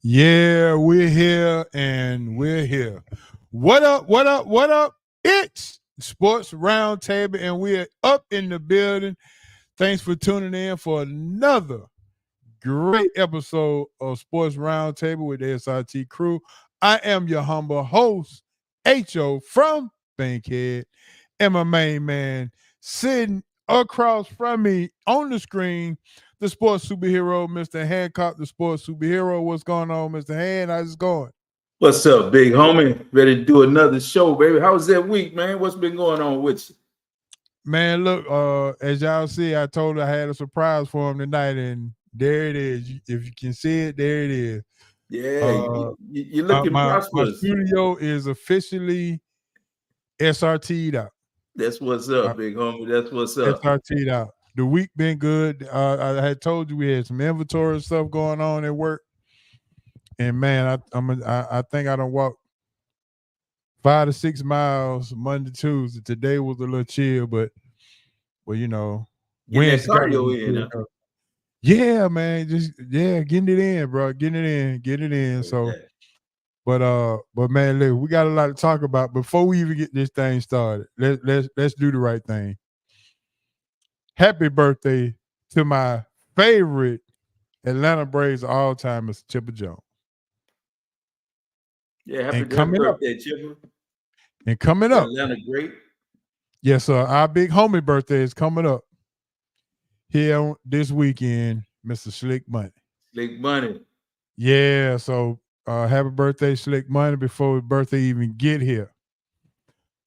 Yeah, we're here and we're here. What up, what up, what up? It's Sports Roundtable and we're up in the building. Thanks for tuning in for another great episode of Sports Roundtable with the SRT crew. I am your humble host, H.O. from Bankhead, and my main man sitting across from me on the screen, the sports superhero, Mr. Hancock, the sports superhero. What's going on, Mr. Hand? How's it going? What's up, big homie? Ready to do another show, baby. How was that week, man? What's been going on with you? Man, look, as y'all see, I told her I had a surprise for him tonight, and there it is. If you can see it, there it is. Yeah, you're looking prosperous. My studio is officially SRT'd out. That's what's up, big homie. That's what's up. SRT'd out. The week been good. I had told you we had some inventory stuff going on at work, and man, I think I done walked 5 to 6 miles Monday, Tuesday. Today was a little chill, but you know, Wednesday cardio in. Huh? Yeah, man, getting it in, bro, getting it in. So, but man, look, we got a lot to talk about before we even get this thing started. Let's do the right thing. Happy birthday to my favorite Atlanta Braves of all time, Mr. Chipper Jones. Yeah, happy birthday, Chipper. And coming up, Atlanta great. Yes, sir. Our big homie birthday is coming up here this weekend, Mr. Slick Money. Slick Money. Yeah, so happy birthday, Slick Money, before his birthday even get here.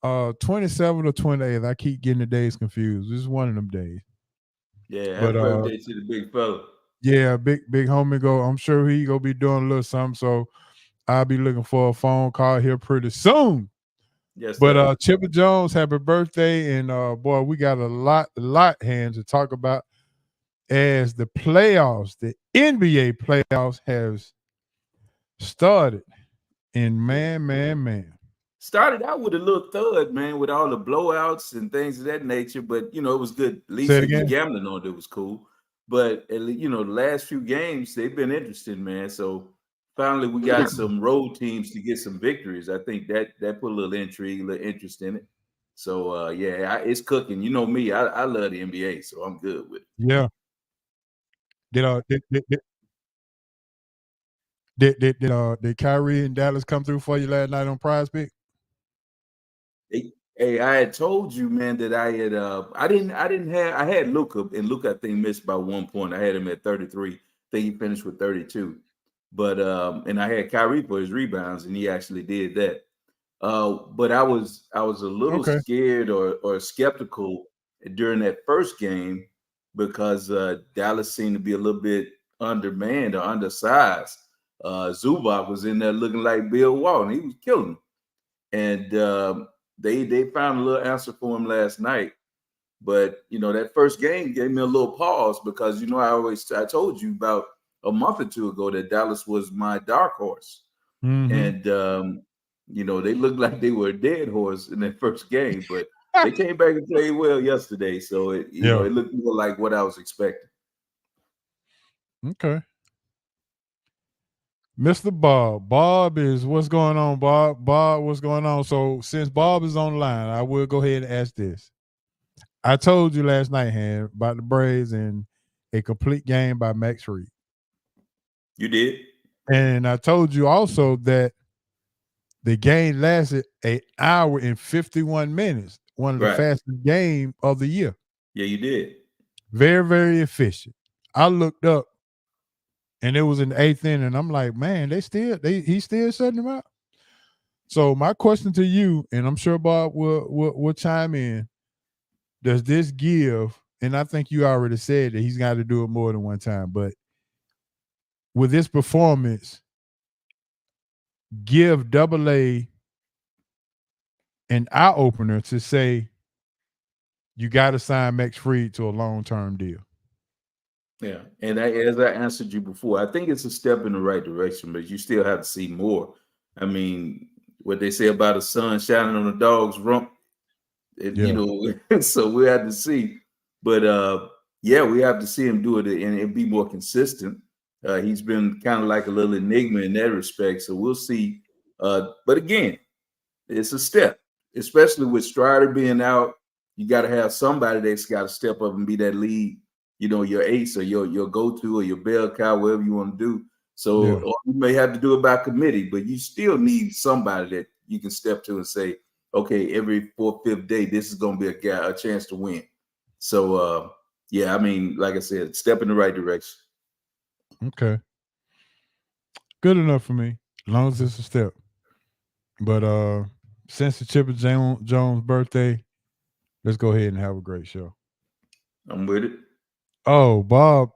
27th or 28th. I keep getting the days confused. This is one of them days. Yeah, happy birthday to the big fella. Yeah, big homie go. I'm sure he gonna be doing a little something. So I'll be looking for a phone call here pretty soon. Yes, but Chipper Jones, happy birthday, and boy, we got a lot hands to talk about as the playoffs, the NBA playoffs has started. And man. Started out with a little thud, man, with all the blowouts and things of that nature. But, you know, it was good. At least the gambling on it was cool. But, you know, the last few games, they've been interesting, man. So finally we got some road teams to get some victories. I think that put a little intrigue, a little interest in it. So, it's cooking. You know me. I love the NBA, so I'm good with it. Yeah. Did Kyrie and Dallas come through for you last night on Prize Pick? Hey, I had told you, man, that I had Luka, and Luka I think missed by 1 point. I had him at 33. I think he finished with 32. But and I had Kyrie for his rebounds, and he actually did that. But I was a little scared or skeptical during that first game because Dallas seemed to be a little bit undermanned or undersized. Zubac was in there looking like Bill Walton. He was killing him. And they found a little answer for him last night. But, you know, that first game gave me a little pause because, you know, I told you about a month or two ago that Dallas was my dark horse. Mm-hmm. And, you know, they looked like they were a dead horse in that first game, but they came back and played well yesterday. So, it looked more like what I was expecting. Okay. Mr. Bob. Bob is what's going on, Bob? Bob, what's going on? So since Bob is on the line, I will go ahead and ask this. I told you last night, Han, about the Braves and a complete game by Max Fried. You did. And I told you also that the game lasted an hour and 51 minutes. One of the Right. fastest game of the year. Yeah, you did. Very, very efficient. I looked up and it was in the 8th inning. And I'm like, man, he's still shutting them out. So my question to you, and I'm sure Bob will chime in, does this give, and I think you already said that he's got to do it more than one time, but with this performance, give AA an eye opener to say you got to sign Max Fried to a long-term deal? Yeah, and as I answered you before, I think it's a step in the right direction, but you still have to see more. I mean, what they say about the sun shining on the dog's rump, you know, so we have to see. But yeah, we have to see him do it and be more consistent. He's been kind of like a little enigma in that respect, so we'll see. But again, it's a step, especially with Strider being out. You got to have somebody that's got to step up and be that lead, you know, your ace or your go-to or your bell cow, whatever you want to do. So or you may have to do it by committee, but you still need somebody that you can step to and say, okay, every 4th, 5th day, this is going to be a chance to win. So, yeah, I mean, like I said, step in the right direction. Okay. Good enough for me, as long as it's a step. But since it's Chipper Jones' birthday, let's go ahead and have a great show. I'm with it. Oh, Bob,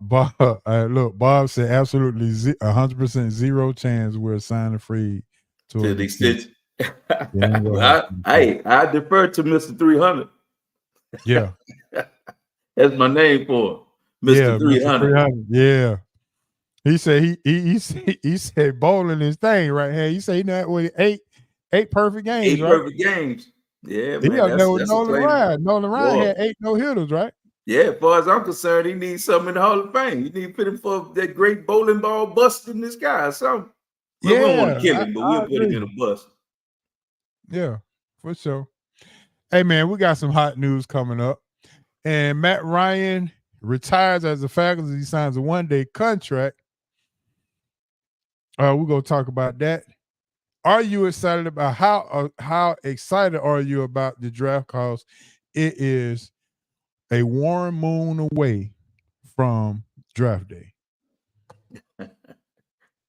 look, Bob said absolutely 100% zero chance we're signing Fried to the extension. I defer to Mr. 300. Yeah. That's my name for him. Mr. 300. Yeah. He said he said bowling his thing right here. He said he not with eight perfect games, right? Perfect games. Yeah, man. He got there with Nolan Ryan. Nolan Ryan had 8 no-hitters, right? Yeah, as far as I'm concerned, he needs something in the Hall of Fame. You need to put him for that great bowling ball bust in this guy or something. Well, we don't want to kill him, but we'll put him in a bust. Yeah, for sure. Hey, man, we got some hot news coming up. And Matt Ryan retires as a faculty. He signs a 1-day contract. We're going to talk about that. Are you excited about how excited are you about the draft? Because it is a warm moon away from draft day.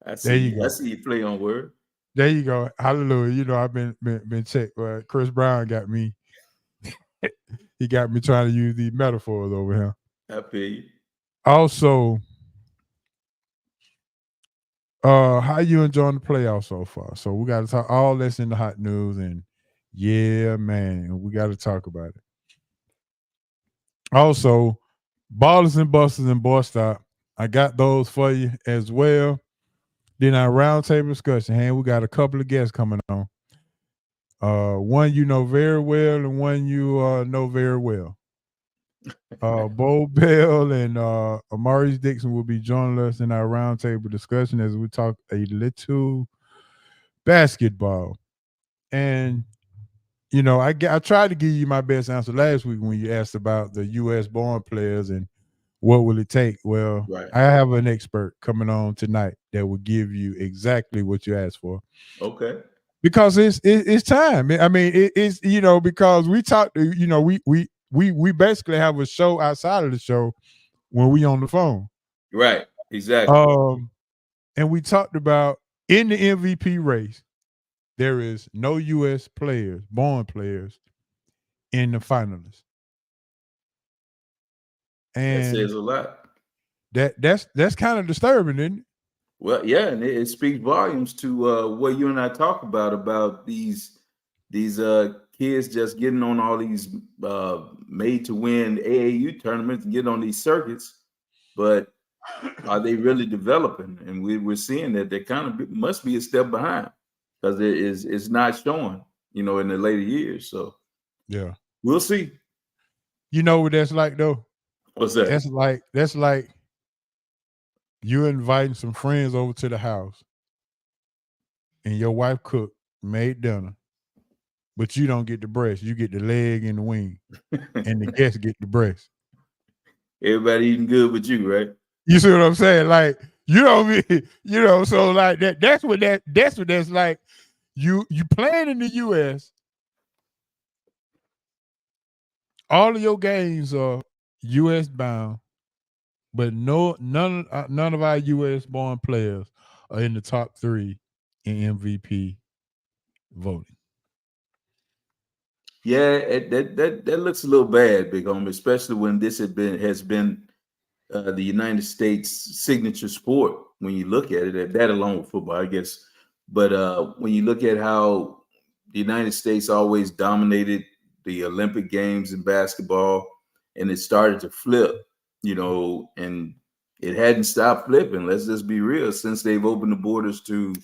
I see you play on word. There you go. Hallelujah. You know, I've been checked. Chris Brown got me. He got me trying to use these metaphors over here. I feel you. Also, how you enjoying the playoffs so far? So we got to talk all this in the hot news, and yeah, man, we got to talk about it. Also, Ballers and Busters and Boy Stop, I got those for you as well. Then our roundtable discussion, we got a couple of guests coming on. One you know very well, and one you know very well. Bo Bell and Amarius Dixon will be joining us in our roundtable discussion as we talk a little basketball. And you know, I tried to give you my best answer last week when you asked about the U.S. born players and what will it take. Well, I have an expert coming on tonight that will give you exactly what you asked for. Okay. Because it's time. I mean, it's you know, because we talked. You know, we basically have a show outside of the show when we on the phone. Right. Exactly. And we talked about in the MVP race, there is no U.S. players, born players, in the finalists. And that says a lot. That's kind of disturbing, isn't it? Well, yeah, and it speaks volumes to what you and I talk about these kids just getting on all these made to win AAU tournaments and getting on these circuits, but are they really developing? And we're seeing that they kind of must be a step behind because it's not showing, you know, in the later years. So yeah, we'll see. You know what that's like though? What's that? That's like you inviting some friends over to the house and your wife made dinner but you don't get the breast. You get the leg and the wing, and the guests get the breast. Everybody eating good with you, right? You see what I'm saying? Like, you know what I mean? You know, so like that's what that's like. You playing in the US. All of your games are US bound, but none of our US born players are in the top 3 in MVP voting. Yeah, that looks a little bad, Big Home, especially when this has been the United States signature sport. When you look at it, that along with football, I guess. But when you look at how the United States always dominated the Olympic Games in basketball, and it started to flip, and it hadn't stopped flipping. Let's just be real. Since they've opened the borders to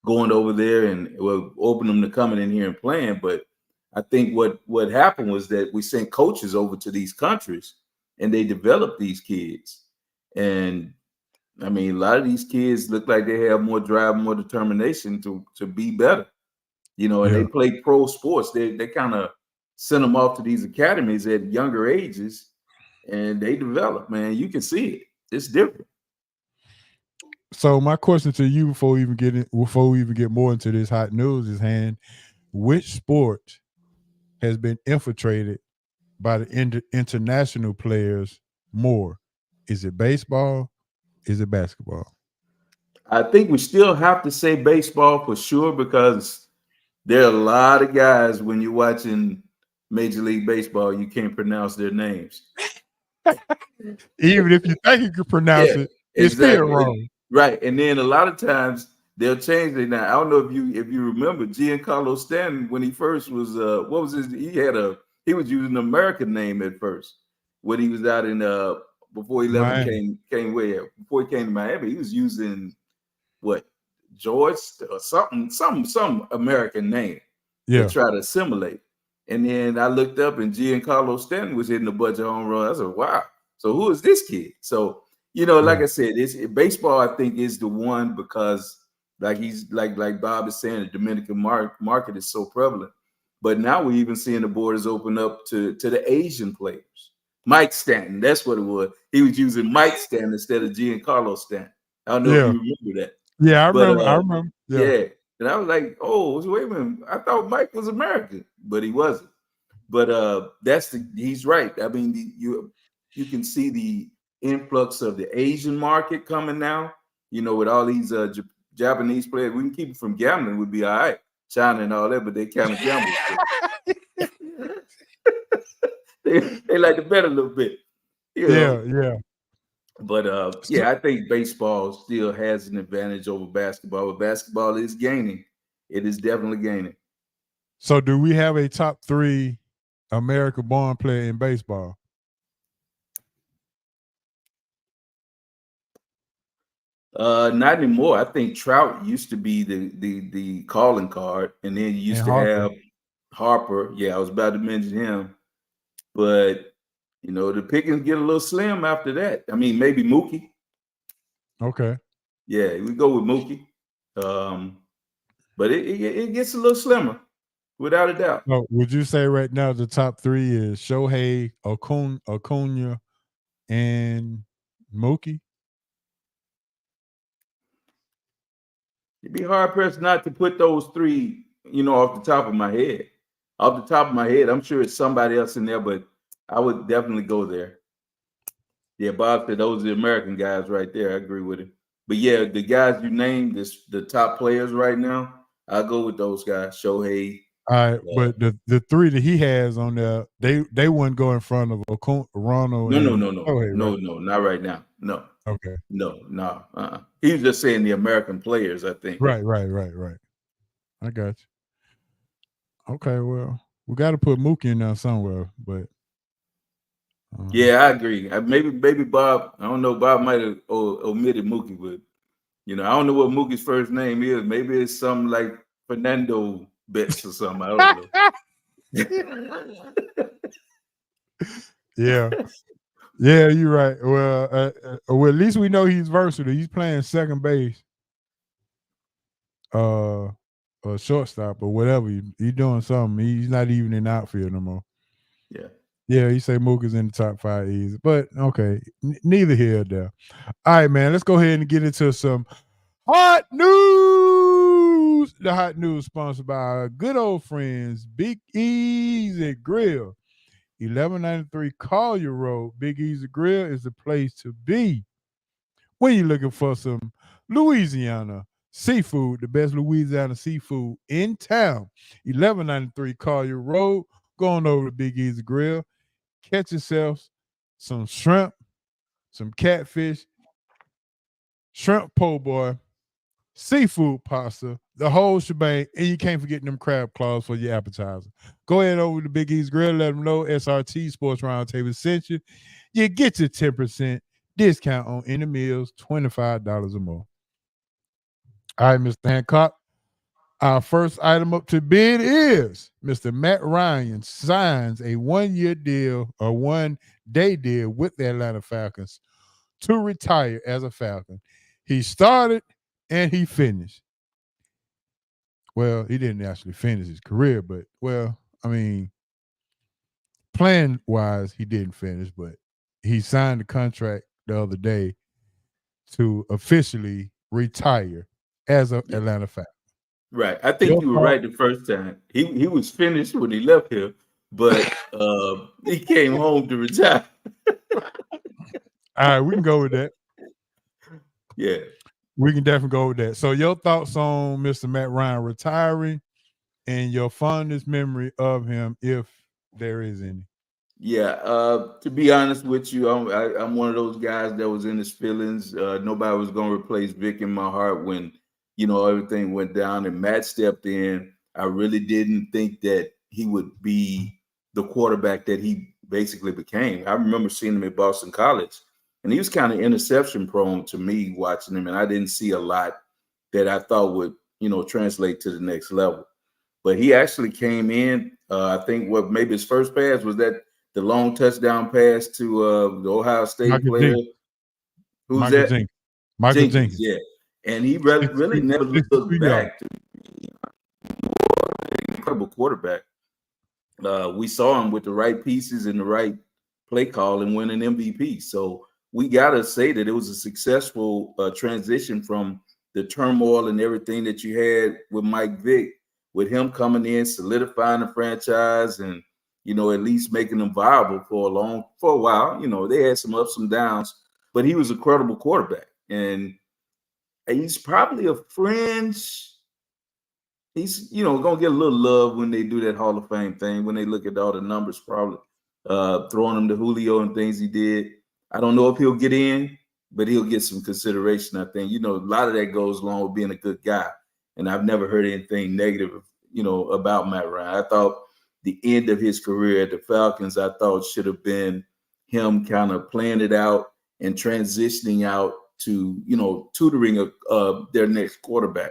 going over there and open them to coming in here and playing, but I think what happened was that we sent coaches over to these countries and they developed these kids. And I mean, a lot of these kids look like they have more drive, more determination to be better, and they play pro sports. They kind of send them off to these academies at younger ages and they develop, man. You can see it. It's different. So my question to you before we even get more into this hot news is, Han, which sport has been infiltrated by the international players more? Is it baseball? Is it basketball? I think we still have to say baseball for sure, because there are a lot of guys when you're watching Major League Baseball, you can't pronounce their names. Even if you think you can pronounce it, it's still wrong. Right. And then a lot of times they'll change it. Now, I don't know if you remember Giancarlo Stanton when he first was what was his he was using an American name at first when he was out in before he left and before he came to Miami, he was using George or some American name to try to assimilate. And then I looked up and Giancarlo Stanton was hitting a bunch of home runs. I said, wow. So who is this kid? So, like I said, baseball, I think, is the one, because like Bob is saying, the Dominican market is so prevalent. But now we're even seeing the borders open up to the Asian players. Mike Stanton, that's what it was. He was using Mike Stanton instead of Giancarlo Stanton. I don't know if you remember that. Yeah, I remember. Yeah. And I was like, oh, wait a minute. I thought Mike was American, but he wasn't. But he's right. I mean, you can see the influx of the Asian market coming now, with all these Japanese players. We can keep it from gambling, would be all right. China and all that, but they kind of gamble. they like to bet a little bit. Yeah. But I think baseball still has an advantage over basketball. But basketball is gaining. It is definitely gaining. So do we have a top 3 American-born player in baseball? Not anymore. I think Trout used to be the calling card, and then you used to have Harper. Yeah, I was about to mention him. But the pickings get a little slim after that. I mean, maybe Mookie. Okay. Yeah, we go with Mookie. But it gets a little slimmer, without a doubt. So would you say right now the top 3 is Shohei, Acuna, and Mookie? It'd be hard pressed not to put those 3, off the top of my head. Off the top of my head, I'm sure it's somebody else in there, but I would definitely go there. Yeah, Bob said those are the American guys right there. I agree with him. But yeah, the guys you named, the top players right now, I'll go with those guys. Shohei. All right, but the 3 that he has on there, they wouldn't go in front of Ronald. No. Shohei, no, not right now. No. Okay. No. He was just saying the American players, I think. Right. I got you. Okay, well, we got to put Mookie in there somewhere, but yeah, I agree. Maybe Bob. I don't know. Bob might have omitted Mookie, but I don't know what Mookie's first name is. Maybe it's something like Fernando Betts or something. I don't know. Yeah, you're right. Well, at least we know he's versatile. He's playing second base. or shortstop or whatever. He's doing something. He's not even in the outfield no more. Yeah. Yeah, you say Mook is in the top 5 easy, but okay, neither here or there. All right, man, let's go ahead and get into some hot news. The hot news sponsored by our good old friends, Big Easy Grill, 1193 Collier Road. Big Easy Grill is the place to be when you're looking for some Louisiana seafood, the best Louisiana seafood in town. 1193 Collier Road. Going over to Big Easy Grill. Catch yourself some shrimp, some catfish, shrimp po' boy, seafood pasta, the whole shebang, and you can't forget them crab claws for your appetizer. Go ahead over to Big East Grill, let them know SRT Sports Roundtable sent you. You get your 10% discount on any meals, $25 or more. All right, Mr. Hancock. Our first item up to bid is Mr. Matt Ryan signs a 1-year deal or 1-day deal with the Atlanta Falcons to retire as a Falcon. He started and he finished. Well, he didn't actually finish his career, but playing wise, he didn't finish, but he signed the contract the other day to officially retire as an Atlanta Falcon. Right. I think you were right the first time. He was finished when he left here, but he came home to retire. All right, we can go with that. Yeah. We can definitely go with that. So your thoughts on Mr. Matt Ryan retiring and your fondest memory of him, if there is any. Yeah, to be honest with you, I'm one of those guys that was in his feelings. Nobody was going to replace Vic in my heart when, everything went down and Matt stepped in. I really didn't think that he would be the quarterback that he basically became. I remember seeing him at Boston College, and he was kind of interception prone to me watching him, and I didn't see a lot that I thought would, translate to the next level. But he actually came in, I think maybe his first pass was that the long touchdown pass to the Ohio State Michael player. Jenkins. Who's Michael that? Jenkins. Michael Jenkins. Yeah. And he really never looked back to an incredible quarterback. We saw him with the right pieces and the right play call and win an MVP. So we got to say that it was a successful transition from the turmoil and everything that you had with Mike Vick, with him coming in, solidifying the franchise and, at least making them viable for a while. They had some ups and downs, but he was a credible quarterback. And he's probably a fringe. He's, going to get a little love when they do that Hall of Fame thing, when they look at all the numbers, probably throwing him to Julio and things he did. I don't know if he'll get in, but he'll get some consideration, I think. A lot of that goes along with being a good guy. And I've never heard anything negative, about Matt Ryan. I thought the end of his career at the Falcons, I thought should have been him kind of playing it out and transitioning out to, tutoring their next quarterback.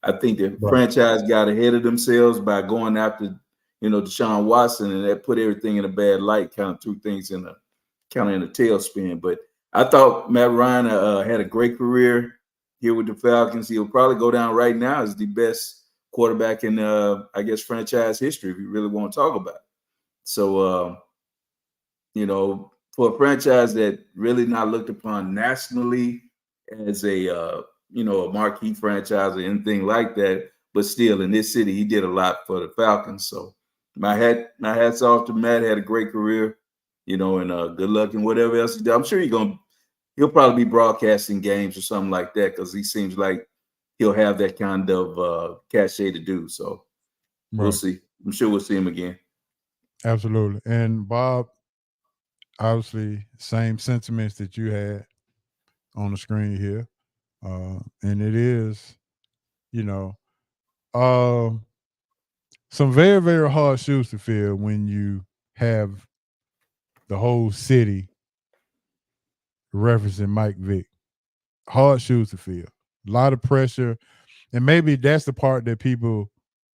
I think the franchise got ahead of themselves by going after, Deshaun Watson, and that put everything in a bad light, kind of threw things in a tailspin. But I thought Matt Ryan had a great career here with the Falcons. He'll probably go down right now as the best quarterback in, franchise history, if you really want to talk about it. So, for a franchise that really not looked upon nationally as a marquee franchise or anything like that, but still in this city, he did a lot for the Falcons. So my hats off to Matt. Had a great career, and good luck in whatever else he does. I'm sure he'll probably be broadcasting games or something like that, because he seems like he'll have that kind of cachet to do. So we'll see. I'm sure we'll see him again. Absolutely. And Bob, obviously, same sentiments that you had on the screen here. And it is, some very, very hard shoes to fill when you have the whole city referencing Mike Vick. Hard shoes to fill. A lot of pressure. And maybe that's the part that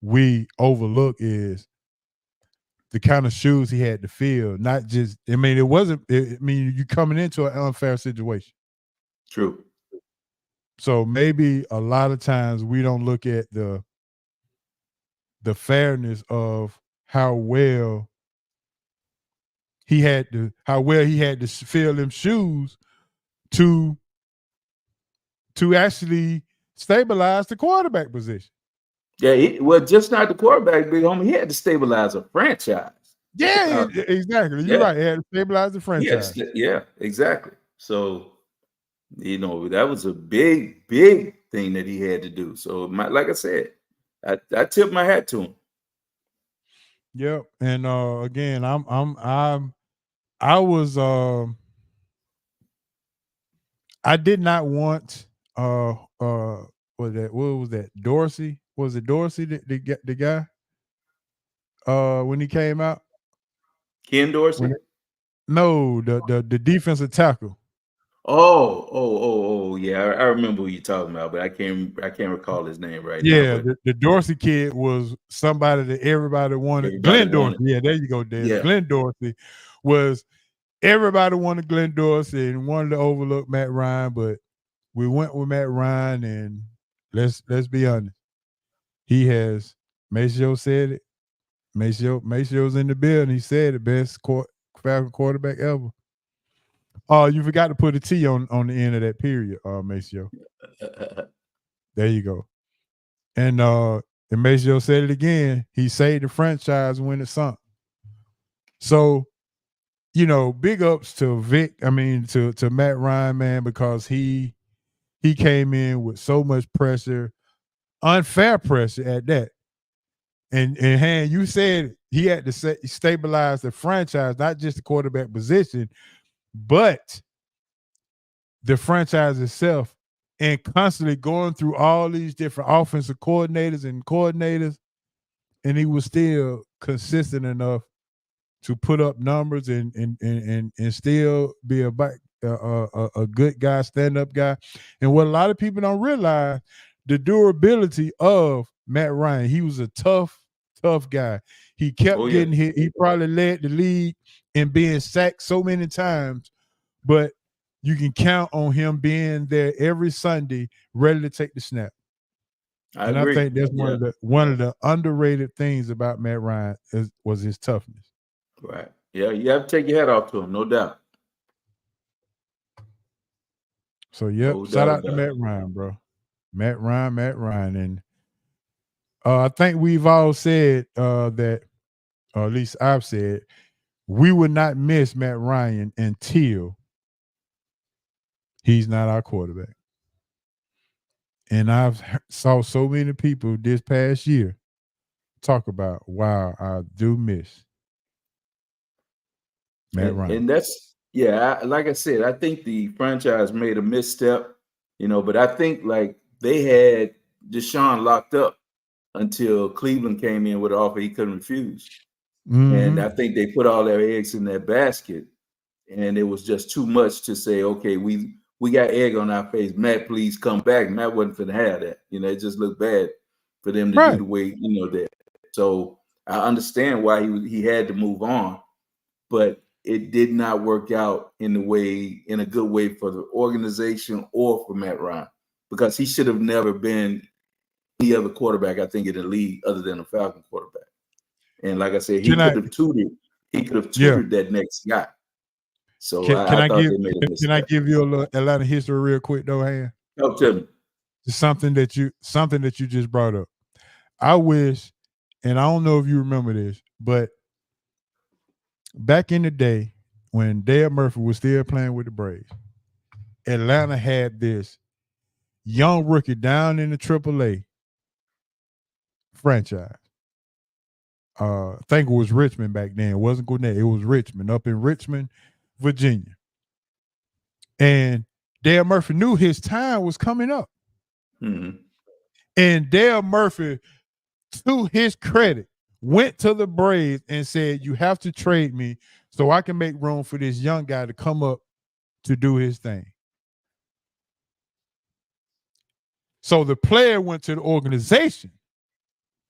we overlook, is the kind of shoes he had to fill. Not just, you coming into an unfair situation. True. So maybe a lot of times we don't look at the the fairness of how well he had to fill them shoes to actually stabilize the quarterback position. Yeah, well, just not the quarterback, big homie. He had to stabilize a franchise. Yeah, exactly. You're right. He had to stabilize the franchise. Yeah, exactly. So, that was a big, big thing that he had to do. So, like I said, I tip my hat to him. Yep. And again, I was I did not want what was that? Dorsey? Was it Dorsey the guy? When he came out? Ken Dorsey? No, the defensive tackle. Oh, yeah. I remember who you're talking about, but I can't recall his name right now. Yeah, the Dorsey kid was somebody that everybody wanted. Glenn Dorsey. Yeah, there you go, Dad. Yeah. Glenn Dorsey was everybody wanted Glenn Dorsey and wanted to overlook Matt Ryan, but we went with Matt Ryan, and let's be honest. He has, Maceo said it. Maceo's in the building. He said the best Falcon quarterback ever. Oh, you forgot to put a T on the end of that period, Maceo. There you go. And Maceo said it again. He saved the franchise when it sunk. So, big ups to Vic. I mean, to Matt Ryan, man, because he came in with so much pressure, unfair pressure at that. And Han, you said he had to stabilize the franchise, not just the quarterback position, but the franchise itself, and constantly going through all these different offensive coordinators, and he was still consistent enough to put up numbers and still be a good guy, stand-up guy. And what a lot of people don't realize, the durability of Matt Ryan. He was a tough guy. He kept getting hit. He probably led the league in being sacked so many times, but you can count on him being there every Sunday, ready to take the snap. I think that's one of the underrated things about Matt Ryan was his toughness. Right. Yeah, you have to take your hat off to him, no doubt. So shout out to Matt Ryan, bro. Matt Ryan. And I think we've all said that, or at least I've said, we would not miss Matt Ryan until he's not our quarterback. And I've saw so many people this past year talk about, wow, I do miss Matt Ryan. And that's, like I said, I think the franchise made a misstep, but I think like they had Deshaun locked up until Cleveland came in with an offer he couldn't refuse. Mm-hmm. And I think they put all their eggs in that basket, and it was just too much to say, okay, we got egg on our face. Matt, please come back. Matt wasn't finna have that. It just looked bad for them to do the way, that. So I understand why he had to move on, but it did not work out in a good way for the organization or for Matt Ryan, because he should have never been any other quarterback, I think, in the league other than a Falcon quarterback. And like I said, he could have tutored that next guy. So can I give you a lot of history real quick though, Han? Help to me. It's something that you just brought up. I wish, and I don't know if you remember this, but back in the day when Dale Murphy was still playing with the Braves, Atlanta had this young rookie down in the AAA franchise. I think it was Richmond back then. It wasn't Gwinnett. It was Richmond, up in Richmond, Virginia. And Dale Murphy knew his time was coming up. Mm-hmm. And Dale Murphy, to his credit, went to the Braves and said, you have to trade me so I can make room for this young guy to come up to do his thing. So the player went to the organization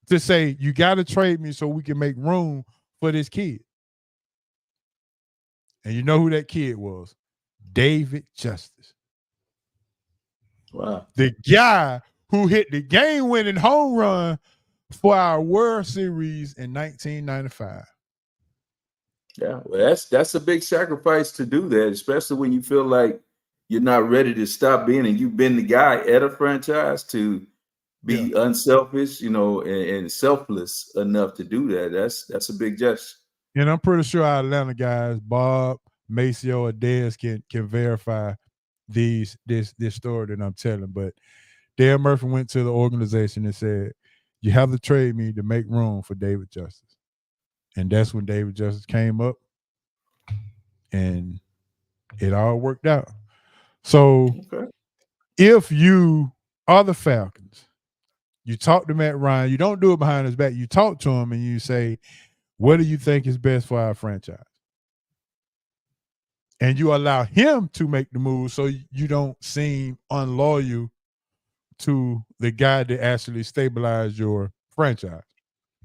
to say, you got to trade me so we can make room for this kid. And you know who that kid was? David Justice. Wow. The guy who hit the game-winning home run for our World Series in 1995. Yeah, well, that's a big sacrifice to do that, especially when you feel like you're not ready to stop being, and you've been the guy at a franchise to Yeah. be unselfish, and selfless enough to do that. That's a big gesture. And I'm pretty sure our Atlanta guys, Bob, Maceo, or Dez can verify this story that I'm telling. But Dale Murphy went to the organization and said, "You have to trade me to make room for David Justice." And that's when David Justice came up, and it all worked out. So Okay. if you are the Falcons, you talk to Matt Ryan, you don't do it behind his back. You talk to him and you say, "What do you think is best for our franchise?" And you allow him to make the move so you don't seem unloyal to the guy that actually stabilized your franchise.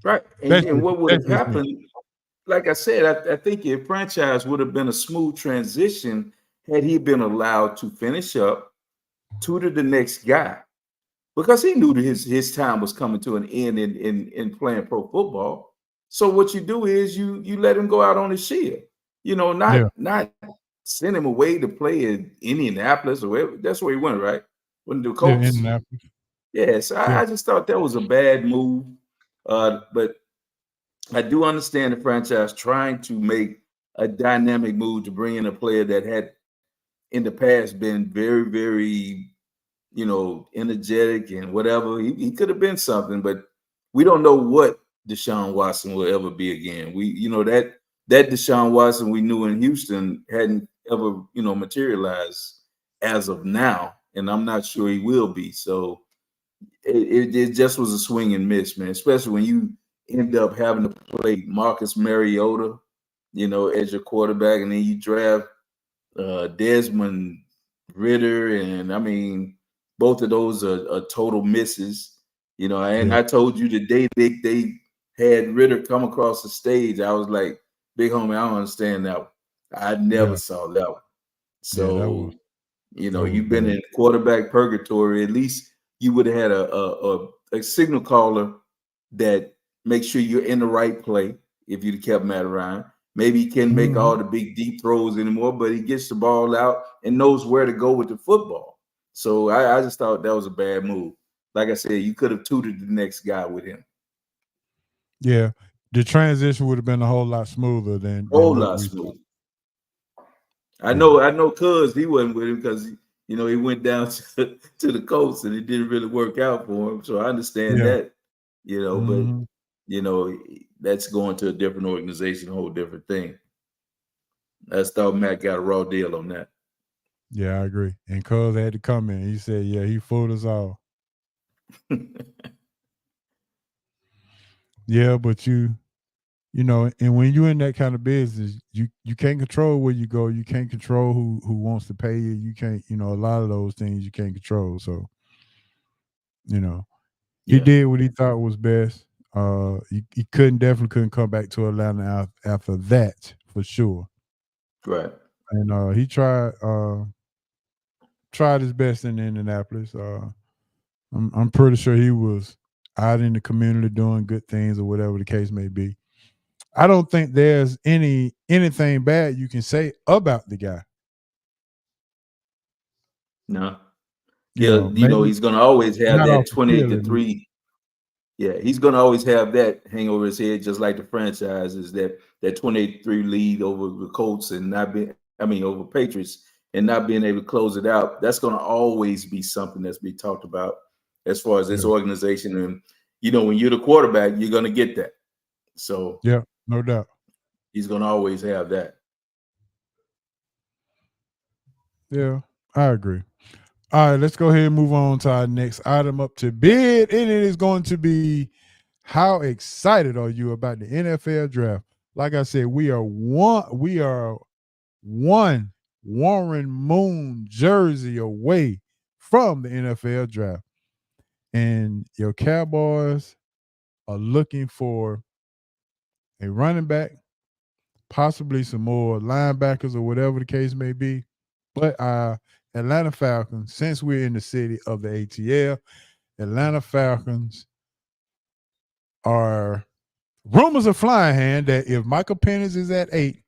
Right. And what would That's have just me. happened, like I said, I think your franchise would have been a smooth transition had he been allowed to finish up, tutor the next guy, because he knew that his time was coming to an end in playing pro football. So what you do is you let him go out on his shield, Yeah. not send him away to play in Indianapolis or wherever. That's where he went, right? When the Yeah, Colts. Indianapolis. Yes, Yeah. I just thought that was a bad move. But I do understand the franchise trying to make a dynamic move to bring in a player that had in the past been very, very, energetic and whatever. He could have been something, but we don't know what Deshaun Watson will ever be again. That Deshaun Watson we knew in Houston hadn't ever, materialized as of now, and I'm not sure he will be. So it just was a swing and miss, man. Especially when you end up having to play Marcus Mariota, as your quarterback, and then you draft Desmond Ritter, and I mean, both of those are total misses. And Yeah. I told you the day they had Ritter come across the stage, I was like, "Big homie, I don't understand that one. I never Yeah. saw that one." Yeah. So That was you've been bad. in quarterback purgatory. At least you would have had a signal caller that makes sure you're in the right play. If you'd have kept Matt around, maybe he can't make Mhm. all the big deep throws anymore, but he gets the ball out and knows where to go with the football. So I just thought that was a bad move. Like I said, you could have tutored the next guy with him. Yeah. The transition would have been a whole lot smoother than Whole what lot we saw. smooth. I Yeah. know, I know, cuz he wasn't with him because he went down to the coast and it didn't really work out for him. So I understand Yeah. that, but Mhm. that's going to a different organization, a whole different thing. I just thought Matt got a raw deal on that. Yeah, I agree. And Cuz had to come in. He said, "Yeah, he fooled us all." Yeah, but and when you're in that kind of business, you can't control where you go. You can't control who wants to pay you. You can't, a lot of those things you can't control. So, you know, he Yeah, did what he thought was best. He definitely couldn't come back to Atlanta after that for sure. right. And he tried his best in Indianapolis. I'm pretty sure he was out in the community doing good things or whatever the case may be. I don't think there's anything bad you can say about the guy. No, Maybe he's gonna always have not off that the 28 field to at least. 3. Yeah, he's gonna always have that hang over his head, just like the franchise is that 28-3 lead over the Colts and not being, I mean, over Patriots and not being able to close it out. That's gonna always be something that's be talked about as far as this Yeah, organization. And when you're the quarterback, you're gonna get that. So yeah, no doubt. he's gonna always have that. Yeah, I agree. All right, let's go ahead and move on to our next item up to bid, and it is going to be how excited are you about the NFL draft? Like I said, we are one Warren Moon jersey away from the NFL draft, and your Cowboys are looking for a running back, possibly some more linebackers or whatever the case may be. But Atlanta Falcons, since we're in the city of the ATL, Atlanta Falcons are rumors are flying, hand, that if Michael Penix is at 8,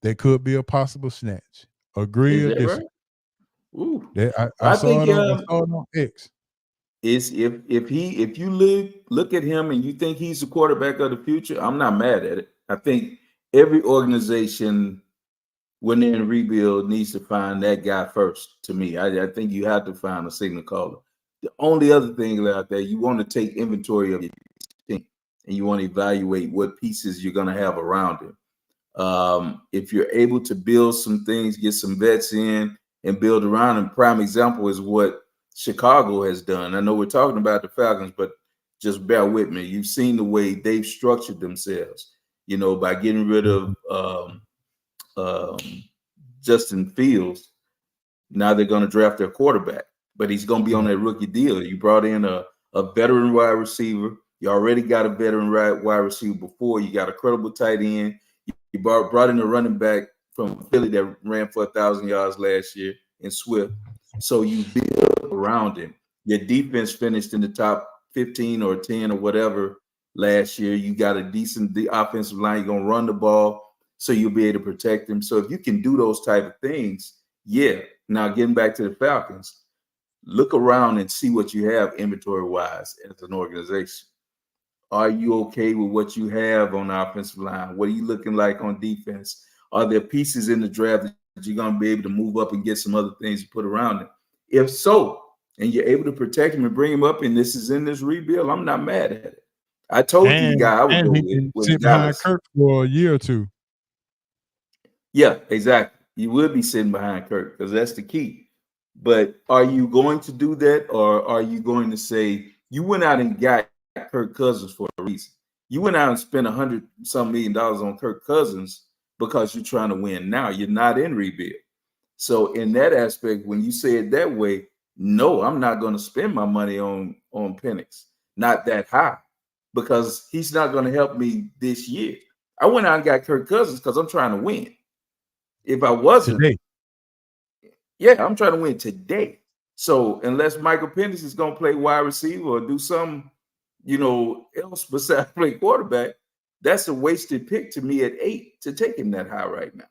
there could be a possible snatch. Agree Is or that right? disagree? Ooh. I I saw think it on X. is if you look at him and you think he's the quarterback of the future, I'm not mad at it. I think every organization when they're in rebuild needs to find that guy first. To me, I think you have to find a signal caller. The only other thing out there, you want to take inventory of your team and you want to evaluate what pieces you're going to have around him. If you're able to build some things, get some vets in and build around them. Prime example is what Chicago has done. I know we're talking about the Falcons, but just bear with me. You've seen the way they've structured themselves, by getting rid of um, Justin Fields. Now they're going to draft their quarterback, but he's going to be on that rookie deal. You brought in a veteran wide receiver. You already got a veteran wide receiver before. You got a credible tight end. You brought in a running back from Philly that ran for 1,000 yards last year in Swift. So you build around him. Your defense finished in the top 15 or 10 or whatever last year. You got a decent offensive line. You're going to run the ball, so you'll be able to protect him. So if you can do those type of things, yeah. Now getting back to the Falcons, look around and see what you have inventory-wise as an organization. Are you okay with what you have on the offensive line? What are you looking like on defense? Are there pieces in the draft that you're going to be able to move up and get some other things to put around it? If so, and you're able to protect him and bring him up, and this is in this rebuild, I'm not mad at it. I told you the guy I would go He can with sit behind Dallas. Kirk for a year or two. Yeah, exactly. You would be sitting behind Kirk because that's the key. But are you going to do that, or are you going to say you went out and got Kirk Cousins for a reason? You went out and spent $100-some million on Kirk Cousins because you're trying to win now. You're not in rebuild. So in that aspect, when you say it that way, no, I'm not going to spend my money on Penix, not that high, because he's not going to help me this year. I went out and got Kirk Cousins because I'm trying to win. If I wasn't, Today. Yeah, I'm trying to win today. So unless Michael Penix is going to play wide receiver or do something, else besides play quarterback, that's a wasted pick to me at 8 to take him that high right now.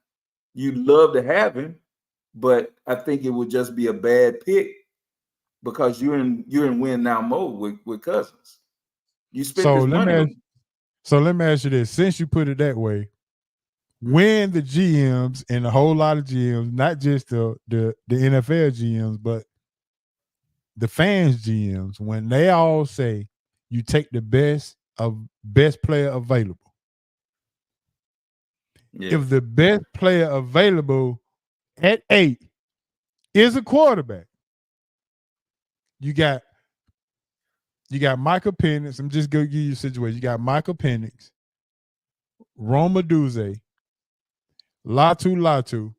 You'd love to have him, but I think it would just be a bad pick because you're in win now mode with Cousins. You spent this money on. So let me ask you this: since you put it that way, when the GMs and a whole lot of GMs, not just the NFL GMs, but the fans GMs, when they all say you take the best player available. Yeah. If the best player available at 8 is a quarterback, you got Michael Penix. I'm just gonna give you a situation. You got Michael Penix, Rome Odunze, Latu,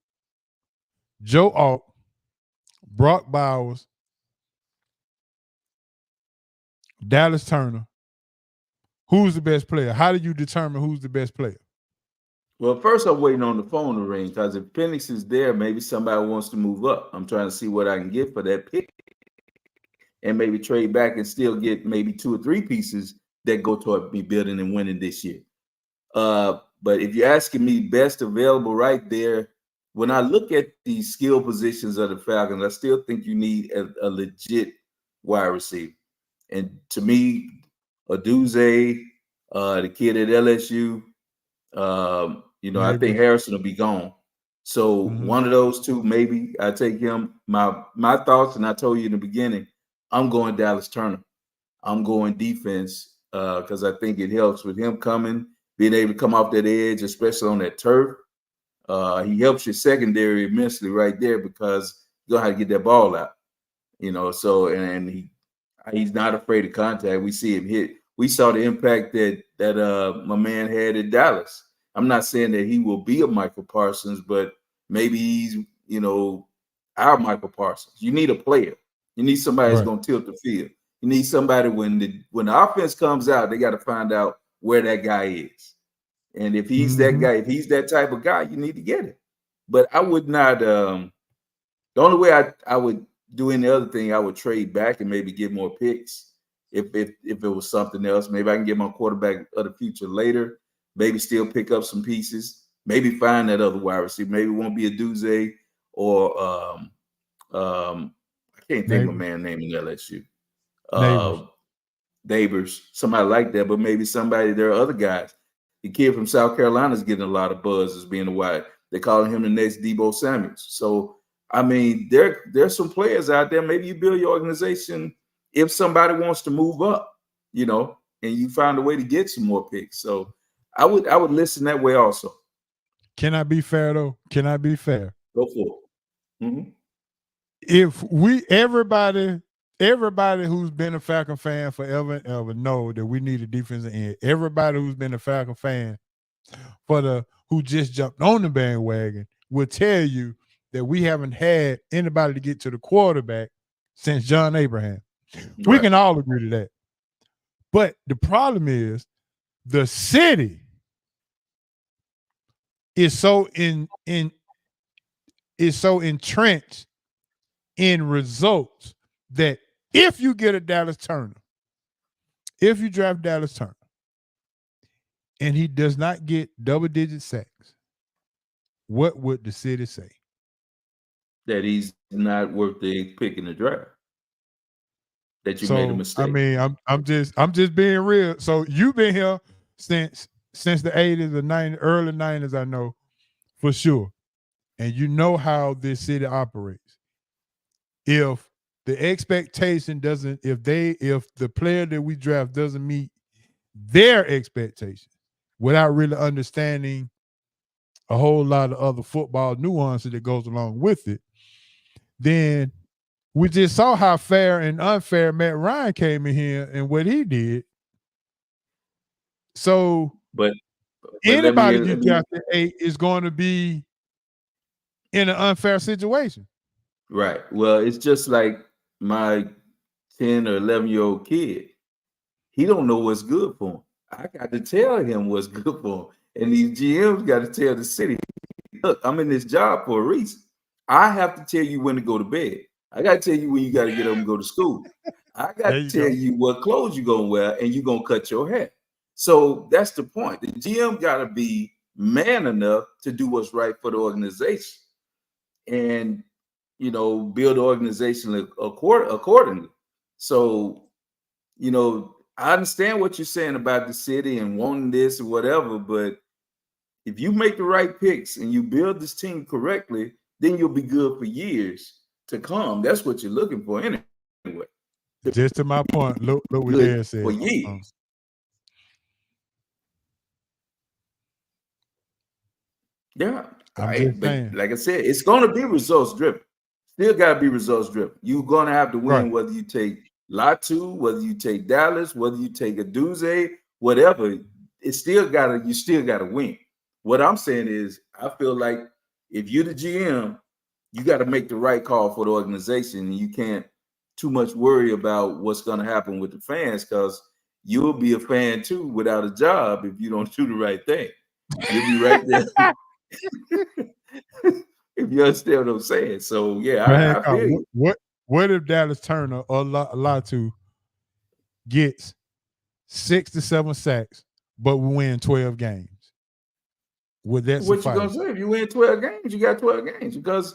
Joe Alt, Brock Bowers, Dallas Turner. Who's the best player? How do you determine who's the best player? Well, first I'm waiting on the phone to ring because if Penix is there, maybe somebody wants to move up. I'm trying to see what I can get for that pick and maybe trade back and still get maybe 2 or 3 pieces that go toward me building and winning this year. But if you're asking me best available right there, when I look at the skill positions of the Falcons, I still think you need a legit wide receiver. And to me, Odunze, the kid at LSU, I think Harrison will be gone. So one of those two, maybe I take him. My thoughts, and I told you in the beginning, I'm going Dallas Turner. I'm going defense because I think it helps with him being able to come off that edge, especially on that turf. He helps your secondary immensely right there because you know how to get that ball out. So and he's not afraid of contact. We see him hit. We saw the impact that my man had at Dallas. I'm not saying that he will be a Michael Parsons, but maybe he's, our Michael Parsons. You need a player. You need somebody that's going to tilt the field. You need somebody when the offense comes out, they got to find out where that guy is. And if he's that guy, if he's that type of guy, you need to get it. But I would not. The only way I would do any other thing, I would trade back and maybe get more picks if it was something else. Maybe I can get my quarterback of the future later. Maybe still pick up some pieces. Maybe find that other wide receiver. Maybe it won't be a Duze or I can't think of a man's name in LSU. Neighbors, somebody like that, but maybe somebody. There are other guys. The kid from South Carolina is getting a lot of buzz as being a wide. They call him the next Deebo Samuels. So I mean, there's some players out there. Maybe you build your organization if somebody wants to move up, you know, and you find a way to get some more picks. So I would listen that way also. Can I be fair though? Can I be fair? Go for it. Mm-hmm. If everybody who's been a Falcon fan forever and ever know that we need a defensive end. Everybody who's been a Falcon fan who just jumped on the bandwagon will tell you that we haven't had anybody to get to the quarterback since John Abraham. Right. We can all agree to that. But the problem is the city is so entrenched in results that if you get a Dallas Turner, if you draft Dallas Turner, and he does not get double-digit sacks, what would the city say? That he's not worth the pick in the draft. That you made a mistake. I mean, I'm just being real. So you've been here since the 80s, the 90s, early 90s, I know for sure. And you know how this city operates. If the expectation doesn't, if the player that we draft doesn't meet their expectations without really understanding a whole lot of other football nuances that goes along with it, then we just saw how fair and unfair Matt Ryan came in here and what he did. So, but anybody you draft at 8 is going to be in an unfair situation. Right. Well, it's just like my 10 or 11-year-old kid. He don't know what's good for him. I got to tell him what's good for him. And these GMs got to tell the city, look, I'm in this job for a reason. I have to tell you when to go to bed. I got to tell you when you got to get up and go to school. I got to tell you what clothes you're going to wear and you're going to cut your hair. So that's the point. The GM got to be man enough to do what's right for the organization and, you know, build the organization accordingly. So, you know, I understand what you're saying about the city and wanting this or whatever, but if you make the right picks and you build this team correctly, then you'll be good for years to come. That's what you're looking for anyway. Just to my point, look what Dan said. For years. Yeah. Right. But like I said, it's going to be results driven. Still got to be results driven. You're going to have to win whether you take Latu, whether you take Dallas, whether you take a Duze, whatever. You still got to win. What I'm saying is, I feel like if you're the GM, you got to make the right call for the organization, and you can't too much worry about what's going to happen with the fans, because you'll be a fan too without a job if you don't do the right thing. You'll be right there. If you understand what I'm saying. So yeah, I feel you. What if Dallas Turner or Latu gets 6 to 7 sacks, but we win 12 games? Would that what suffice? You gonna say? If you win 12 games, you got 12 games. Because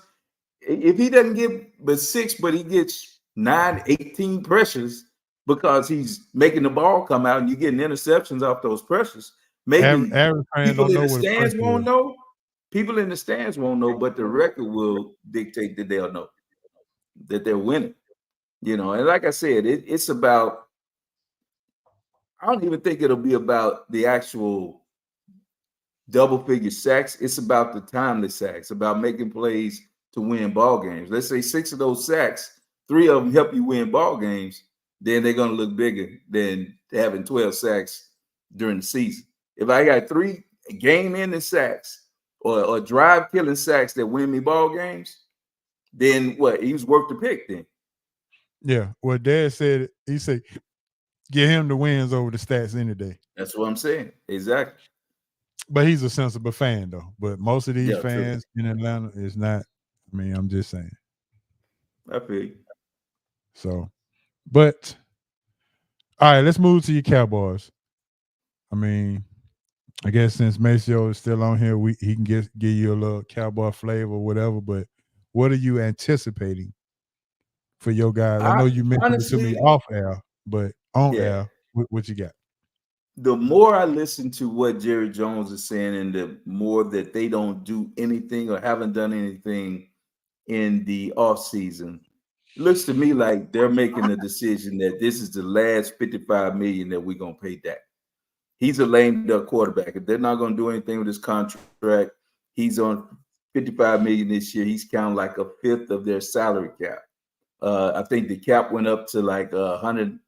if he doesn't get but 6, but he gets 9, 18 pressures because he's making the ball come out and you're getting interceptions off those pressures, maybe people in the stands won't know. People in the stands won't know, but the record will dictate that they'll know that they're winning. You know, and like I said, it's about, I don't even think it'll be about the actual double-figure sacks. It's about the timely sacks, about making plays to win ball games. Let's say 6 of those sacks, 3 of them help you win ball games, then they're going to look bigger than having 12 sacks during the season. If I got 3 game-ending sacks or drive-killing sacks that win me ball games, then what? He was worth the pick then. Yeah. Well, Dad said, he said, get him the wins over the stats any day. That's what I'm saying. Exactly. But he's a sensible fan, though. But most of these fans in Atlanta is not. I mean, I'm just saying. I feel you. So, but All right, let's move to your Cowboys. I mean, I guess since Maceo is still on here, he can give you a little Cowboy flavor or whatever. But what are you anticipating for your guys? I know you mentioned it to me Honestly, off air, but on yeah. air, what you got? The more I listen to what Jerry Jones is saying, and the more that they don't do anything or haven't done anything in the offseason, it looks to me like they're making the decision that this is the last $55 million that we're gonna pay Dak. He's a lame duck quarterback. If they're not gonna do anything with his contract, he's on $55 million this year. He's counting like a fifth of their salary cap. I think the cap went up to like $150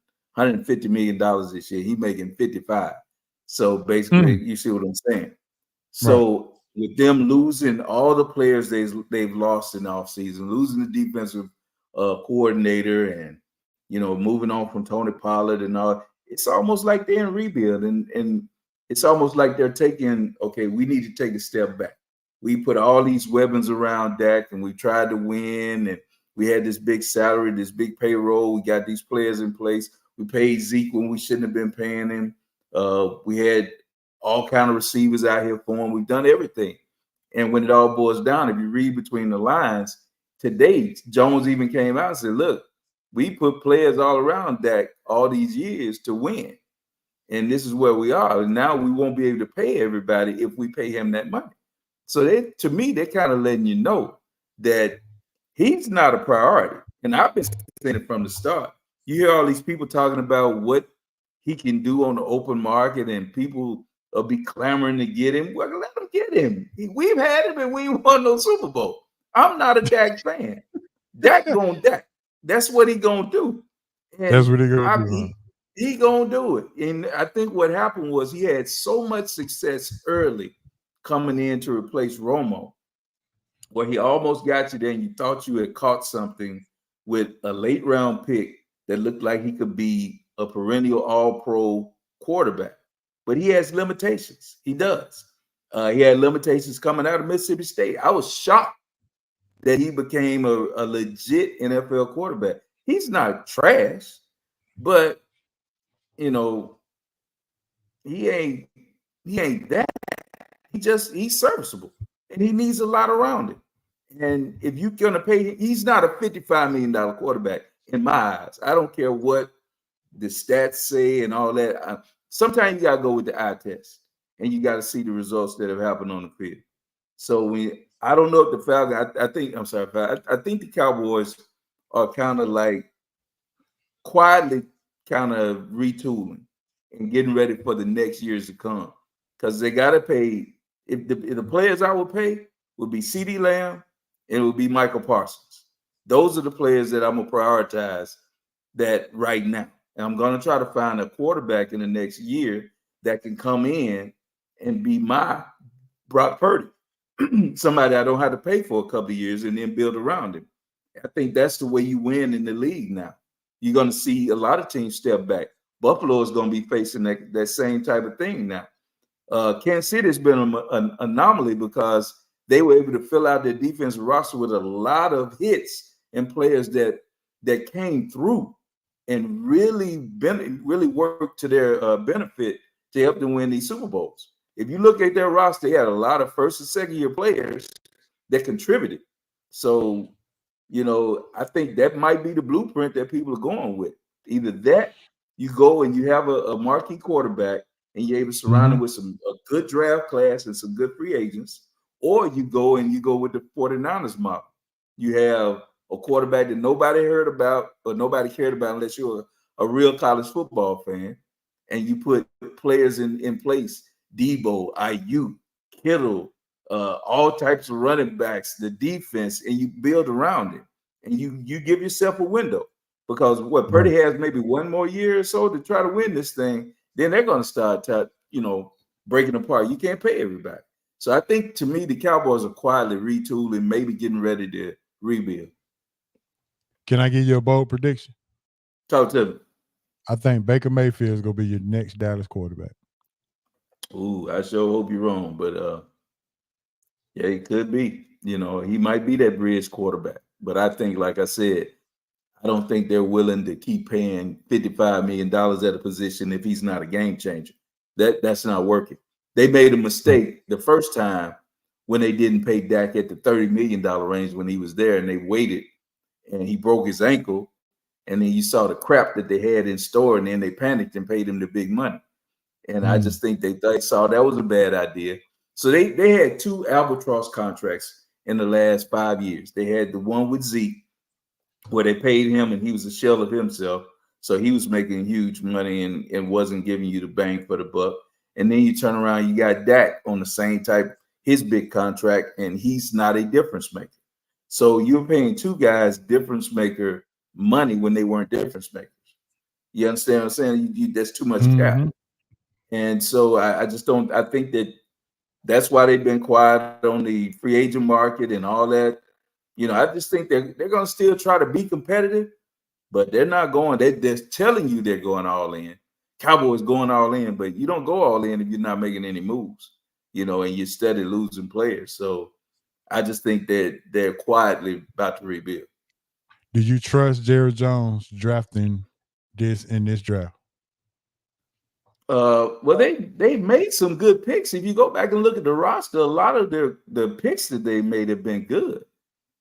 million this year. He's making 55. So basically, you see what I'm saying. So Right. with them losing all the players they've lost in the offseason, losing the defensive coordinator, and moving on from Tony Pollard and all, it's almost like they're in rebuild, and it's almost like they're taking, okay, we need to take a step back. We put all these weapons around Dak, and we tried to win, and we had this big salary, this big payroll. We got these players in place. We paid Zeke when we shouldn't have been paying him. We had all kind of receivers out here for him. We've done everything. And when it all boils down, if you read between the lines, today, Jones even came out and said, look, we put players all around Dak all these years to win. And this is where we are. And now we won't be able to pay everybody if we pay him that money. So to me, they're kind of letting you know that he's not a priority. And I've been saying it from the start. You hear all these people talking about what he can do on the open market, and people will be clamoring to get him. Well, let them get him. We've had him and we won no Super Bowl. I'm not a Dak fan. Dak gonna Dak. That's what he gonna do. And That's what he gonna do. he gonna do it. And I think what happened was he had so much success early coming in to replace Romo, where he almost got you there and you thought you had caught something with a late round pick that looked like he could be a perennial all-pro quarterback. But he has limitations. He does. He had limitations coming out of Mississippi State. I was shocked that he became a legit NFL quarterback. He's not trash, but he ain't that. He's serviceable, and he needs a lot around him. And if you're gonna pay him, he's not a $55 million quarterback in my eyes. I don't care what the stats say and all that. Sometimes you gotta go with the eye test, and you got to see the results that have happened on the field. So I don't know if the Falcons. I think the Cowboys are kind of like quietly kind of retooling and getting ready for the next years to come, because they got to pay. If the players I would pay would be CeeDee Lamb and it would be Michael Parsons. Those are the players that I'm gonna prioritize that right now. And I'm gonna try to find a quarterback in the next year that can come in and be my Brock Purdy, somebody I don't have to pay for a couple of years and then build around him. I think that's the way you win in the league now. You're going to see a lot of teams step back. Buffalo is going to be facing that same type of thing now. Kansas City has been an anomaly because they were able to fill out their defensive roster with a lot of hits and players that came through and really worked to their benefit to help them win these Super Bowls. If you look at their roster, they had a lot of first and second year players that contributed. So, I think that might be the blueprint that people are going with. Either that, you go and you have a marquee quarterback and you're able to surround him with a good draft class and some good free agents, or you go with the 49ers model. You have a quarterback that nobody heard about or nobody cared about unless you're a real college football fan, and you put players in place, Debo, Ayuk, Kittle, all types of running backs, the defense, and you build around it. And you give yourself a window, because Purdy has maybe one more year or so to try to win this thing. Then they're going to start breaking apart. You can't pay everybody. So I think, to me, the Cowboys are quietly retooling, maybe getting ready to rebuild. Can I give you a bold prediction? Talk to me. I think Baker Mayfield is going to be your next Dallas quarterback. Ooh, I sure hope you're wrong, but yeah, it could be. He might be that bridge quarterback. But I think, like I said, I don't think they're willing to keep paying $55 million at a position if he's not a game changer. That's not working. They made a mistake the first time when they didn't pay Dak at the $30 million range when he was there, and they waited, and he broke his ankle, and then you saw the crap that they had in store, and then they panicked and paid him the big money. And I just think they saw that was a bad idea. So they had 2 albatross contracts in the last 5 years. They had the one with Zeke, where they paid him and he was a shell of himself. So he was making huge money and wasn't giving you the bang for the buck. And then you turn around, you got Dak on the same type, his big contract, and he's not a difference maker. So you're paying 2 guys difference maker money when they weren't difference makers. You understand what I'm saying? That's too much cap. And so I just don't. I think that's why they've been quiet on the free agent market and all that. I just think they're going to still try to be competitive, but they're not going. They're telling you they're going all in. Cowboys going all in, but you don't go all in if you're not making any moves, and you're steady losing players. So I just think that they're quietly about to rebuild. Do you trust Jerry Jones drafting in this draft? Well, they made some good picks. If you go back and look at the roster, a lot of the picks that they made have been good.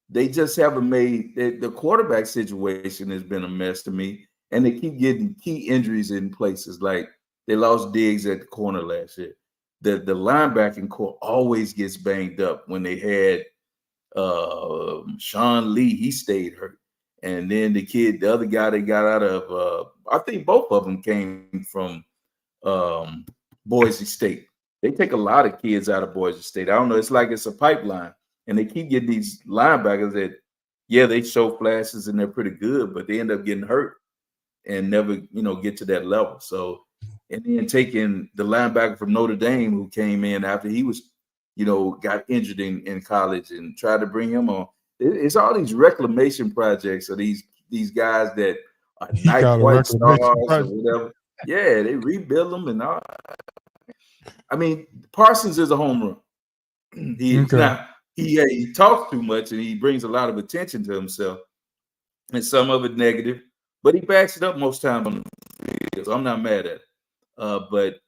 They just haven't made the quarterback situation has been a mess to me, and they keep getting key injuries in places. Like they lost Diggs at the corner last year. The linebacking core always gets banged up. When they had Sean Lee, he stayed hurt, and then the other guy they got out of, I think both of them came from Boise State. They take a lot of kids out of Boise State. I don't know. It's like it's a pipeline. And they keep getting these linebackers that, they show flashes and they're pretty good, but they end up getting hurt and never, get to that level. So, and then taking the linebacker from Notre Dame who came in after he was, got injured in college and tried to bring him on. It's all these reclamation projects of these guys that are not quite stars or whatever. Yeah, they rebuild them and all. I mean, Parsons is a home run. He talks too much and he brings a lot of attention to himself, and some of it negative, but he backs it up most times on the field. So I'm not mad at it. But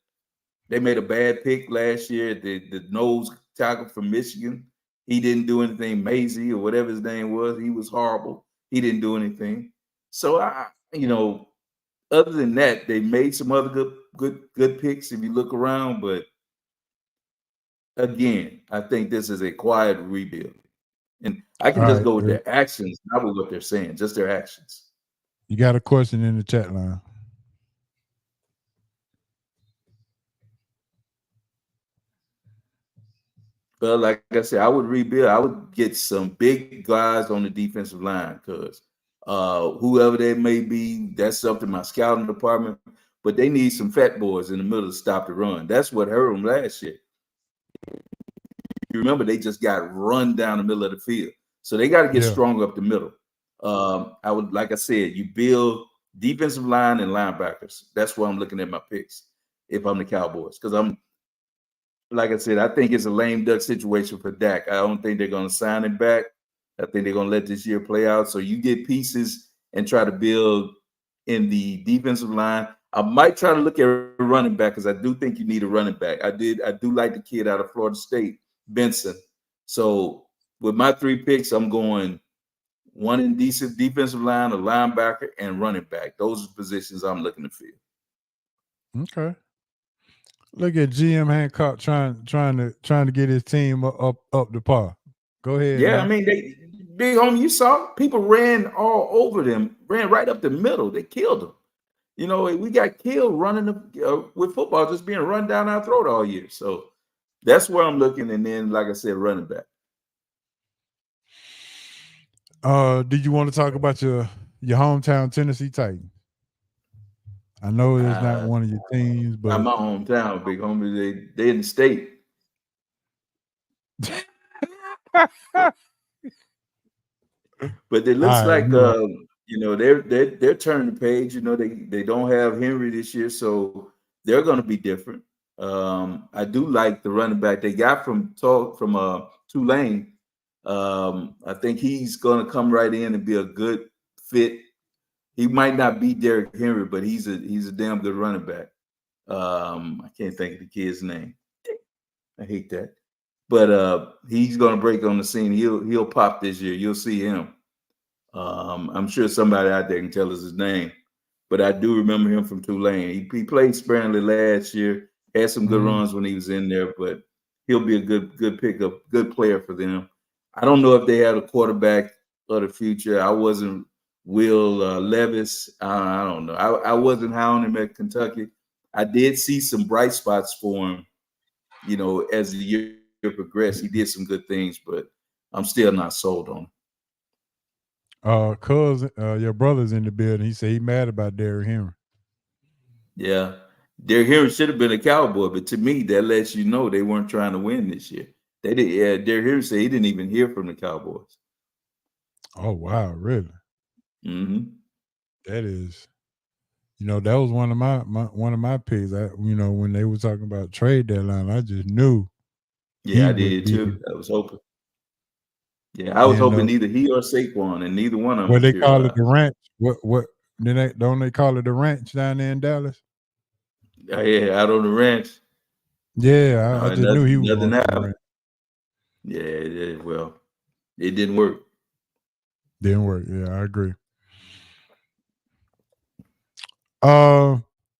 they made a bad pick last year. The nose tackle from Michigan, he didn't do anything. Maisie or whatever his name was, he was horrible. He didn't do anything. So other than that, they made some other good picks if you look around, but again, I think this is a quiet rebuild. And I can just go with their actions, not with what they're saying, just their actions. You got a question in the chat line. Well, like I said, I would rebuild. I would get some big guys on the defensive line because whoever they may be, that's up to my scouting department. But they need some fat boys in the middle to stop the run. That's what hurt them last year. You remember they just got run down the middle of the field. So they got to get stronger up the middle. I would, like I said, you build defensive line and linebackers. That's why I'm looking at my picks if I'm the Cowboys. Because like I said, I think it's a lame duck situation for Dak. I don't think they're going to sign him back. I think they're going to let this year play out. So you get pieces and try to build in the defensive line. I might try to look at running back because I do think you need a running back. I do like the kid out of Florida State, Benson. So with my 3 picks, I'm going one in decent defensive line, a linebacker, and running back. Those are the positions I'm looking to fill. Okay. Look at GM Hancock trying to get his team up to par. Go ahead. Yeah, man. I mean, big homie, you saw people ran all over them, ran right up the middle. They killed them. We got killed running with football, just being run down our throat all year. So that's where I'm looking. And then, like I said, running back. Did you want to talk about your hometown Tennessee Titans? I know it's not one of your teams, but not my hometown, big homie. They in the state. But it looks like they're turning the page. They don't have Henry this year, so they're going to be different. I do like the running back they got from Tulane. I think he's going to come right in and be a good fit He might not be Derrick Henry, but he's a damn good running back. I can't think of the kid's name. I hate that. But he's gonna break on the scene. He'll pop this year. You'll see him. I'm sure somebody out there can tell us his name, but I do remember him from Tulane. He played sparingly last year, had some good runs when he was in there, but he'll be a good pickup, good player for them. I don't know if they have a quarterback of the future. I wasn't Will Levis. I don't know. I wasn't high on him at Kentucky. I did see some bright spots for him, as the year progressed. He did some good things, but I'm still not sold on him. Cuz your brother's in the building. He said he mad about Derrick Henry. Yeah. Derrick Henry should have been a Cowboy, but to me, that lets you know they weren't trying to win this year. They did. Yeah, Derrick Henry said he didn't even hear from the Cowboys. Oh wow, really? Mm-hmm. That is, that was one of my picks. When they were talking about trade deadline, I just knew. Yeah, I did too. I was hoping. Yeah, I was hoping either he or Saquon, and neither one of them. What they call it, the ranch? What? Don't they call it the ranch down there in Dallas? Yeah, out on the ranch. Yeah, I just knew he was going to the ranch. Yeah, well, it didn't work. Didn't work. Yeah, I agree.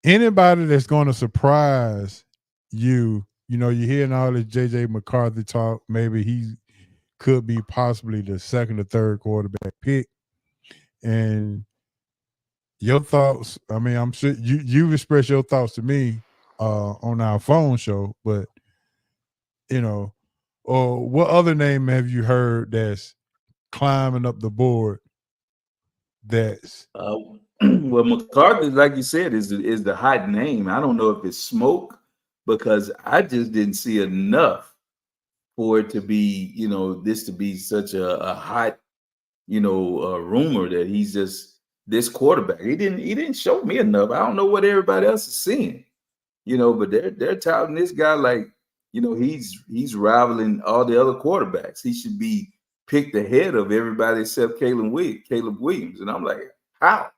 Anybody that's going to surprise you, you're hearing all this JJ McCarthy talk. Maybe he could be possibly the second or third quarterback pick. And your thoughts, I mean, I'm sure you've expressed your thoughts to me on our phone show, but or what other name have you heard that's climbing up the board? That's well, McCarthy, like you said, is the hot name. I don't know if it's smoke, because I just didn't see enough for it to be, this to be such a hot, rumor that he's just this quarterback. He didn't show me enough. I don't know what everybody else is seeing, but they're touting this guy like, he's rivaling all the other quarterbacks. He should be picked ahead of everybody except Caleb Williams. And I'm like, how?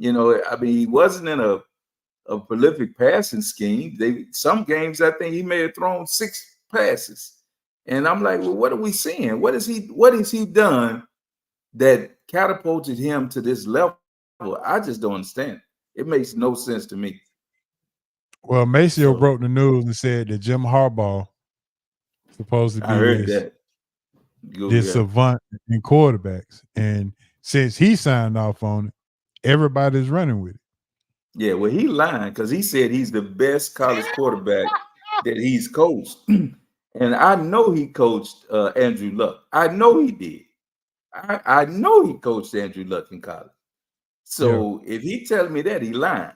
I mean, he wasn't in a prolific passing scheme. Some games I think he may have thrown 6 passes. And I'm like, well, what are we seeing? What has he done that catapulted him to this level? I just don't understand. It makes no sense to me. Well, Maceo broke the news and said that Jim Harbaugh supposed to be this savant in quarterbacks. And since he signed off on it, everybody's running with it. Yeah, well, he lying because he said he's the best college quarterback that he's coached. And I know he coached Andrew Luck. I know he did. I know he coached Andrew Luck in college. So if he telling me that, he lying.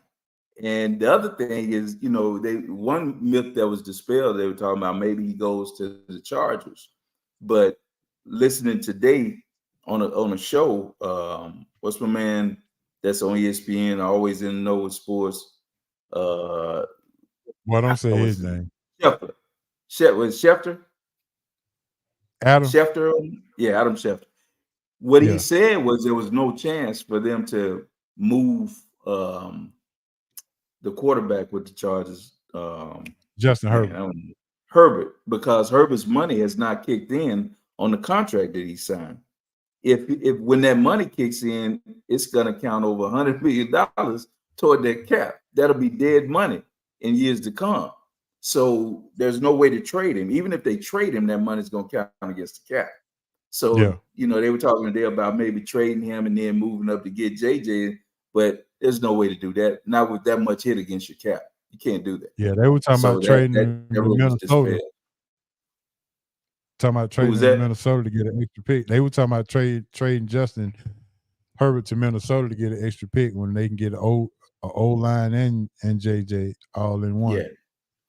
And the other thing is, one myth that was dispelled, they were talking about maybe he goes to the Chargers. But listening today on a show, what's my man that's on ESPN, always in the know with sports? Well, don't say his name. Schefter. Was Schefter? Adam Schefter? Yeah, Adam Schefter. What he said was there was no chance for them to move the quarterback with the Chargers. Justin Herbert. Herbert, because Herbert's money has not kicked in on the contract that he signed. If when that money kicks in, it's going to count over $100 million toward that cap. That'll be dead money in years to come. So there's no way to trade him. Even if they trade him, that money's going to count against the cap. So, they were talking today about maybe trading him and then moving up to get JJ, but there's no way to do that. Not with that much hit against your cap. You can't do that. Yeah, they were talking about trading him in Minnesota. Talking about trading in Minnesota to get an extra pick. They were talking about trading Justin Herbert to Minnesota to get an extra pick when they can get an O-line and JJ all in one.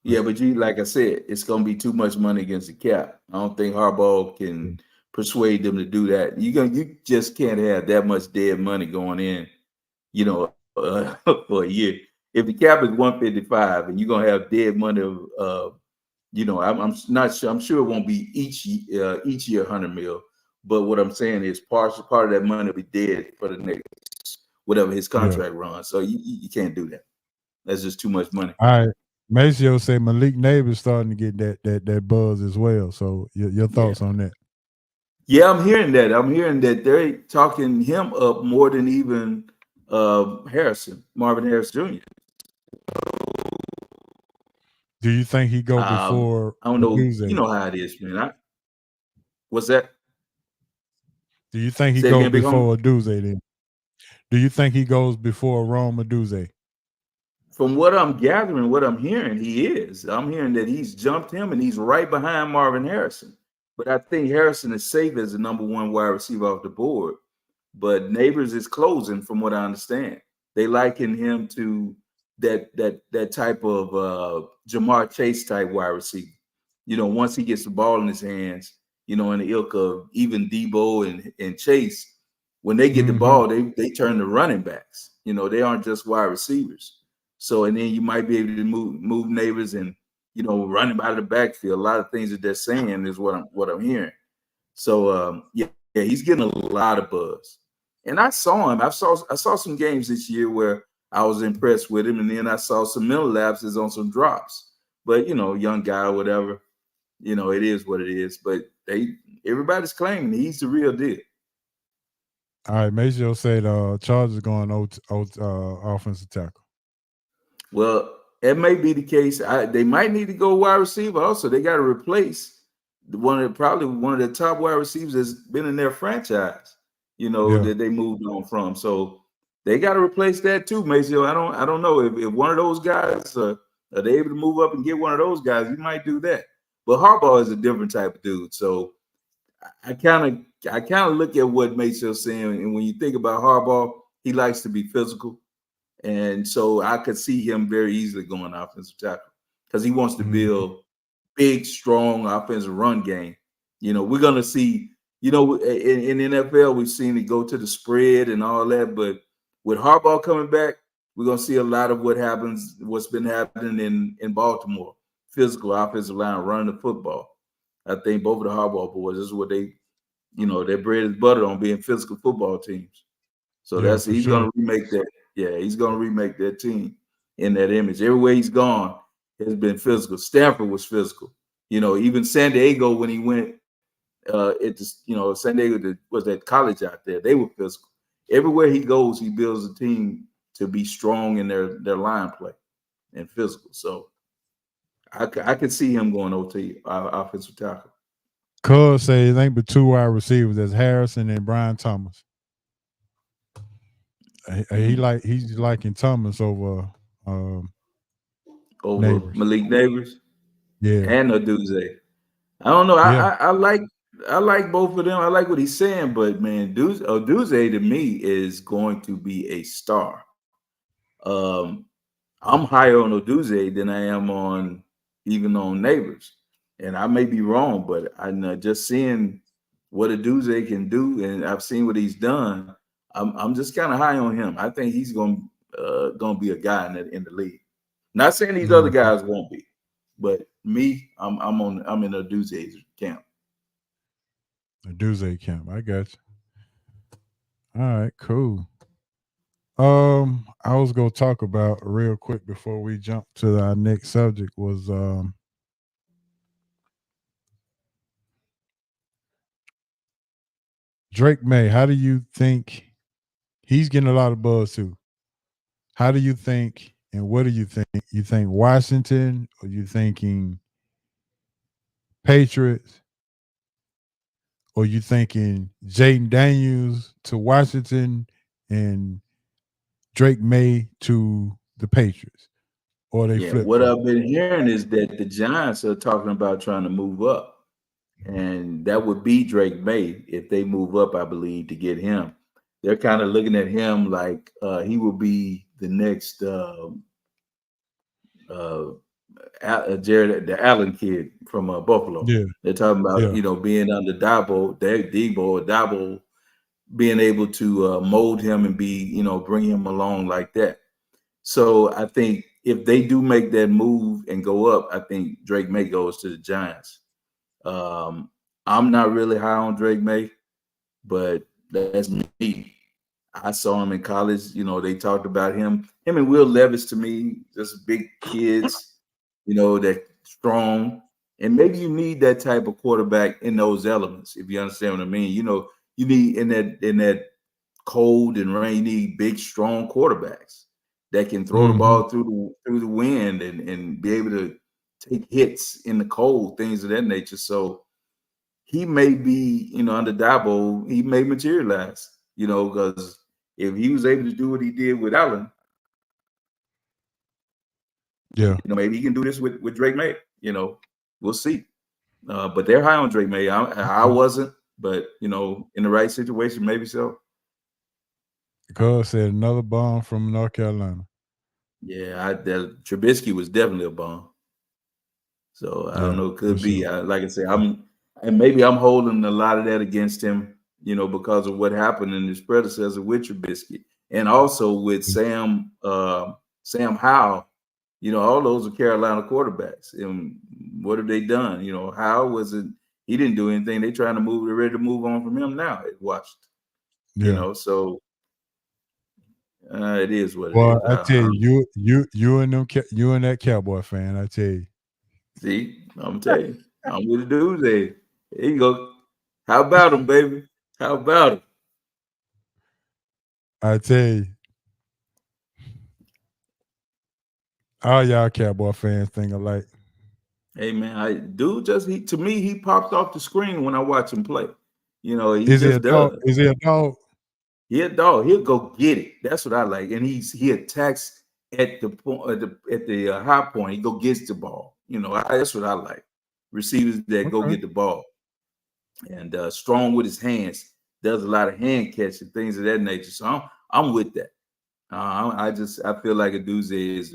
Yeah, but like I said, it's going to be too much money against the cap. I don't think Harbaugh can persuade them to do that. You just can't have that much dead money going in, for a year. If the cap is 155 and you're going to have dead money of I'm not sure. I'm sure it won't be each year 100 mil. But what I'm saying is part of that money will be dead for the next whatever his contract runs. So you can't do that. That's just too much money. All right. Maceo said Malik Neighbors starting to get that buzz as well. So your thoughts on that? Yeah, I'm hearing that. I'm hearing that they're talking him up more than even Marvin Harris Jr. Do you think he go before? I don't know. Odunze? You know how it is, man. What's that? Do you think he goes before Odunze then? Do you think he goes before Rome Odunze? From what I'm gathering, what I'm hearing, he is. I'm hearing that he's jumped him and he's right behind Marvin Harrison. But I think Harrison is safe as the number one wide receiver off the board. But Neighbors is closing, from what I understand. They liken him to that type of Jamar Chase type wide receiver. You know, once he gets the ball in his hands, you know, in the ilk of even Debo and Chase, when they get the ball, they turn to running backs. You know, they aren't just wide receivers. So, and then you might be able to move Neighbors and, you know, running out of the backfield. A lot of things that they're saying is what I'm hearing. So, yeah, he's getting a lot of buzz. And I saw him. I saw some games this year where I was impressed with him, and then I saw some mental lapses on some drops. But, you know, young guy or whatever, you know, it is what it is. But everybody's claiming he's the real deal. All right, Maceo said Chargers going offensive tackle. Well, it may be the case. They might need to go wide receiver. Also, they got to replace probably one of the top wide receivers that's been in their franchise. You know, that they moved on from. So they got to replace that too, Maceo. I don't know if one of those guys are they able to move up and get one of those guys. You might do that. But Harbaugh is a different type of dude. So I kind of look at what Maceo's saying, and when you think about Harbaugh, he likes to be physical. And so I could see him very easily going offensive tackle because he wants to build big, strong offensive run game. You know, we're going to see, you know, in NFL, we've seen it go to the spread and all that. But with Harbaugh coming back, we're going to see a lot of what's been happening in Baltimore. Physical offensive line, running the football. I think both of the Harbaugh boys, this is what they, you know, their bread is buttered on being physical football teams. So he's going to remake that. Yeah, he's going to remake that team in that image. Everywhere he's gone has been physical. Stanford was physical. You know, even San Diego, when he went, San Diego was that college out there. They were physical. Everywhere he goes, he builds a team to be strong in their line play and physical. So I could see him going OT, offensive tackle. Cuz say it ain't but two wide receivers. That's Harrison and Brian Thomas. He's liking Thomas over Neighbors. Malik Neighbors. Yeah. And Odunze. I don't know. I like both of them. I like what he's saying, but man, Odunze to me is going to be a star. I'm higher on Odunze than I am on Neighbors. And I may be wrong, but I'm just seeing what Odunze can do, and I've seen what he's done. I'm just kind of high on him. I think he's gonna be a guy in the league. Not saying these other guys won't be, but me, I'm in Odunze's camp. Odunze camp. I got you. All right, cool. I was gonna talk about real quick before we jump to our next subject was Drake May. How do you think he's getting a lot of buzz too? How do you think, and what do you think? You think Washington, or you thinking Patriots, or you thinking Jaden Daniels to Washington and Drake May to the Patriots? Or they flip? What I've been hearing is that the Giants are talking about trying to move up, and that would be Drake May if they move up, I believe, to get him. They're kind of looking at him like he will be the next Jared, the Allen kid from Buffalo. Yeah. They're talking about being under Dabo, being able to mold him and bring him along like that. So I think if they do make that move and go up, I think Drake May goes to the Giants. I'm not really high on Drake May, but that's me. I saw him in college. You know, they talked about him. Him and Will Levis, to me, just big kids. You know, that strong, and maybe you need that type of quarterback in those elements. If you understand what I mean, you know, you need in that cold and rain, you need big, strong quarterbacks that can throw the Mm-hmm. ball through the wind and be able to take hits in the cold, things of that nature. So he may be, you know, under Dabo, he may materialize, you know, because if he was able to do what he did with Allen, Yeah. you know, maybe he can do this with Drake May. You know, we'll see. But they're high on Drake May. I wasn't, but you know, in the right situation, maybe so. Cuz said another bomb from North Carolina. Yeah, Trubisky was definitely a bomb. So I don't Yeah, know. It could for be. sure. Like I say, and maybe I'm holding a lot of that against him. You know, because of what happened in his predecessor with Trubisky, and also with Sam Howell. You know, all those are Carolina quarterbacks. And what have they done? You know, Howell wasn't. He didn't do anything. They're trying to move. They're ready to move on from him now at Washington. You Yeah. know, so it is what it Well, is. I tell you and you and that Cowboy fan, I tell you. See, I'm telling you, I'm with the dudes there. There you go. How about him, baby? How about him? I tell you. All y'all Cowboy fans think alike. Hey man, to me he pops off the screen when I watch him play. You know, he Is he a just dog? does. Is he a dog? He a dog. He'll go get it. That's what I like. And he attacks at the point at the high point. He go gets the ball. You know, that's what I like. Receivers that go Okay. get the ball and strong with his hands. Does a lot of hand catching things of that nature. So I'm with that. I feel like Aduze is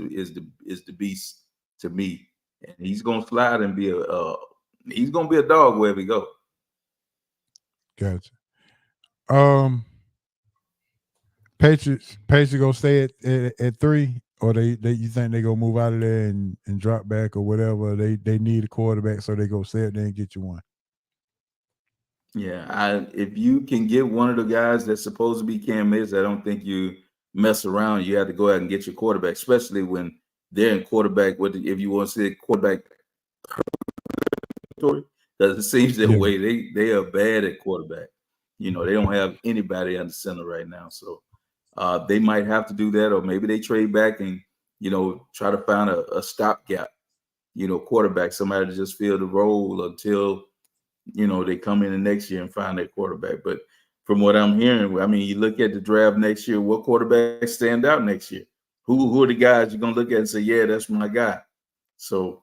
the beast to me, and he's gonna slide and be he's gonna be a dog wherever he go. Gotcha. Patriots gonna stay at 3, or they you think they gonna move out of there and drop back or whatever? They need a quarterback, so they go stay up there and get you one. Yeah, if you can get one of the guys that's supposed to be Cam Akers, I don't think you mess around. You have to go out and get your quarterback, especially when they're in quarterback. If you want to say quarterback, because it seems that Yeah. way they are bad at quarterback. You know, they don't have anybody under center right now, so they might have to do that, or maybe they trade back and you know try to find a stopgap. You know, quarterback, somebody to just fill the role until you know they come in the next year and find their quarterback. But from what I'm hearing, I mean, you look at the draft next year. What quarterbacks stand out next year? Who are the guys you're gonna look at and say, yeah, that's my guy? So,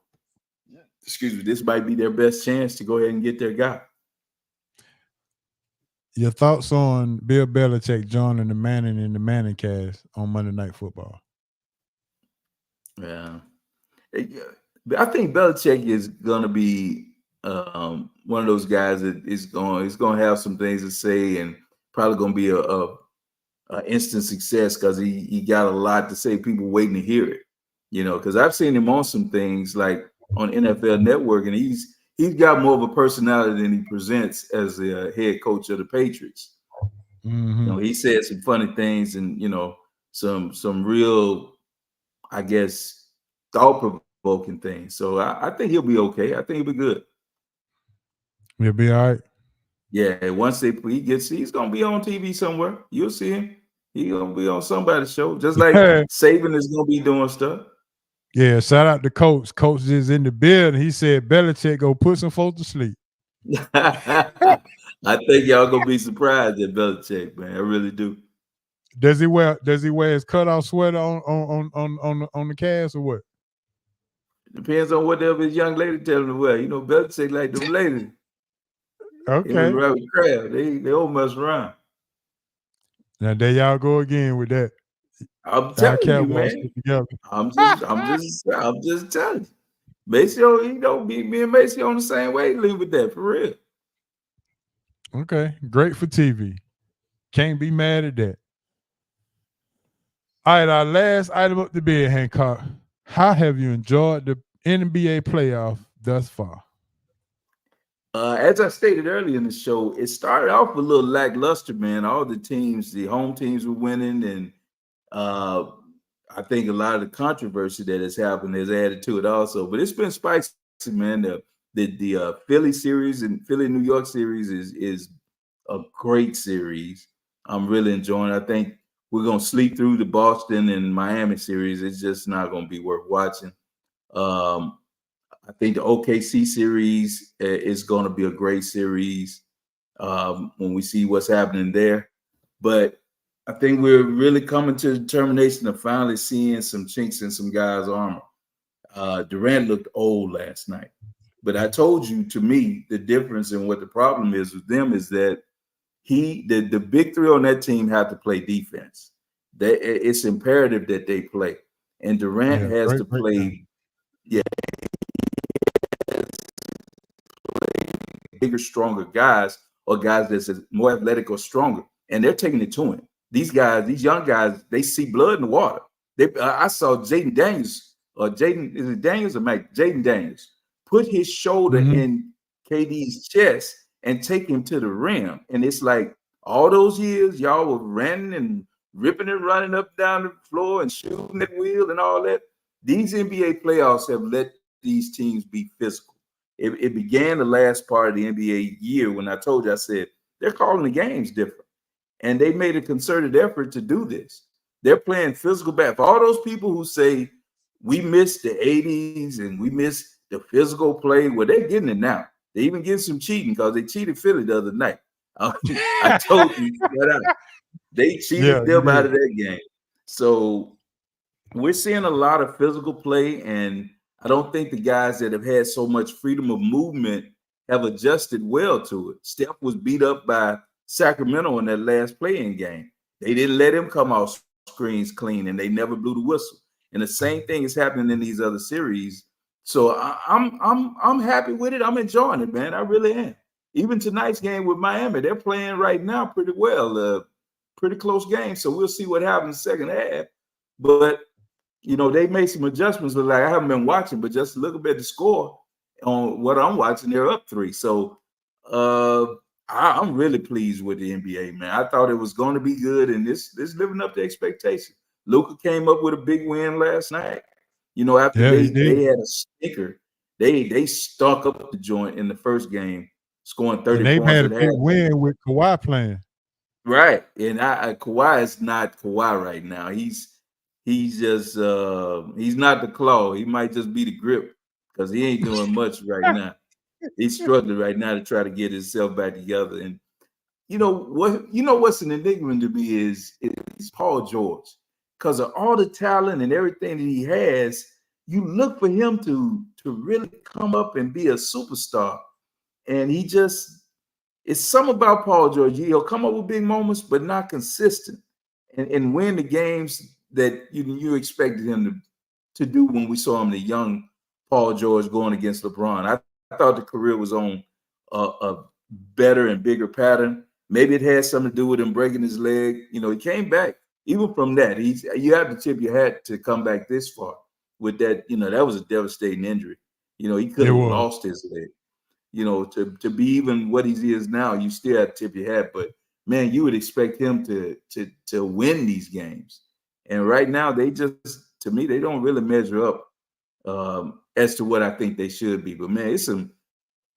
excuse me, this might be their best chance to go ahead and get their guy. Your thoughts on Bill Belichick joining the Manning in the Manning cast on Monday Night Football? Yeah. I think Belichick is going to be one of those guys that is going to have some things to say and probably going to be a instant success because he got a lot to say. People waiting to hear it, you know. Because I've seen him on some things like on NFL Network, and he's got more of a personality than he presents as the head coach of the Patriots. Mm-hmm. You know, he said some funny things and you know some real, I guess, thought provoking things. So I think he'll be okay. I think he'll be good. He'll be all right. Yeah, once he's gonna be on TV somewhere. You'll see him. He's gonna be on somebody's show, just like Saban is gonna be doing stuff. Yeah, shout out to Coach. Coach is in the building. He said Belichick go put some folks to sleep. I think y'all gonna be surprised at Belichick, man. I really do. Does he wear his cutoff sweater on the cast or what? Depends on whatever his young lady tell him to wear. You know, Belichick like them ladies. He was Okay. right with Crab. They all mess around. Now there y'all go again with that. I'm telling you, man. Stick together. I'm just telling you. Maceo, me and Maceo on the same wavelength with that, for real. Okay, great for TV. Can't be mad at that. All right, our last item up the bid, Hancock. How have you enjoyed the NBA playoff thus far? As I stated earlier in the show, it started off a little lackluster, man. All the teams, the home teams were winning, and uh, I think a lot of the controversy that has happened has added to it also. But it's been spicy, man. The Philly series and Philly New York series is a great series. I'm really enjoying it. I think we're gonna sleep through the Boston and Miami series. It's just not gonna be worth watching. Um, I think the OKC series is going to be a great series when we see what's happening there. But I think we're really coming to the determination of finally seeing some chinks in some guys' armor. Durant looked old last night. But I told you, to me, the difference and what the problem is with them is that the big three on that team have to play defense. It's imperative that they play. And Durant has to play. Yeah, bigger, stronger guys, or guys that's more athletic or stronger, and they're taking it to him. These guys, these young guys, they see blood in the water. I saw Jaden Daniels, or Jaden, is it Daniels or Mike? Jaden Daniels put his shoulder in KD's chest and take him to the rim. And it's like, all those years, y'all were running and ripping and running up down the floor and shooting at will and all that. These NBA playoffs have let these teams be physical. It began the last part of the NBA year when I told you, I said, they're calling the games different. And they made a concerted effort to do this. They're playing physical basketball. For all those people who say we missed the 80s and we missed the physical play, well, they're getting it now. They even get some cheating because they cheated Philly the other night. I told you, they cheated them out of that game. So we're seeing a lot of physical play, and I don't think the guys that have had so much freedom of movement have adjusted well to it. Steph was beat up by Sacramento in that last play-in game. They didn't let him come off screens clean, and they never blew the whistle. And the same thing is happening in these other series. So I'm happy with it. I'm enjoying it, man. I really am. Even tonight's game with Miami, they're playing right now pretty well. Pretty close game. So we'll see what happens in the second half. But they made some adjustments. Like, I haven't been watching, but just look at the score on what I'm watching. They're up 3. So I'm really pleased with the NBA, man. I thought it was going to be good, and this living up to expectation. Luka came up with a big win last night. After they had a stinker, they stunk up the joint in the first game, scoring 30 and they've points. Had a big win with Kawhi playing. Right, and Kawhi is not Kawhi right now. He's just he's not the claw. He might just be the grip because he ain't doing much right now. He's struggling right now to try to get himself back together. And what's an enigma to me is Paul George, because of all the talent and everything that he has. You look for him to really come up and be a superstar, and it's something about Paul George. He'll come up with big moments, but not consistent, and win the games that you expected him to do when we saw him, the young Paul George, going against LeBron. I thought the career was on a better and bigger pattern. Maybe it had something to do with him breaking his leg. He came back. Even from that, you have to tip your hat to come back this far with that. That was a devastating injury. He could have lost his leg. To be even what he is now, you still have to tip your hat. But man, you would expect him to win these games. And right now, to me, they don't really measure up as to what I think they should be. But man,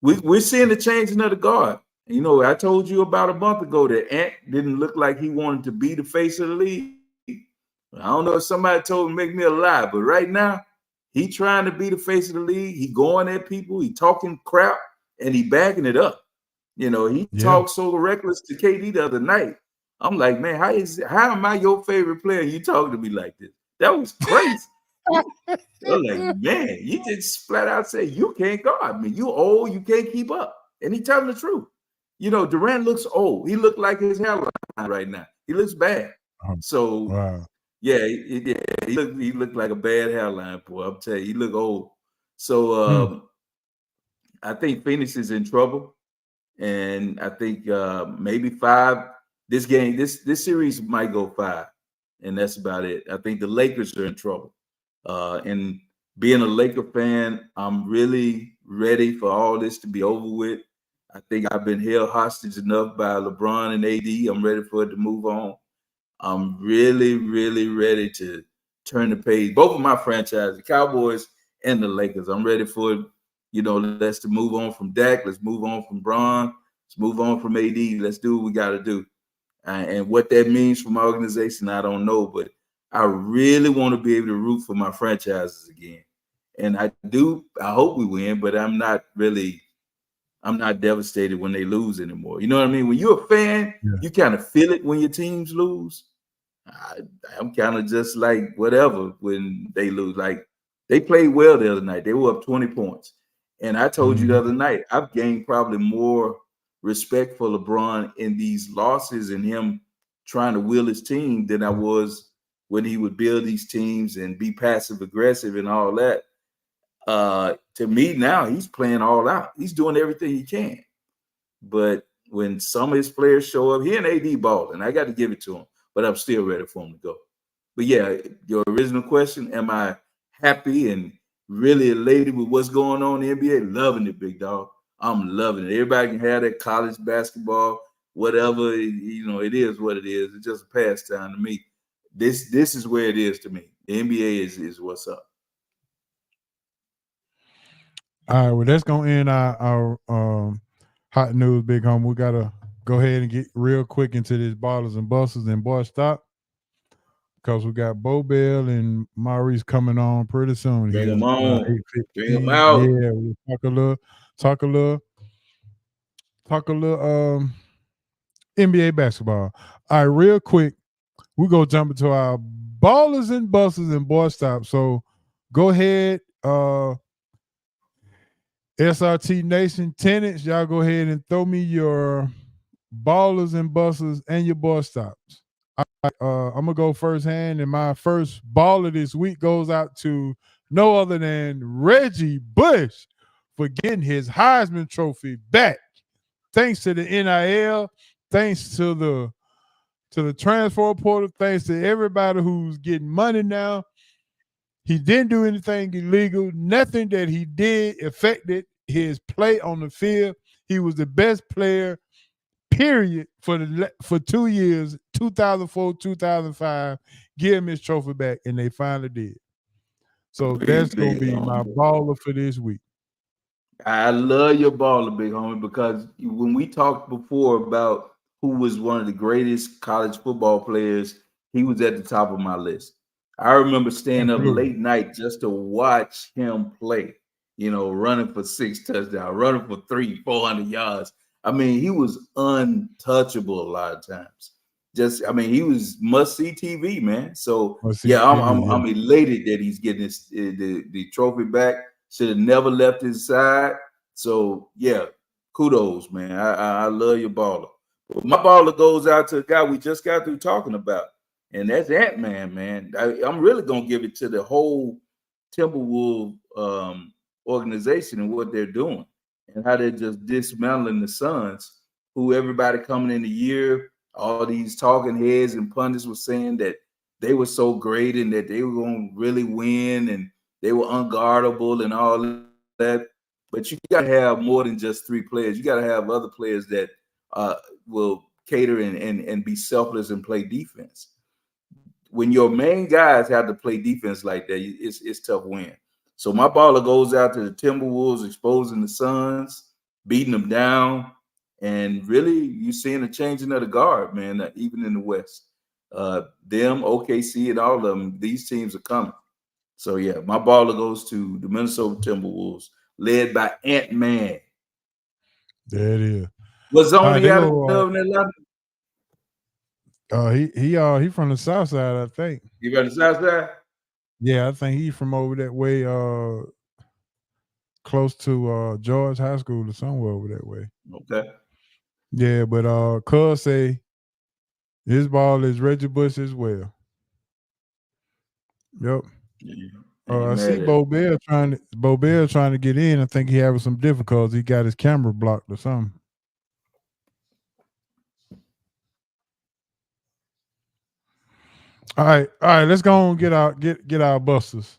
we're seeing the changing of the guard. I told you about a month ago that Ant didn't look like he wanted to be the face of the league. I don't know if somebody told him to make me a lie, but right now, he trying to be the face of the league. He going at people, he talking crap, and he backing it up. He talked so reckless to KD the other night. I'm like, man, how am I your favorite player? You talking to me like this? That was crazy. I'm like, man, you just flat out say you can't guard me. You old, you can't keep up. And he telling the truth. Durant looks old. He looked like his hairline right now. He looks bad. So wow. Yeah, he looked like a bad hairline, boy. I'm telling you, he looked old. So I think Phoenix is in trouble, and I think maybe 5. This game, this series might go 5, and that's about it. I think the Lakers are in trouble. And being a Laker fan, I'm really ready for all this to be over with. I think I've been held hostage enough by LeBron and AD. I'm ready for it to move on. I'm really, really ready to turn the page. Both of my franchises, the Cowboys and the Lakers. I'm ready for it. Let's move on from Dak. Let's move on from Bron. Let's move on from AD. Let's do what we got to do. And what that means for my organization, I don't know. But I really want to be able to root for my franchises again. And I do. I hope we win, but I'm not devastated when they lose anymore. You know what I mean? When you're a fan, you kind of feel it when your teams lose. I'm kind of just like whatever when they lose. Like they played well the other night. They were up 20 points. And I told you the other night, I've gained probably more respect for LeBron in these losses and him trying to will his team than I was when he would build these teams and be passive aggressive and all that. To me now, he's playing all out. He's doing everything he can. But when some of his players show up, he and AD balling. I got to give it to him, but I'm still ready for him to go. But yeah, your original question, am I happy and really elated with what's going on in the NBA? Loving it, big dog. I'm loving it. Everybody can have that college basketball, whatever. It is what it is. It's just a pastime to me. This is where it is to me. The NBA is what's up. All right, well, that's gonna end our hot news, big home. We gotta go ahead and get real quick into this ballers and busters and boy stop because we got Bo Bell and Maurice coming on pretty soon. Bring them on. 8:15. Bring them out. Yeah, we'll talk a little NBA basketball. All right, real quick, we go jump into our ballers and busters and boy stop. So go ahead, SRT Nation tenants, y'all go ahead and throw me your ballers and busters and your boy stops. I'm gonna go first hand, and my first baller this week goes out to no other than Reggie Bush for getting his Heisman Trophy back. Thanks to the NIL, thanks to the transfer portal, thanks to everybody who's getting money now. He didn't do anything illegal. Nothing that he did affected his play on the field. He was the best player, period, for 2 years, 2004, 2005. Give him his trophy back, and they finally did. So that's going to be my baller for this week. I love your baller, big homie, because when we talked before about who was one of the greatest college football players, he was at the top of my list. I remember staying up late night just to watch him play, running for 6 touchdowns, running for 300-400 yards. I mean, he was untouchable a lot of times. He was must-see TV, man. So, I'm elated that he's getting the trophy back. Should have never left his side. So, yeah, kudos, man. I love your baller. But my baller goes out to a guy we just got through talking about. And that's Ant-Man, man. I'm really going to give it to the whole Timberwolves organization and what they're doing and how they're just dismantling the Suns, who everybody coming in the year, all these talking heads and pundits were saying that they were so great and that they were going to really win and they were unguardable and all that. But you got to have more than just 3 players. You got to have other players that will cater and be selfless and play defense. When your main guys have to play defense like that, it's tough win. So my baller goes out to the Timberwolves, exposing the Suns, beating them down, and really you're seeing a changing of the guard, man, even in the West. Them, OKC, and all of them, these teams are coming. So, yeah, my baller goes to the Minnesota Timberwolves, led by Ant-Man. There it is. What's on the Atlanta? He from the South Side, I think. You from the South Side? Yeah, I think he's from over that way, close to George High School or somewhere over that way. Okay. Yeah, but Cuz say his ball is Reggie Bush as well. Yep. I see Bo Bell trying to get in. I think he having some difficulties. He got his camera blocked or something. All right. Let's go and get our busters.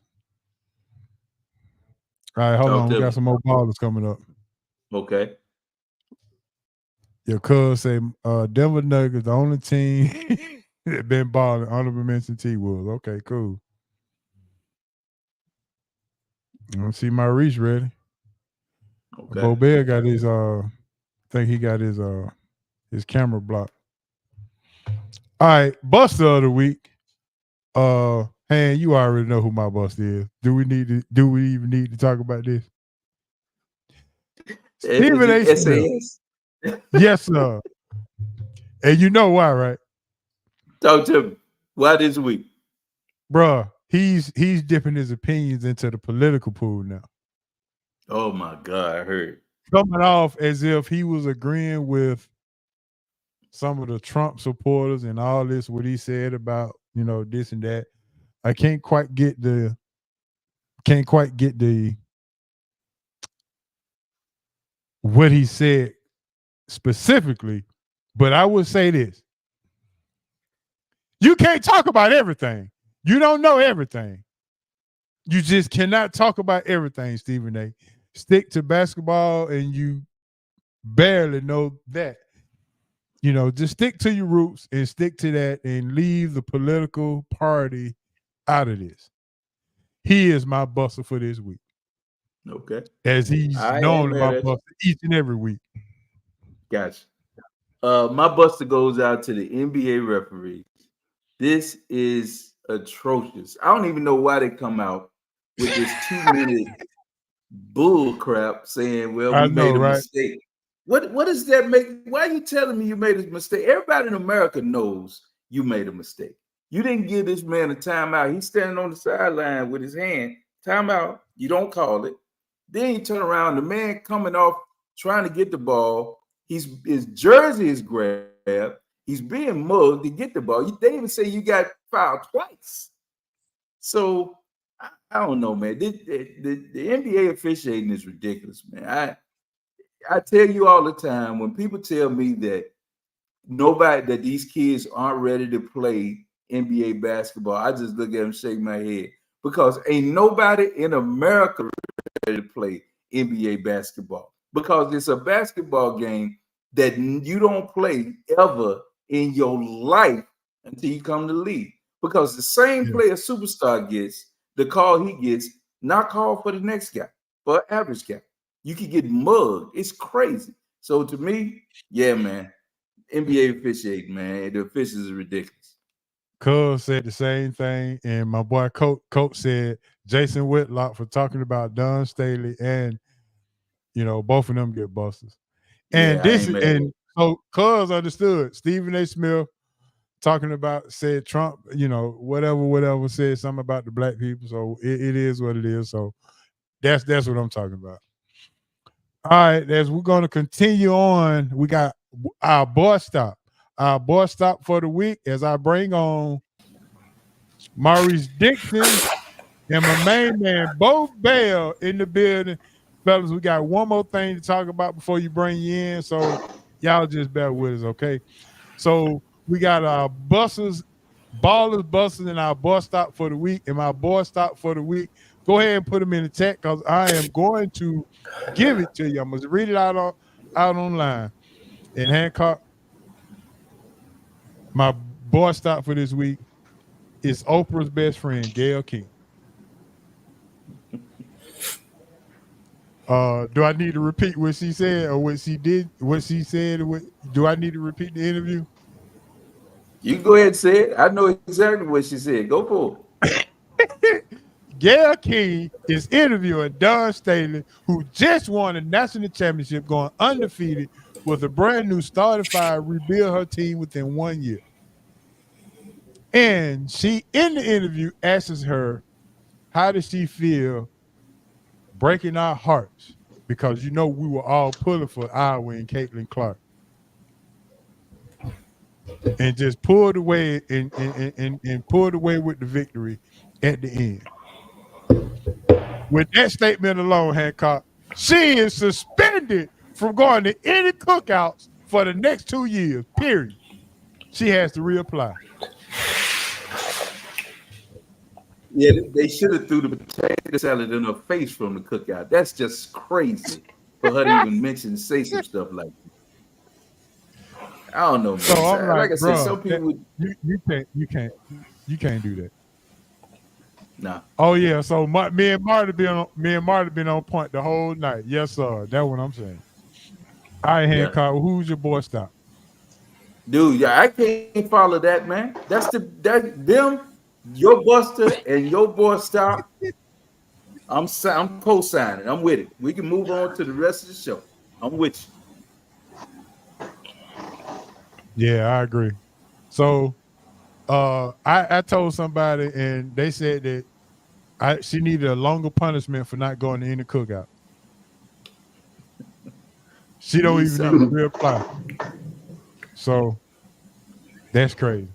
All right, hold on. We got some more ballers coming up. Okay. Your cuz say Denver Nuggets, the only team that been balling. Honorable mention T-Wolves. Okay, cool. I don't see my reach ready. Okay. Bobert got his think he got his camera blocked. All right, buster of the week. Han, you already know who my buster is. Do we even need to talk about this? Stephen A. Smith. SAS. Yes, sir. And you know why, right? Talk to me. Why this week? Bruh, he's dipping his opinions into the political pool now. Oh my God, I heard. Coming off as if he was agreeing with some of the Trump supporters and all this, what he said about, this and that. I can't quite get the what he said specifically, but I would say this. You can't talk about everything. You don't know everything. You just cannot talk about everything, Stephen A. Stick to basketball, and you barely know that. Just stick to your roots and stick to that and leave the political party out of this. He is my buster for this week. Okay. As he's known my buster each and every week. Gotcha. My buster goes out to the NBA referees. This is atrocious. I don't even know why they come out with this 2-minute bull crap saying, well, we made a mistake. What does that make? Why are you telling me you made a mistake? Everybody in America knows you made a mistake. You didn't give this man a timeout. He's standing on the sideline with his hand. Timeout. You don't call it. Then you turn around. The man coming off trying to get the ball. His jersey is grabbed. He's being mugged to get the ball. They even say you got fouled twice. So I don't know, man. The NBA officiating is ridiculous, man. I tell you all the time when people tell me that these kids aren't ready to play NBA basketball, I just look at them and shake my head because ain't nobody in America ready to play NBA basketball because it's a basketball game that you don't play ever in your life until you come to the league because the same player superstar gets, the call he gets, not called for the next guy, for an average guy. You could get mugged. It's crazy. So to me, yeah, man, NBA officiating, man, the officials are ridiculous. Cuz said the same thing, and my boy Coach said Jason Whitlock for talking about Don Staley, and both of them get busters. And so Cuz understood. Stephen A. Smith said Trump, whatever said something about the black people. So it is what it is. So that's what I'm talking about. All right, as we're going to continue on, we got our boy stop. Our boy stop for the week as I bring on Maurice Dixon and my main man, Bo Bell, in the building. Fellas, we got one more thing to talk about before you bring you in, so y'all just bear with us, okay? So we got our ballers, busters, and our boy stop for the week. And my boy stop for the week, go ahead and put them in the chat because I am going to give it to you. I'm going to read it out online. And Hancock, my boy stop for this week is Oprah's best friend, Gayle King. Do I need to repeat what she said or what she did, what she said? Do I need to repeat the interview? You can go ahead and say it. I know exactly what she said. Go for it. Gayle King is interviewing Don Staley, who just won a national championship going undefeated with a brand new starting five, rebuild her team within 1 year. And she, in the interview, asks her, how does she feel breaking our hearts? Because, we were all pulling for Iowa and Caitlin Clark. And just pulled away and pulled away with the victory at the end. With that statement alone, Hancock, she is suspended from going to any cookouts for the next 2 years, period. She has to reapply. Yeah, they should have threw the potato salad in her face from the cookout. That's just crazy for her to even say some stuff like that. I don't know, man. So I'm Like I said, bro, some people would you can't do that. nah. Oh yeah, so me and Marty been on point the whole night. Yes, sir. That's what I'm saying. All right, Yeah. Hancock, who's your boy stop? Dude, yeah, I can't follow that, man. That's them, your Buster and your boy stop. I'm co-signing. I'm with it. We can move on to the rest of the show. I'm with you. Yeah, I agree. So I told somebody and they said that she needed a longer punishment for not going to any cookout. She don't even need to reapply. So that's crazy.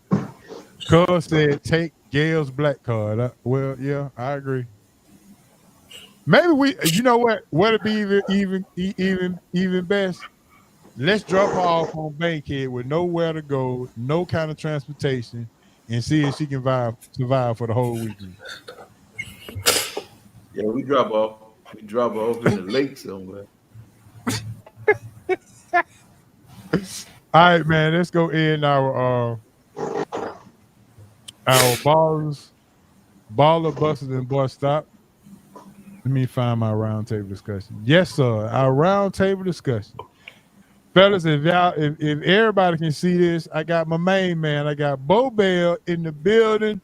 Cuz said take Gail's black card. Well, yeah, I agree. Maybe you know what? What'd be even best? Let's drop her off on Bankhead with nowhere to go, no kind of transportation, and see if she can survive for the whole weekend. Yeah, we drop off. We drop off in the lake somewhere. All right, man. Let's go in our baller busters and boy stop. Let me find my roundtable discussion. Yes, sir. Our roundtable discussion. Fellas, if everybody can see this, I got my main man. I got Bo Bell in the building.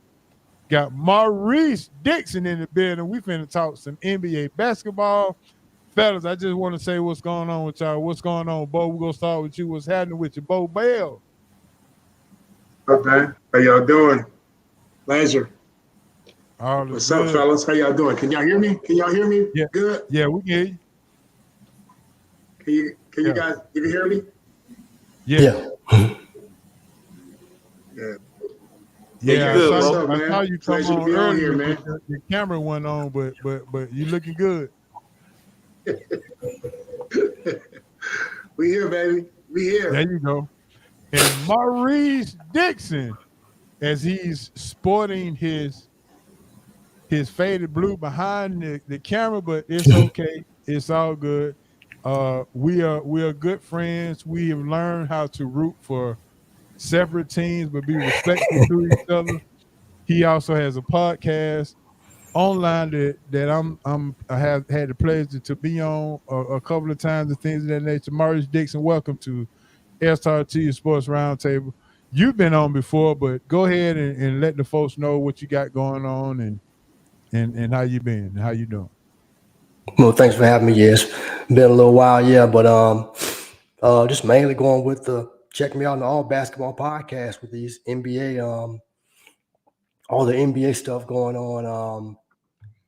Got Maurice Dixon in the building. We finna talk some NBA basketball. Fellas, I just want to say what's going on with y'all. What's going on, Bo? We're going to start with you. What's happening with you, Bo Bell? Okay. How y'all doing? Pleasure. What's up, fellas? How y'all doing? Can y'all hear me? Yeah. Good? Yeah, we can hear you. Can you guys, you can hear me? Yeah. Yeah. Good, I saw you come Pleasure on to be on here, earlier, man. but the camera went on, but you looking good. We here, baby. We here. There you go. And Maurice Dixon, as he's sporting his faded blue behind the camera, but it's okay. It's all good. We are good friends. We have learned how to root for separate teams, but be respectful to each other. He also has a podcast online that I have had the pleasure to be on a couple of times and things of that nature. Maurice Dixon, welcome to SRT Sports Roundtable. You've been on before, but go ahead and let the folks know what you got going on and how you been and how you doing. Well, thanks for having me. Yes, been a little while, yeah, but just mainly going with check me out on the All Basketball podcast with these NBA, all the NBA stuff going on,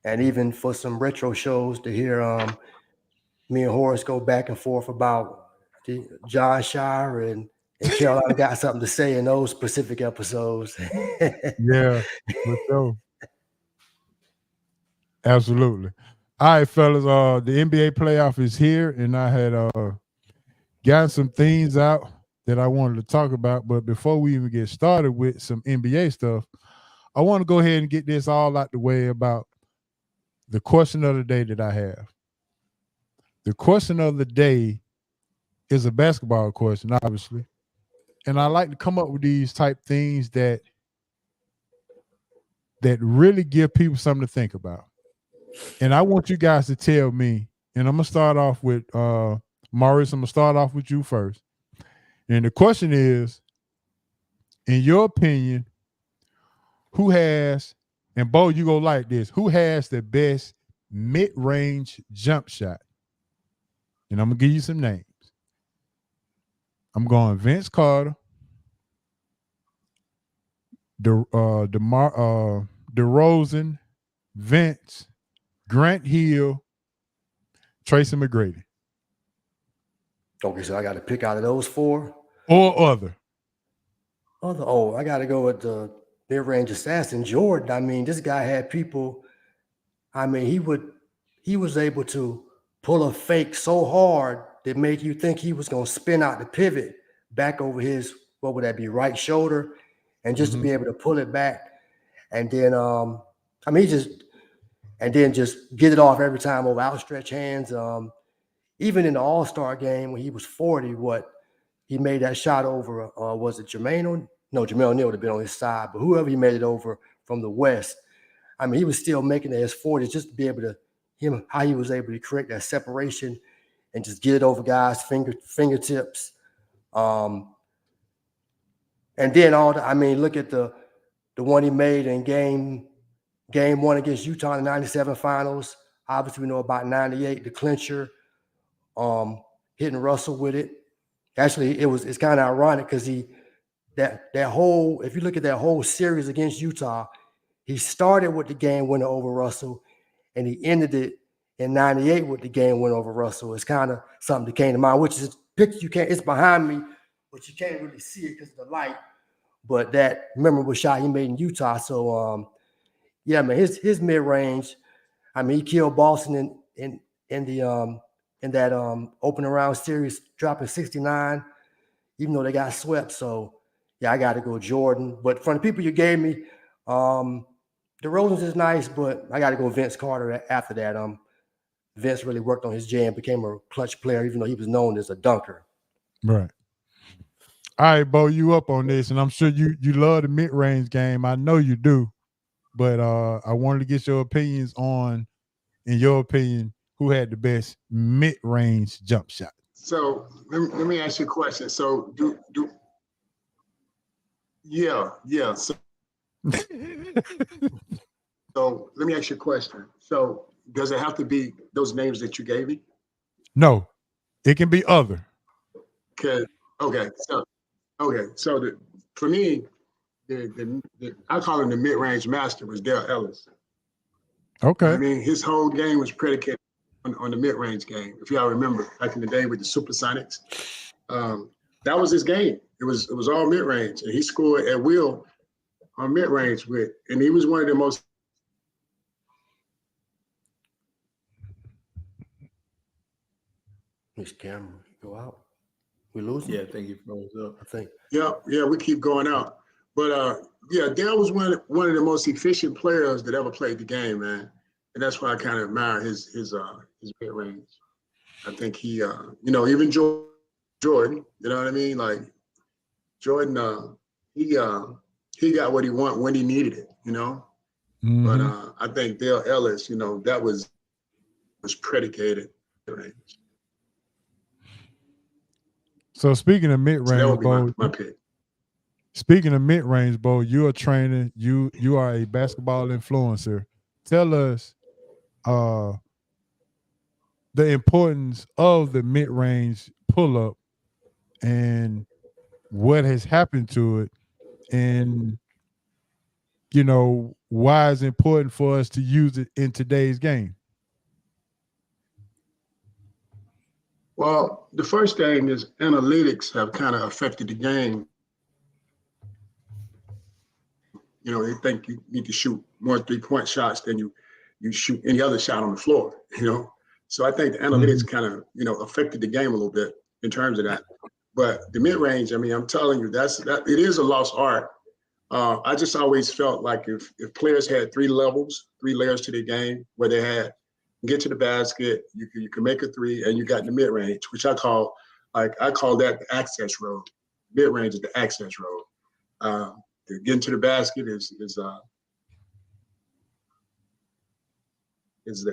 and even for some retro shows to hear me and Horace go back and forth about John Shire and Carolina got something to say in those specific episodes. Yeah, for sure. Absolutely. All right, fellas. The NBA playoff is here, and I had gotten some things out that I wanted to talk about. But before we even get started with some NBA stuff, I want to go ahead and get this all out the way about the question of the day that I have. The question of the day is a basketball question, obviously. And I like to come up with these type things that really give people something to think about. And I want you guys to tell me, and I'm going to start off with Maurice, I'm going to start off with you first. And the question is, in your opinion, who has, and Bo, you go like this, who has the best mid-range jump shot? And I'm going to give you some names. I'm going Vince Carter, DeRozan, Vince, Grant Hill, Tracy McGrady. Okay, so I got to pick out of those four? Or other. I got to go with the mid-range assassin, Jordan. I mean, this guy had people, I mean, he was able to pull a fake so hard that make you think he was going to spin out the pivot back over his, what would that be, right shoulder, and just to be able to pull it back. And then, just get it off every time over outstretched hands. Even in the All-Star game when he was 40, he made that shot over, was it Jermaine? No, Jermaine O'Neal would have been on his side, but whoever he made it over from the West, I mean, he was still making it his 40s just to be able to, how he was able to create that separation and just get it over guys' fingertips. And then look at the one he made in game one against Utah in the 97 finals. Obviously, we know about 98, the clincher, hitting Russell with it. Actually, it's kind of ironic because if you look at that whole series against Utah, he started with the game winner over Russell, and he ended it in 98 with the game winner over Russell. It's kind of something that came to mind, which is a picture it's behind me, but you can't really see it because of the light. But that memorable shot he made in Utah. So yeah, man, his mid range. I mean, he killed Boston in that opening round series, dropping 69, even though they got swept. So yeah, I got to go Jordan. But from the people you gave me, DeRozan's is nice, but I got to go Vince Carter after that. Vince really worked on his jam, became a clutch player, even though he was known as a dunker. Right. All right, Bo, you up on this, and I'm sure you love the mid-range game. I know you do, but I wanted to get your opinions on, in your opinion, who had the best mid-range jump shot. So let me ask you a question. So yeah. So let me ask you a question. So does it have to be those names that you gave me? No, it can be other. For me, I call him the mid-range master was Dale Ellis. Okay. I mean, his whole game was predicated on the mid-range game. If y'all remember back in the day with the Supersonics, that was his game. It was all mid-range, and he scored at will on mid-range and he was one of the most. His camera go out. We lose him? Yeah, I think he froze up. I think. Yeah, we keep going out. But Dale was one of the most efficient players that ever played the game, man. And that's why I kind of admire his mid range. I think he, even Jordan, you know what I mean? Like Jordan, he got what he wanted when he needed it, you know. Mm-hmm. But I think Dale Ellis, that was predicated range. So speaking of mid-range, So that would be Bo, my pick. Speaking of mid-range, Bo, you're a trainer. You are a basketball influencer. Tell us the importance of the mid-range pull-up and what has happened to it, and why it's important for us to use it in today's game. Well, the first thing is analytics have kind of affected the game. They think you need to shoot more three-point shots than you shoot any other shot on the floor, So I think the analytics kind of, affected the game a little bit in terms of that. But the mid-range, I mean, I'm telling you, that it is a lost art. I just always felt like if players had three layers to their game, where they had get to the basket, you can make a three, and you got the mid-range, which I call that the access road. Mid-range is the access road. Getting to the basket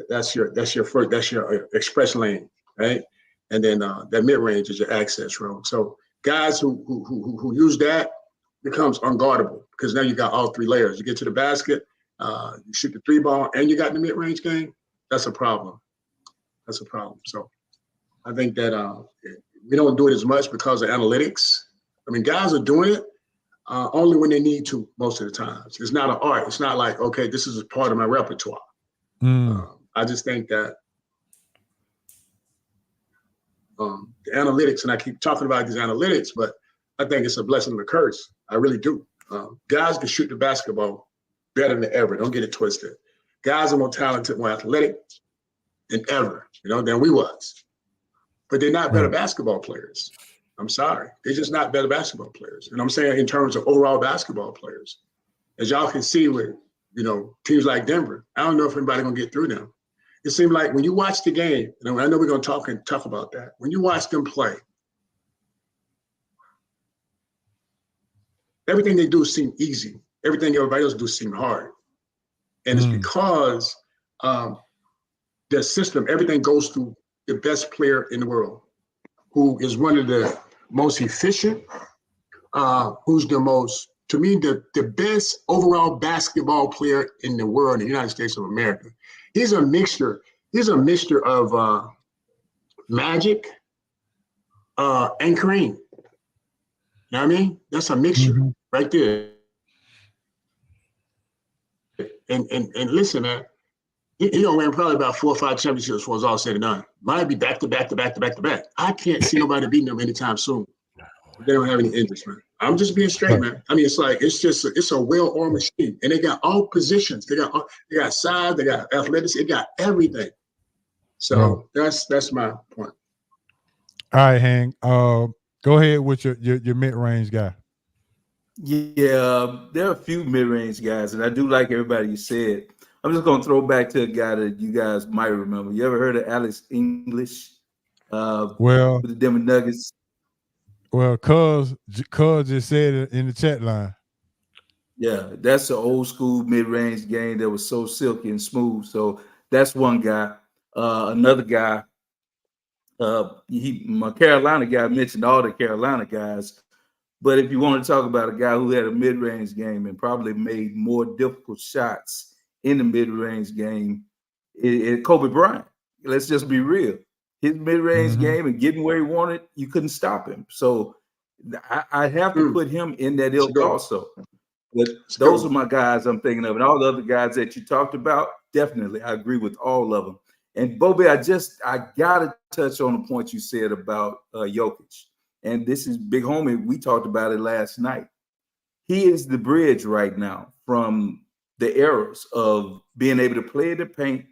that's your express lane, right? And then that mid-range is your access road. So guys who use that becomes unguardable because now you got all three layers. You get to the basket, you shoot the three ball, and you got the mid-range game. That's a problem. So I think that we don't do it as much because of analytics. I mean, guys are doing it only when they need to most of the times. It's not an art. It's not like, okay, this is a part of my repertoire. I just think that the analytics, and I keep talking about these analytics, but I think it's a blessing and a curse. I really do. Guys can shoot the basketball better than ever. Don't get it twisted. Guys are more talented, more athletic than ever, than we was. But they're not better basketball players. I'm sorry. They're just not better basketball players. And I'm saying in terms of overall basketball players. As y'all can see with, teams like Denver, I don't know if anybody's going to get through them. It seemed like when you watch the game, and I know we're going to talk about that. When you watch them play, everything they do seem easy. Everything everybody else do seem hard. And it's because the system, everything goes through the best player in the world, who is one of the most efficient, who's the most, to me, the best overall basketball player in the world, in the United States of America. He's a mixture of Magic and Kareem. You know what I mean? That's a mixture right there. And listen, man, he gonna win probably about 4 or 5 championships before it's all said and done. Might be back to back to back to back to back. I can't see nobody beating them anytime soon. They don't have any injuries, man. I'm just being straight, man. I mean, it's a well-oiled machine, and they got all positions. They got size, they got athletics, they got everything. So that's my point. All right, Hank. Go ahead with your mid-range guy. Yeah, there are a few mid-range guys, and I do like everybody you said. I'm just gonna throw back to a guy that you guys might remember. You ever heard of Alex English? Well, with the Denver Nuggets. Well, Cuz just said it in the chat line. Yeah, that's the old school mid-range game that was so silky and smooth. So that's one guy. Another guy, my Carolina guy mentioned all the Carolina guys. But if you want to talk about a guy who had a mid-range game and probably made more difficult shots in the mid-range game, Kobe Bryant. Let's just be real. His mid-range game and getting where he wanted, you couldn't stop him. So I have to put him in that ilk also. But those are my guys I'm thinking of. And all the other guys that you talked about, definitely, I agree with all of them. And Bobby, I got to touch on the point you said about Jokic. And this is Big Homie. We talked about it last night. He is the bridge right now from the eras of being able to play in the paint.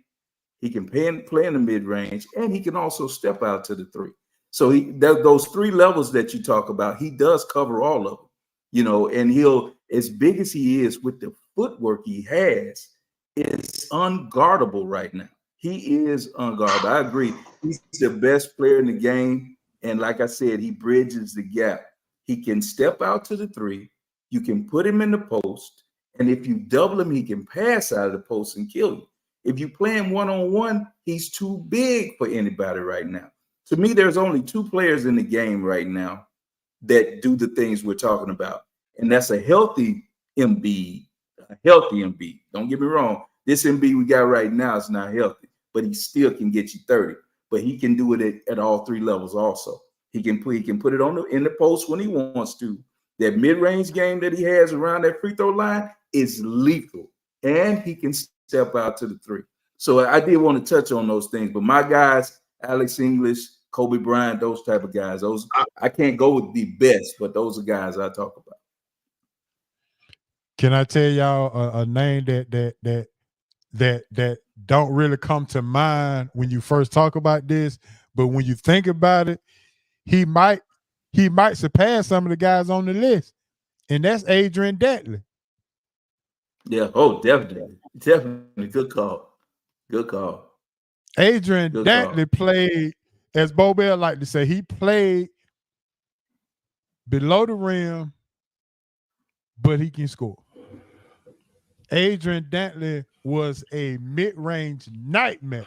He can play in the mid-range, and he can also step out to the three. So those three levels that you talk about, he does cover all of them, you know, and he'll, as big as he is with the footwork he has, is unguardable right now. He is unguardable. I agree. He's the best player in the game. And like I said, he bridges the gap. He can step out to the three. You can put him in the post. And if you double him, he can pass out of the post and kill you. If you play him one-on-one, he's too big for anybody right now. To me, there's only two players in the game right now that do the things we're talking about. And that's a healthy Embiid. Don't get me wrong. This Embiid we got right now is not healthy, but he still can get you 30. But he can do it at all three levels also. He can put it in the post when he wants to. That mid-range game that he has around that free throw line is lethal. And he can step out to the three. So I did want to touch on those things. But my guys, Alex English, Kobe Bryant, those type of guys, those I can't go with the best, but those are guys I talk about. Can I tell y'all a name that don't really come to mind when you first talk about this, but when you think about it, he might surpass some of the guys on the list, and that's Adrian Dantley. Yeah, definitely. Good call. Adrian Dantley played, as Bo Bell like to say, he played below the rim, but he can score. Adrian Dantley was a mid-range nightmare.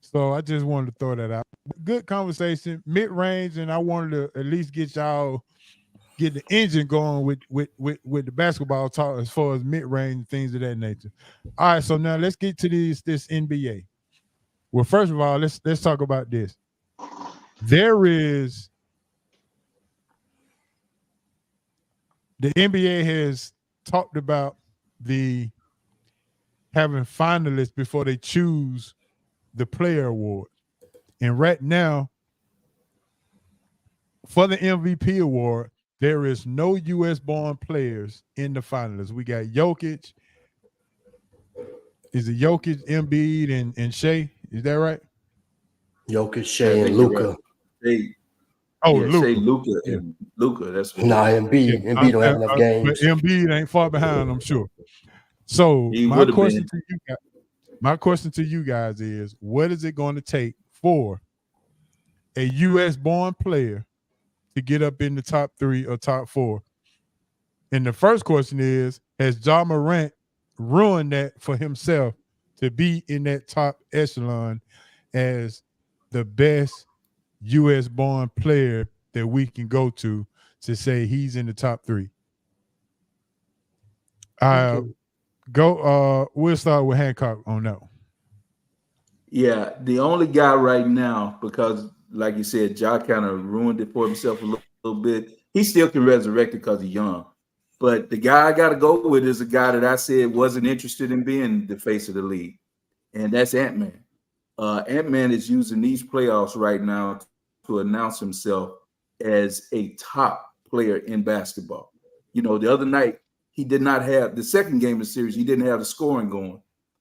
So I just wanted to throw that out. Good conversation, mid-range, and I wanted to at least get the engine going with the basketball talk as far as mid-range and things of that nature. All right, so now let's get to this NBA. Well, first of all, let's talk about this. The NBA has talked about having finalists before they choose the player award. And right now, for the MVP award, there is no U.S.-born players in the finalists. We got Jokic. Is it Jokic, Embiid, and Shea? Is that right? Jokic, Shea, and Luka. Luka and Luka. That's what Embiid. Embiid don't have enough games. But Embiid ain't far behind, I'm sure. So my question to you guys is, what is it going to take for a U.S.-born player to get up in the top 3 or top 4? And the first question is, has Ja Morant ruined that for himself to be in that top echelon as the best U.S.-born player that we can go to say he's in the top 3? We'll start with Hancock on that one. Yeah, the only guy right now, because like you said, Ja kind of ruined it for himself a little bit. He still can resurrect it because he's young. But the guy I got to go with is a guy that I said wasn't interested in being the face of the league, and that's Ant-Man. Ant-Man is using these playoffs right now to announce himself as a top player in basketball. You know, the other night, he did not have the second game of the series. He didn't have the scoring going,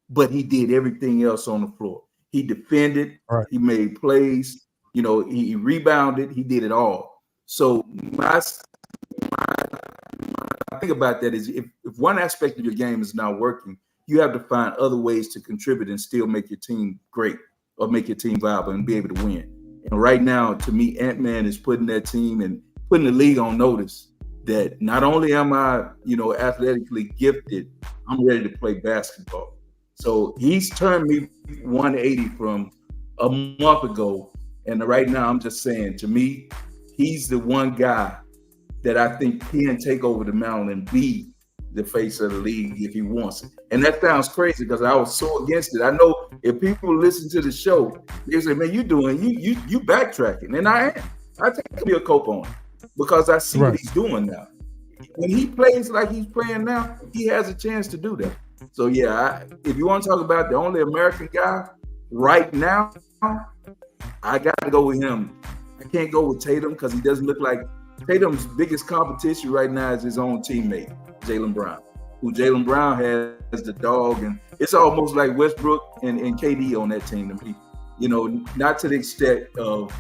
but he did everything else on the floor. He defended, right. He made plays, you know, he rebounded, he did it all. So my thing about that is if one aspect of your game is not working, you have to find other ways to contribute and still make your team great or make your team viable and be able to win. And right now, to me, Ant-Man is putting that team and putting the league on notice that not only am I, you know, athletically gifted, I'm ready to play basketball. So he's turned me 180 from a month ago. And right now, I'm just saying, to me, he's the one guy that I think can take over the mountain and be the face of the league if he wants it. And that sounds crazy because I was so against it. I know if people listen to the show, they say, man, you backtracking. And I am. I take me a cope on it because I see what he's doing now. When he plays like he's playing now, he has a chance to do that. So, yeah, if you want to talk about the only American guy right now, I got to go with him. I can't go with Tatum because he doesn't look like Tatum's biggest competition right now is his own teammate, Jaylen Brown, who Jaylen Brown has the dog. And it's almost like Westbrook and KD on that team to me. You know, not to the extent of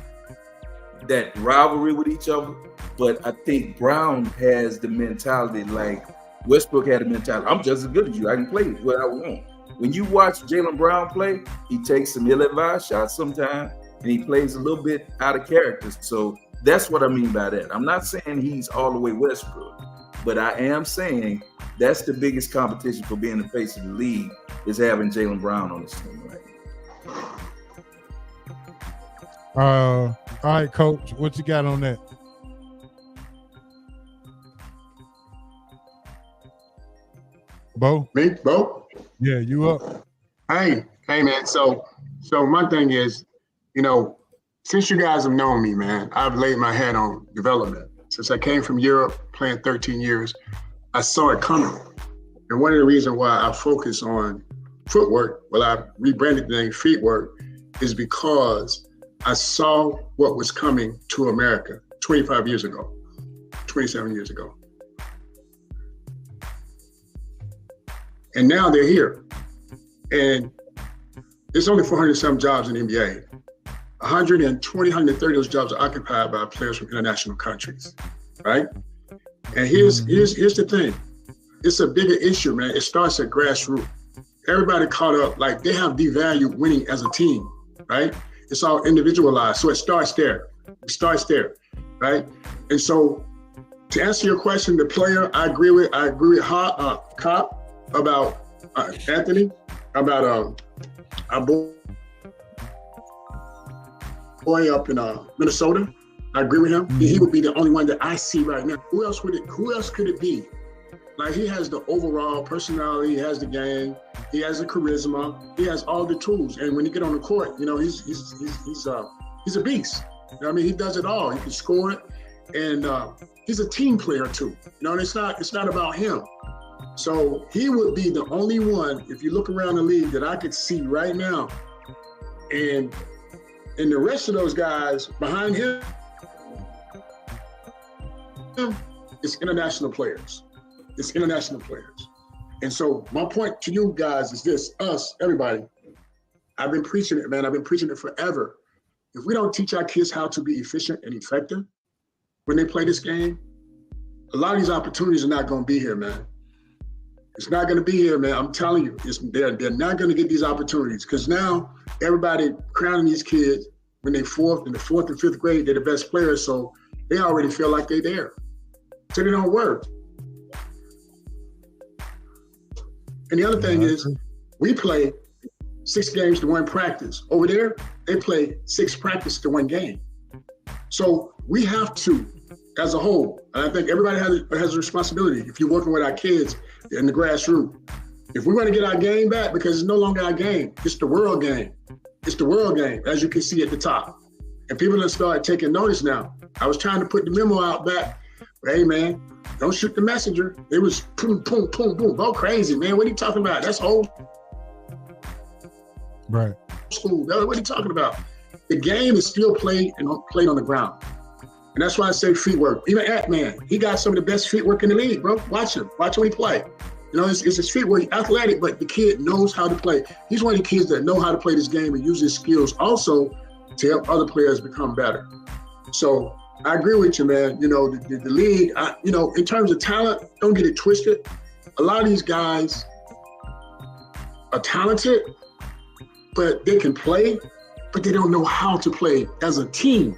that rivalry with each other, but I think Brown has the mentality like Westbrook had a mentality. I'm just as good as you. I can play what I want. When you watch Jaylen Brown play, he takes some ill-advised shots sometimes, and he plays a little bit out of character. So that's what I mean by that. I'm not saying he's all the way Westbrook, but I am saying that's the biggest competition for being the face of the league is having Jaylen Brown on this team right now. All right, Coach, what you got on that? Bo? Me, Bo? Yeah, you up. Hey, man. So my thing is, you know, since you guys have known me, man, I've laid my head on development. Since I came from Europe, playing 13 years, I saw it coming. And one of the reasons why I focus on footwork, well, I rebranded the name Feetwork, is because I saw what was coming to America 27 years ago. And now they're here. And there's only 400-some jobs in the NBA. 120, 130 of those jobs are occupied by players from international countries, right? And here's the thing. It's a bigger issue, man. It starts at grassroots. Everybody caught up, like they have devalued winning as a team, right? It's all individualized. So it starts there. Right? And so to answer your question, the player I agree with Cop about Anthony, about our boy up in Minnesota. I agree with him. He would be the only one that I see right now. Who else could it be? Like, he has the overall personality, he has the game, he has the charisma, he has all the tools. And when you get on the court, you know, he's a beast. You know what I mean? He does it all. He can score it, and he's a team player too. You know, and it's not about him. So he would be the only one, if you look around the league, that I could see right now. And the rest of those guys behind him, it's international players. And so my point to you guys is this, everybody, I've been preaching it, man. I've been preaching it forever. If we don't teach our kids how to be efficient and effective when they play this game, a lot of these opportunities are not going to be here, man. It's not going to be here, man. I'm telling you, they're not going to get these opportunities because now everybody crowning these kids when they're in the fourth and fifth grade, they're the best players. So They already feel like they're there. So they don't work. And the other thing is, we play 6 games to 1 practice. Over there, they play 6 practice to 1 game. So we have to, as a whole, and I think everybody has a responsibility. If you're working with our kids in the grassroots, if we want to get our game back, because it's no longer our game, it's the world game. It's the world game, as you can see at the top. And people have started taking notice now. I was trying to put the memo out back. Hey, man, don't shoot the messenger. It was boom, boom, boom, boom. Go crazy, man. What are you talking about? That's old Right. school. What are you talking about? The game is still played on the ground. And that's why I say feet work. Even Ant-Man, he got some of the best feet work in the league, bro. Watch him. Watch him play. You know, it's his feet work. He's athletic, but the kid knows how to play. He's one of the kids that know how to play this game and use his skills also to help other players become better. So I agree with you, man. You know, the league, you know, in terms of talent, don't get it twisted. A lot of these guys are talented, but they can play, but they don't know how to play as a team.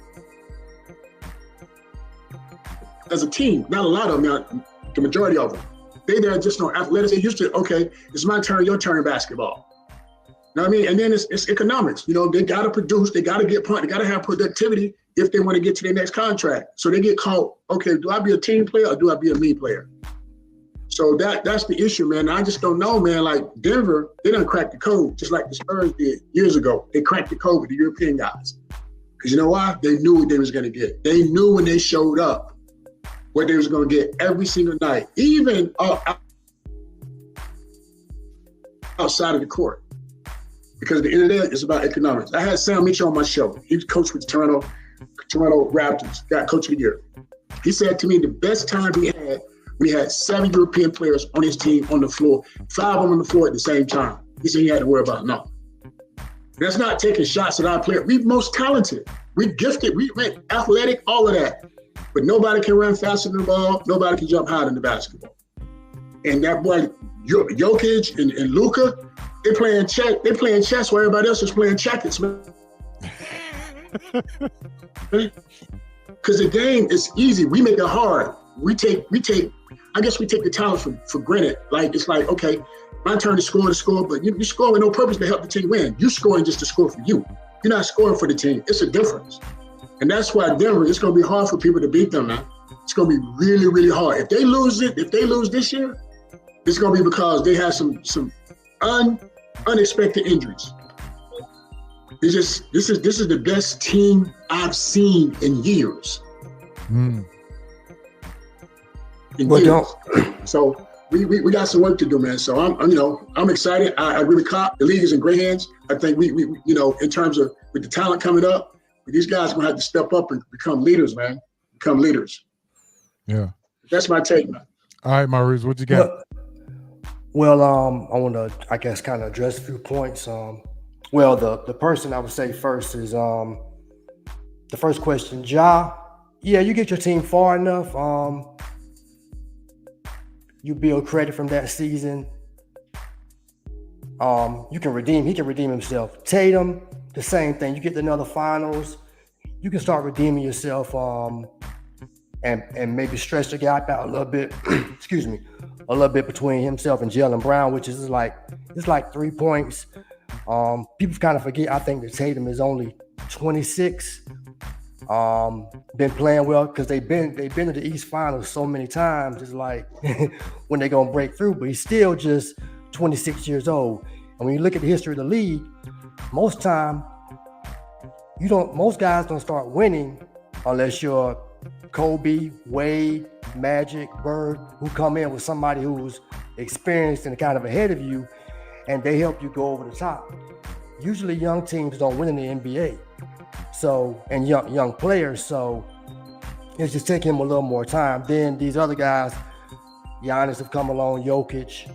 As a team, not a lot of them, not the majority of them. They just know athletics. They used to, okay, it's my turn, your turn in basketball. You know what I mean? And then it's economics. You know, they got to produce, they got to get pumped, they got to have productivity if they want to get to their next contract. So they get called, okay, do I be a team player or do I be a me player? So that's the issue, man. I just don't know, man. Like Denver, they done cracked the code, just like the Spurs did years ago. They cracked the code with the European guys. Because you know why? They knew what they was going to get. They knew when they showed up what they was going to get every single night, even outside of the court. Because at the end of the day, it's about economics. I had Sam Mitchell on my show. He coached with Toronto Raptors, got coach of the year. He said to me the best time we had 7 European players on his team on the floor, 5 of them on the floor at the same time. He said he had to worry about nothing. That's not taking shots at our players. We most talented, we gifted, we athletic, all of that. But nobody can run faster than the ball. Nobody can jump higher than the basketball. And that boy, Jokic and Luka, they playing chess while everybody else is playing checkers, man. Because the game is easy. We make it hard. We take the talent for granted. Like, it's like, okay, my turn to score, but you score with no purpose to help the team win. You scoring just to score for you. You're not scoring for the team. It's a difference. And that's why Denver, it's going to be hard for people to beat them, man. It's going to be really, really hard. If they lose this year, it's going to be because they have some unexpected injuries. It's just, this is the best team I've seen in years. So we got some work to do, man. So I'm excited. I agree with Cop. The league is in great hands. I think we you know, in terms of with the talent coming up, these guys are gonna have to step up and become leaders, man. Become leaders. Yeah. That's my take, man. All right, Maurice, what you got? Well, I want to, I guess, kind of address a few points. Well, the person I would say first is the first question, Ja. Yeah, you get your team far enough. You build credit from that season. He can redeem himself. Tatum, the same thing. You get to another finals, you can start redeeming yourself, and maybe stretch the gap out a little bit. Excuse me, a little bit between himself and Jaylen Brown, which is like 3 points. People kind of forget. I think that Tatum is only 26. Been playing well because they've been to the East Finals so many times. It's like when they're gonna break through, but he's still just 26 years old. And when you look at the history of the league, most guys don't start winning unless you're Kobe, Wade, Magic, Bird, who come in with somebody who's experienced and kind of ahead of you, and they help you go over the top. Usually young teams don't win in the NBA. So, and young players, so it's just taking him a little more time. Then these other guys, Giannis have come along, Jokic,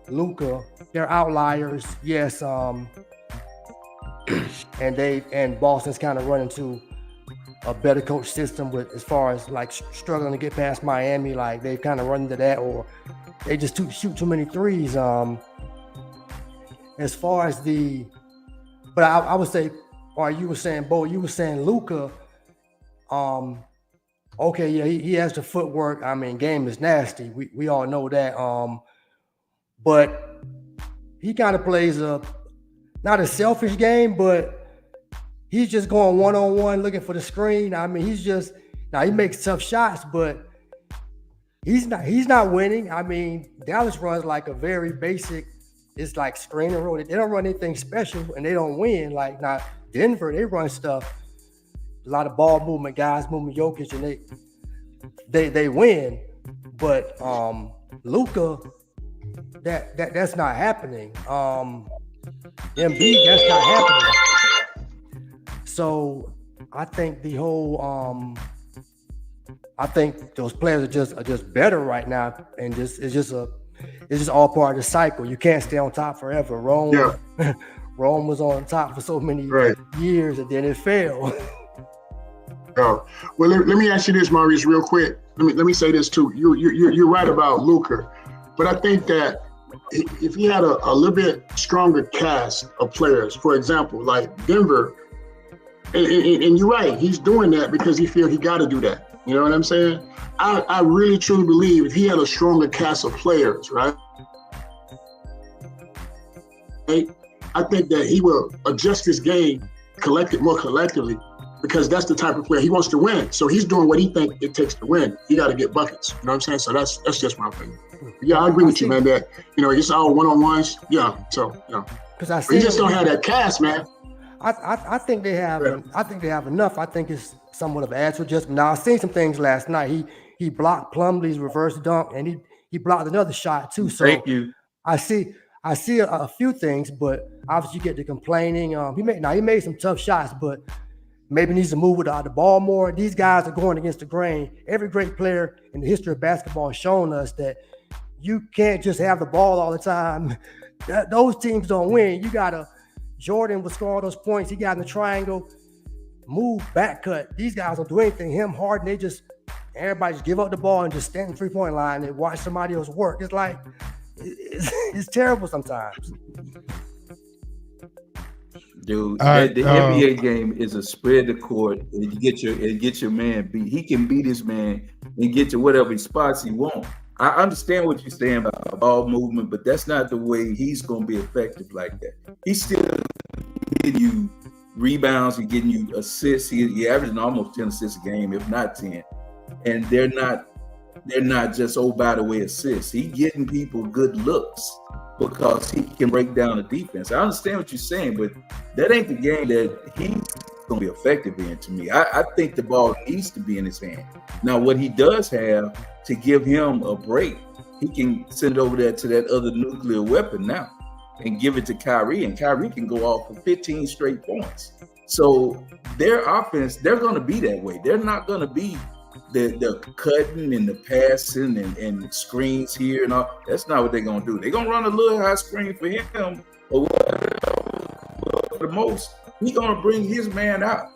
Luka, they're outliers, yes. And Boston's kind of run into a better coach system with as far as like struggling to get past Miami, like they've kind of run into that, or they just shoot too many threes. As far as but I would say, or you were saying, Bo, you were saying Luka, Okay, yeah, he has the footwork. I mean, game is nasty. We all know that. But he kind of plays not a selfish game, but he's just going one-on-one looking for the screen. I mean, now he makes tough shots, but he's not winning. I mean, Dallas runs like a very basic, it's like screen and roll. They don't run anything special and they don't win. Like now Denver, they run stuff, a lot of ball movement, guys moving Jokic, and they win. But Luka, that's not happening. Embiid, that's not happening. So I think the whole I think those players are just better right now, and it's just all part of the cycle. You can't stay on top forever. Rome was on top for so many years, and then it failed. Oh, well, let me ask you this, Maurice, real quick. Let me say this too. You're right about Luka, but I think that if he had a little bit stronger cast of players, for example, like Denver, and you're right, he's doing that because he feels he got to do that. You know what I'm saying? I really truly believe if he had a stronger cast of players, right? I think that he will adjust his game more collectively, because that's the type of player he wants to win. So he's doing what he thinks it takes to win. He got to get buckets. You know what I'm saying? So that's just my opinion. Yeah, I agree with you, man. That it's all one-on-ones. Yeah. So because he just don't have that cast, man. I think they have. I think they have enough. I think it's somewhat of an ad adjustment. Now I seen some things last night. He blocked Plumlee's reverse dunk, and he blocked another shot too. So thank you. I see a few things, but obviously you get to complaining. He made some tough shots, but maybe needs to move without the ball more. These guys are going against the grain. Every great player in the history of basketball has shown us that you can't just have the ball all the time. Those teams don't win. Jordan was scoring those points. He got in the triangle, move, back cut. These guys don't do anything. Him, Harden, everybody just give up the ball and just stand in the 3-point line and watch somebody else work. It's like, it's terrible sometimes. Dude, the NBA game is a spread the court and get your man beat. He can beat his man and get to whatever spots he wants. I understand what you're saying about ball movement, but that's not the way he's going to be effective like that. He's still getting you rebounds, he's getting you assists. He's averaging almost 10 assists a game, if not 10. And they're not just, oh, by the way, assists. He's getting people good looks because he can break down the defense. I understand what you're saying, but that ain't the game that he's going to be effective in to me. I think the ball needs to be in his hand. Now, what he does have to give him a break, he can send it over there to that other nuclear weapon now and give it to Kyrie, and Kyrie can go off for 15 straight points. So their offense, they're going to be that way. They're not going to be the cutting and the passing and screens here and all. That's not what they're going to do. They're going to run a little high screen for him, or whatever. For the most, he's going to bring his man out,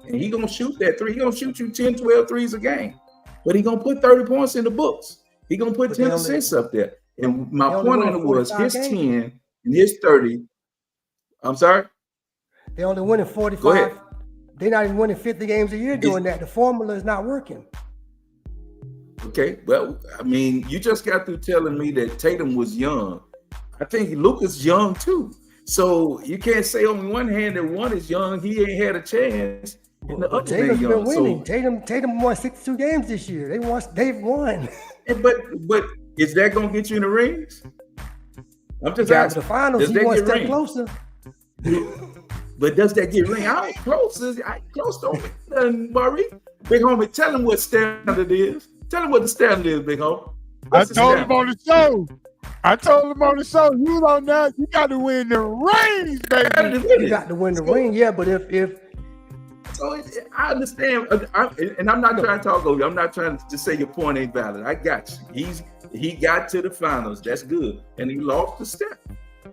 and he's going to shoot that three. He's going to shoot you 10, 12 threes a game, but he's going to put 30 points in the books. He's going to put 10 assists up there. And my point on it was his 10 and his 30. I'm sorry? They only winning 45. Go ahead. They're not even winning 50 games a year doing that. The formula is not working. Okay, well, I mean, you just got through telling me that Tatum was young. I think Luka's young too. So you can't say on one hand that one is young, he ain't had a chance. And the other Tatum's been been winning. So, Tatum won 62 games this year. They've won. But is that gonna get you in the rings? I'm just Got to asking. the finals. Does He that one get step rings? closer. But does that get ring? I ain't close to it. Maurice, big homie, tell him what standard is. Tell him what the standard is, big homie. I told him on the show. You don't know. You got to win the rings, baby. You got to win the ring, yeah. But if So I understand, and I'm not trying to talk over you. I'm not trying to say your point ain't valid. I got you. He got to the finals. That's good, and he lost to Steph,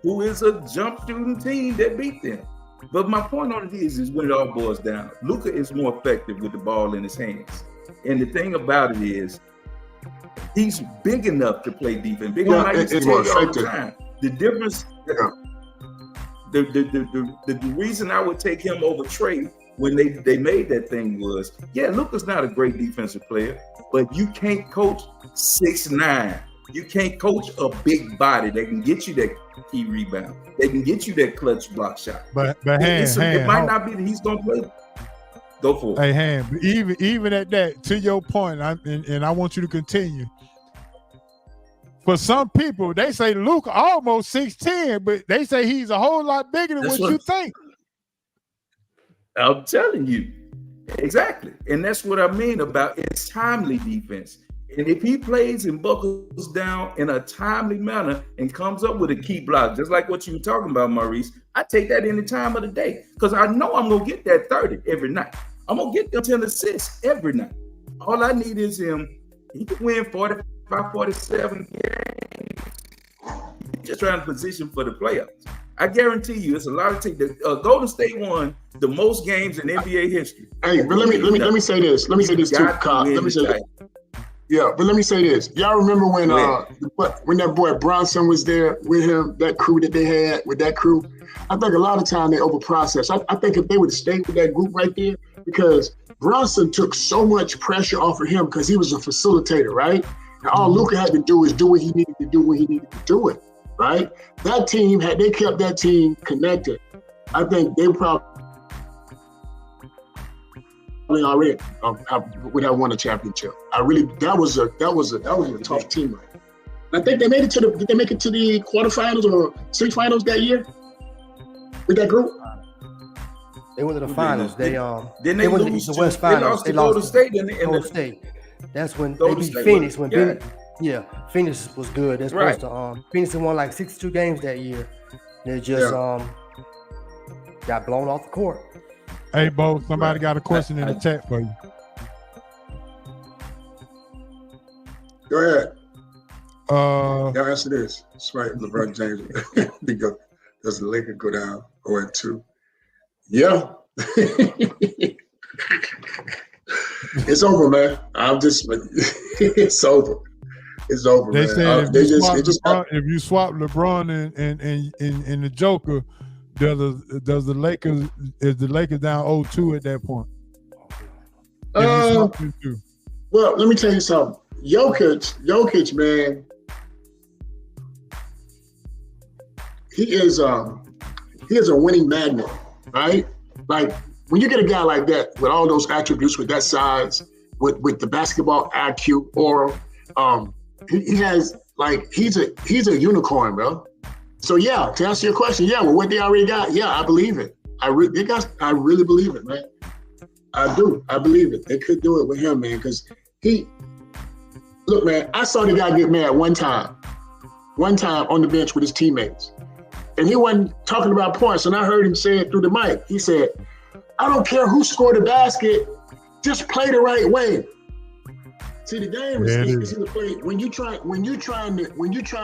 who is a jump shooting team that beat them. But my point on it is when it all boils down, Luka is more effective with the ball in his hands. And the thing about it is, he's big enough to play defense. Big enough. I used to tell you all the time. The difference, the reason I would take him over Trey when they made that thing was, yeah, Luka's not a great defensive player, but you can't coach 6'9". You can't coach a big body that can get you that key rebound. They can get you that clutch block shot. But it might not be that he's gonna play. Go for it. Hey, Han, but even at that, to your point, and I want you to continue. For some people, they say Luka almost 6'10", but they say he's a whole lot bigger than what you think. I'm telling you. Exactly. And that's what I mean about it's timely defense. And if he plays and buckles down in a timely manner and comes up with a key block, just like what you were talking about, Maurice, I take that any time of the day because I know I'm going to get that 30 every night. I'm going to get them 10 assists every night. All I need is him. He can win 45, 47 games. He's just trying to position for the playoffs. I guarantee you, it's a lot of teams. Golden State won the most games in NBA history. Hey, but let me say this. Let me say this too, Kyle. Let me say this. Yeah, but let me say this. Y'all remember when that boy Bronson was there with him, that crew that they had with that crew? I think a lot of time they overprocess. I think if they would have stayed with that group right there, because Bronson took so much pressure off of him because he was a facilitator, right? And all Luka had to do is do what he needed to do when he needed to do it, right? That team, had they kept that team connected, I think they probably already would have won a championship. That was a tough team. Right? And I think they made it did they make it to the quarterfinals or semifinals that year with that group? They went to the finals. They lose went to the East and West finals. They lost to Golden State in Golden State. That's when Golden they beat State Phoenix. was, Phoenix was good. That's right. supposed to. Phoenix had won like 62 games that year. They just got blown off the court. Hey, Bo, somebody got a question in the chat for you. Go ahead. Y'all answer this. That's right. LeBron James. Does the Lakers go down 0-2? Yeah. It's over, man. It's over. It's over, they man. Said if you swap LeBron and the Joker, is the Lakers down 0-2 at that point? Well, let me tell you something. Jokic, man, he is a winning magnet, right? Like when you get a guy like that with all those attributes, with that size, with the basketball IQ, or he's a unicorn, bro. So yeah, to answer your question, with what they already got, I believe it. I really believe it, man. I do. I believe it. They could do it with him, man, because look, man, I saw the guy get mad one time on the bench with his teammates. And he wasn't talking about points. And I heard him say it through the mic. He said, I don't care who scored the basket, just play the right way. See, the game is easy to play when you're trying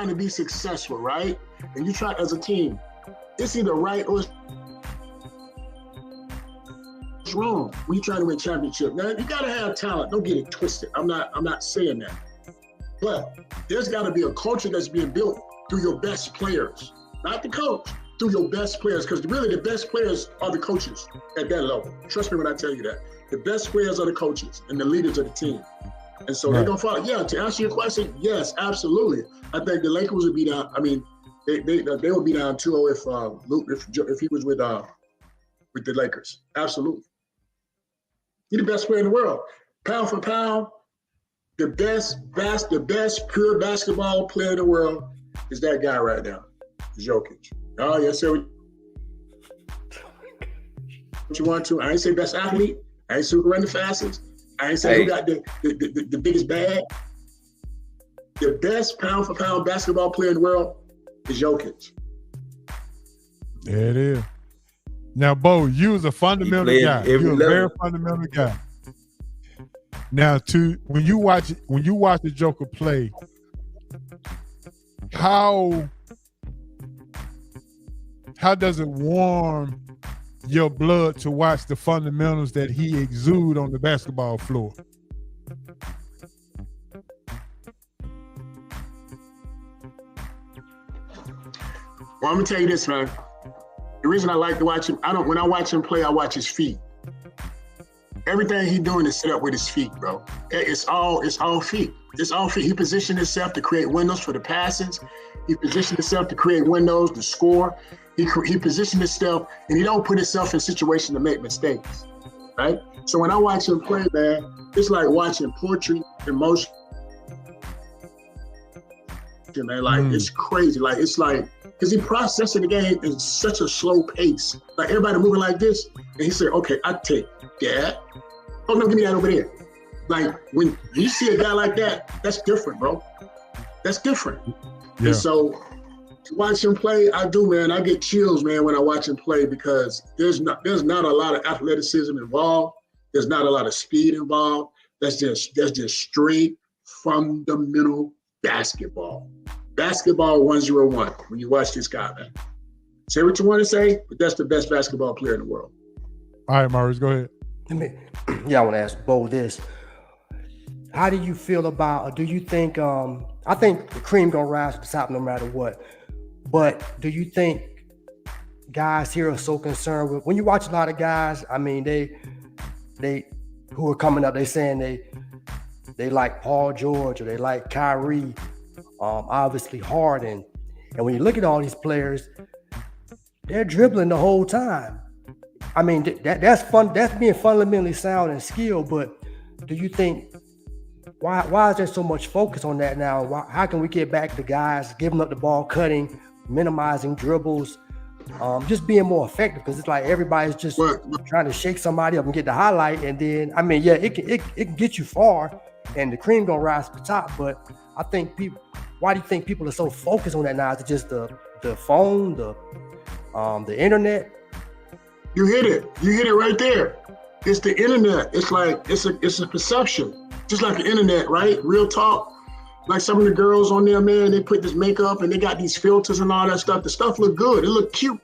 to be successful, right? And you try as a team, it's either right or it's wrong when you're trying to win championship. Now you gotta have talent. Don't get it twisted. I'm not saying that. But there's gotta be a culture that's being built through your best players. Not the coach, through your best players, because really the best players are the coaches at that level. Trust me when I tell you that. The best players are the coaches and the leaders of the team. And so they're going to follow. Yeah, to answer your question, yes, absolutely. I think the Lakers would be down. I mean, they would be down 2-0 if he was with the Lakers. Absolutely. He's the best player in the world. Pound for pound, the best pure basketball player in the world is that guy right now. Jokic. Oh, yes, sir. What you want to? I ain't say best athlete. I ain't say who can run the fastest. I ain't say who got the biggest bag. The best pound for pound basketball player in the world is Jokic. There it is. Now, Bo, you was a fundamental guy. You're a very fundamental guy. Now, when you watch the Joker play, how does it warm your blood to watch the fundamentals that he exudes on the basketball floor? Well, I'm gonna tell you this, man. The reason I like to watch him, when I watch him play, I watch his feet. Everything he doing is set up with his feet, bro. It's all feet. It's all feet. He positioned himself to create windows for the passes. He positioned himself to create windows to score. He positioned himself, and he don't put himself in situations to make mistakes, right? So when I watch him play, man, it's like watching poetry in motion, man. Like it's crazy. Like it's like because he processing the game in such a slow pace. Like everybody moving like this, and he said, "Okay, I take that. Oh no, give me that over there." Like when you see a guy like that, that's different, bro. That's different. Yeah. And so to watch him play, I do, man. I get chills, man, when I watch him play because there's not a lot of athleticism involved. There's not a lot of speed involved. That's just straight fundamental basketball. Basketball 101 when you watch this guy, man. Say what you want to say, but that's the best basketball player in the world. All right, Maurice, go ahead. I want to ask Bo this. How do you feel about, or do you think, I think the cream gonna rise to the top no matter what, but do you think guys here are so concerned with, when you watch a lot of guys, I mean, they who are coming up, they saying they like Paul George or they like Kyrie, obviously Harden, and when you look at all these players, they're dribbling the whole time. I mean, that's fun. That's being fundamentally sound and skilled. But do you think why is there so much focus on that now? How can we get back to guys giving up the ball, cutting, minimizing dribbles, just being more effective? Because it's like everybody's just trying to shake somebody up and get the highlight. And then, I mean, yeah, it can get you far, and the cream gonna rise to the top. But I think why do you think people are so focused on that now? Is it just the phone, the internet? You hit it. You hit it right there. It's the internet. It's like it's a perception. Just like the internet, right? Real talk. Like some of the girls on there, man, they put this makeup and they got these filters and all that stuff. The stuff look good. It look cute,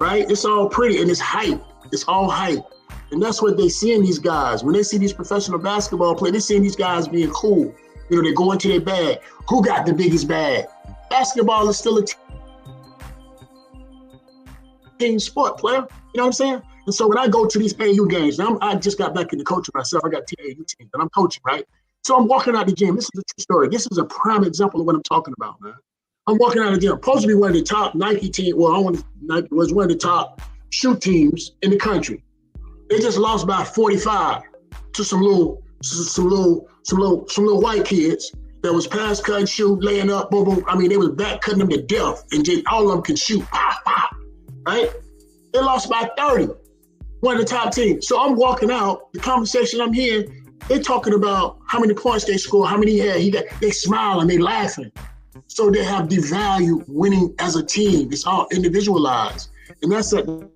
right? It's all pretty and it's hype. It's all hype. And that's what they see in these guys. When they see these professional basketball players, they see these guys being cool. You know, they go into their bag. Who got the biggest bag? Basketball is still a team sport, player. You know what I'm saying? And so when I go to these AAU games, I just got back into coaching myself. I got 10 AAU teams, and I'm coaching, right? So I'm walking out the gym. This is a true story. This is a prime example of what I'm talking about, man. I'm walking out of the gym. Supposed to be one of the top Nike teams. Well, Nike was one of the top shoe teams in the country. They just lost by 45 to some little white kids that was pass cutting, shoot, laying up, boom, boom. I mean, they was back cutting them to death, and just all of them can shoot, right? They lost by 30. One of the top teams. So I'm walking out, the conversation I'm hearing, they talking about how many points they score, how many he got. They smiling, they laughing. So they have devalued winning as a team. It's all individualized. And that's at the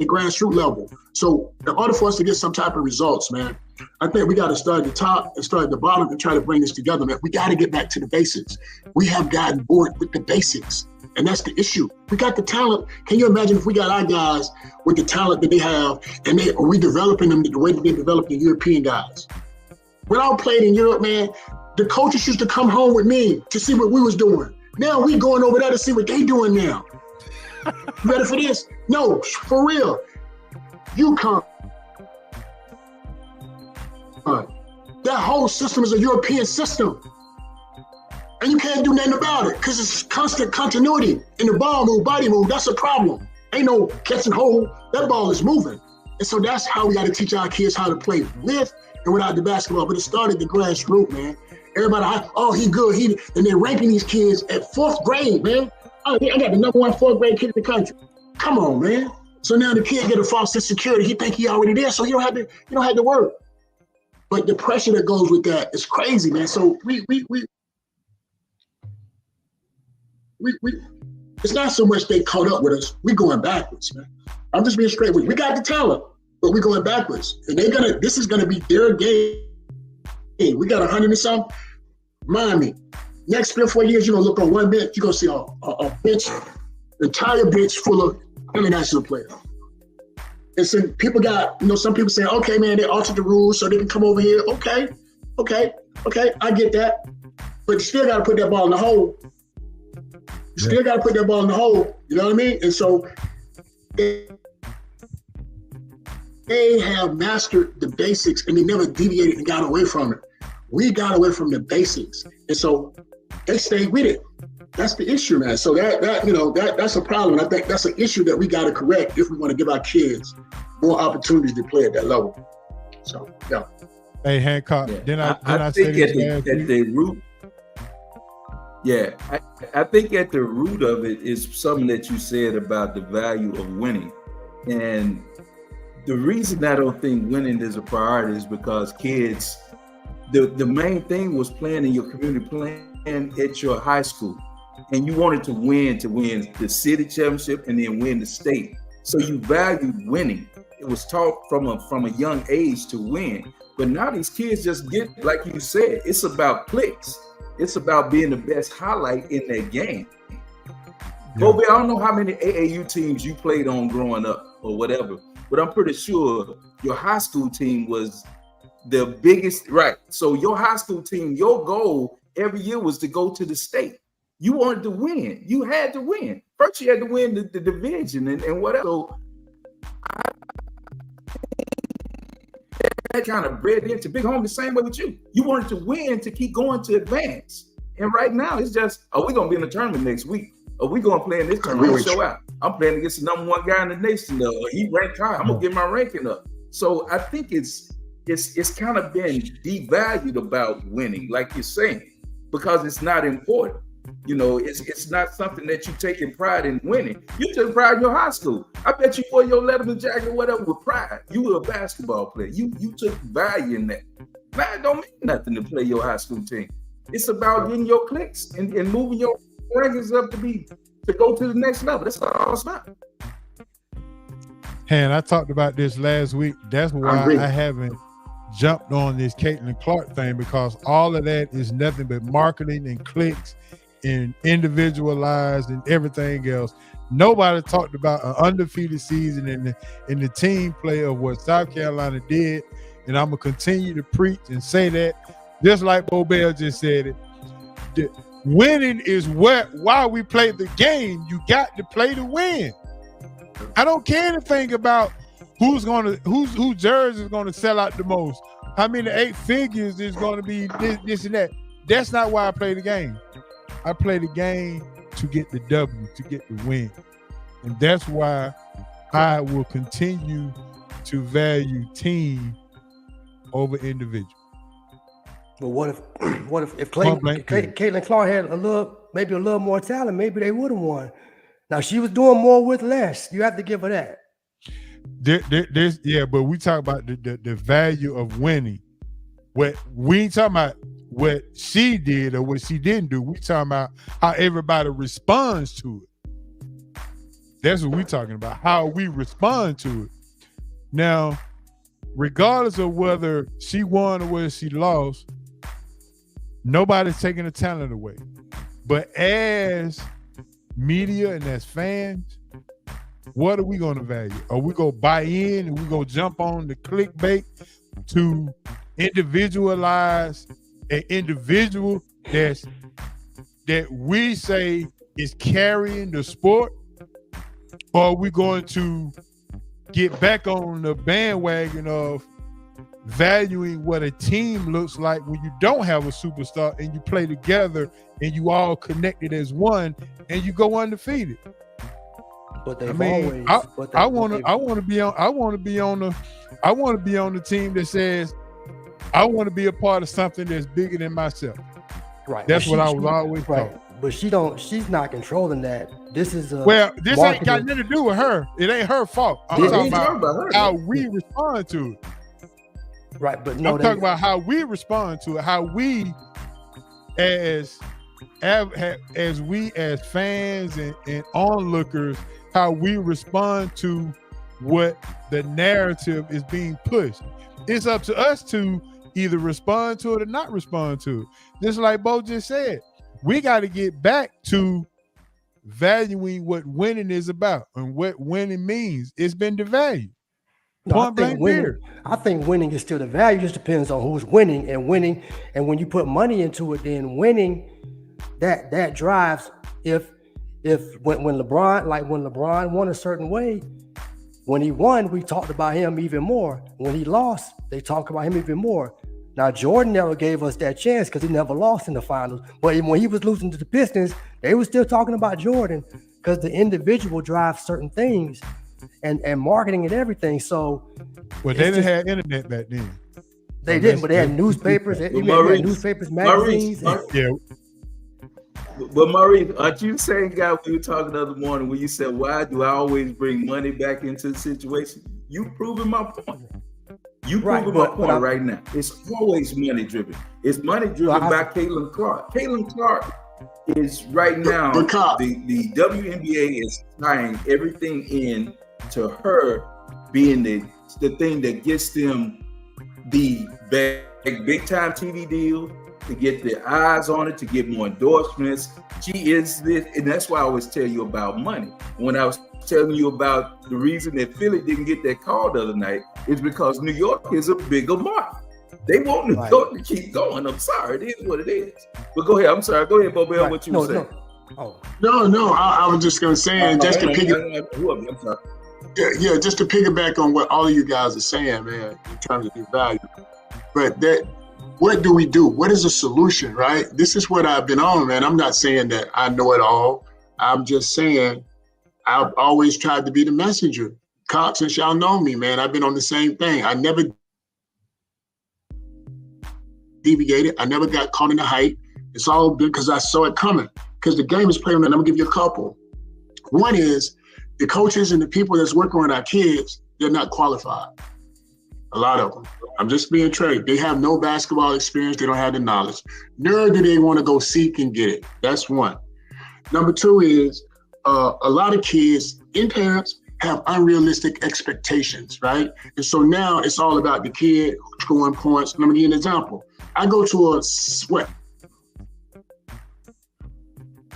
grassroots level. So in order for us to get some type of results, man, I think we got to start at the top and start at the bottom and try to bring this together, man. We got to get back to the basics. We have gotten bored with the basics. And that's the issue. We got the talent. Can you imagine if we got our guys with the talent that they have and we developing them the way that they develop the European guys? When I played in Europe, man, the coaches used to come home with me to see what we was doing. Now we going over there to see what they doing now. You ready for this? No, for real. UConn. That whole system is a European system. And you can't do nothing about it because it's constant continuity in the ball move, body move. That's a problem. Ain't no catch and hold. That ball is moving. And so that's how we got to teach our kids how to play with and without the basketball. But it started the grassroots, man. Everybody, he good. And they're ranking these kids at 4th grade, man. I got the #1 4th grade kid in the country. Come on, man. So now the kid get a false sense of security. He think he already there, so he don't have to work. But the pressure that goes with that is crazy, man. So we it's not so much they caught up with us. We going backwards, man. I'm just being straight with you. We got the talent, but we going backwards. And this is gonna be their game. We got 100 and something. Mind me, next 3 or 4 years, you're gonna look on one bench, you're gonna see a bench, entire bench full of international players. And so people got, some people say, okay, man, they altered the rules so they can come over here. Okay, I get that. But you still gotta put that ball in the hole. You still got to put that ball in the hole. You know what I mean? And so They have mastered the basics and they never deviated and got away from it. We got away from the basics, and so they stayed with it. That's the issue, man. So that's a problem. I think that's an issue that we got to correct if we want to give our kids more opportunities to play at that level. So yeah. Hey Hancock, Yeah. I think say at the root. Yeah, I think at the root of it is something that you said about the value of winning, and the reason I don't think winning is a priority is because kids, the main thing was playing in your community, playing at your high school, and you wanted to win the city championship and then win the state. So you valued winning. It was taught from a young age to win. But now these kids just get, like you said, it's about clicks. It's about being the best highlight in that game. Bobby, I don't know how many AAU teams you played on growing up or whatever, but I'm pretty sure your high school team was the biggest, right? So your high school team, your goal every year was to go to the state. You wanted to win. You had to win. First, you had to win the division and whatever. So that kind of bred into Big Homie the same way with you. You wanted to win to keep going to advance. And right now, it's just, are we going to be in the tournament next week? Are we going to play in this tournament? I'm show out. I'm playing against the #1 guy in the nation. He ranked high. I'm going to get my ranking up. So I think it's kind of been devalued about winning, like you're saying, because it's not important. You know, it's not something that you take in pride in winning. You took pride in your high school. I bet you wore your Letterman jacket or whatever with pride. You were a basketball player. You took value in that. Now it don't mean nothing to play your high school team. It's about getting your clicks and moving your rankings up to go to the next level. That's all it's about. And I talked about this last week. That's why I haven't jumped on this Caitlin Clark thing, because all of that is nothing but marketing and clicks and individualized and everything else. Nobody talked about an undefeated season in the team play of what South Carolina did. And I'm gonna continue to preach and say that, just like Bo Bell just said it. Winning is why we play the game. You got to play to win. I don't care anything about whose jersey is gonna sell out the most, how many 8 figures is gonna be this and that. That's not why I play the game. I play the game to get the W, to get the win. And that's why I will continue to value team over individual. But what if Caitlin Clark had maybe a little more talent, maybe they would have won. Now she was doing more with less. You have to give her that. But we talk about the value of winning. What we ain't talking about what she did or what she didn't do. We talking about how everybody responds to it. That's what we talking about, how we respond to it. Now, regardless of whether she won or whether she lost, nobody's taking the talent away. But as media and as fans, what are we going to value? Are we going to buy in and we going to jump on the clickbait to individualize an individual that we say is carrying the sport? Or are we going to get back on the bandwagon of valuing what a team looks like when you don't have a superstar and you play together and you all connected as one and you go undefeated? But they've I want to be on the team that says I want to be a part of something that's bigger than myself. Right. That's what I was always taught. But she's not controlling that. This is this ain't got nothing to do with her. It ain't her fault. I'm talking about how we respond to it. Right, but I'm talking about how we respond to it, how we as fans and onlookers, how we respond to what the narrative is being pushed. It's up to us to either respond to it or not respond to it. Just like Bo just said, we got to get back to valuing what winning is about and what winning means. It's been devalued. I think winning is still the value. It just depends on who's winning. And when you put money into it, then winning that drives. When LeBron won a certain way, When he won, we talked about him even more. When he lost, they talked about him even more. Now, Jordan never gave us that chance because he never lost in the finals. But when he was losing to the Pistons, they were still talking about Jordan because the individual drives certain things and marketing and everything. So, Well, they didn't have internet back then. They didn't, but they had newspapers. They had newspapers, magazines. Yeah. But Maurice, aren't you the same guy we were talking the other morning when you said, why do I always bring money back into the situation? You proving my point. You proving my point right now. It's always money driven. It's money driven by Caitlin Clark. Caitlin Clark is right now, the WNBA is tying everything in to her being the thing that gets them the big time TV deal, to get the eyes on it, to get more endorsements. She is this, and that's why I always tell you about money. When I was telling you about the reason that Philly didn't get that call the other night is because New York is a bigger market. They want New York to keep going. I'm sorry, it is what it is. But go ahead. I'm sorry. Go ahead, Bobel. What you were saying? No. I was just going to say, and just to piggyback. I'm sorry. Yeah, just to piggyback on what all of you guys are saying, man, in terms of the value. But what do we do? What is the solution, right? This is what I've been on, man. I'm not saying that I know it all. I'm just saying I've always tried to be the messenger. Cox, since y'all know me, man, I've been on the same thing. I never deviated. I never got caught in the hype. It's all because I saw it coming. Because the game is playing, and I'm gonna give you a couple. One is the coaches and the people that's working on our kids, they're not qualified. A lot of them. I'm just being straight. They have no basketball experience. They don't have the knowledge. Nor do they want to go seek and get it. That's one. Number two is a lot of kids and parents have unrealistic expectations, right? And so now it's all about the kid scoring points. Let me give you an example. I go to a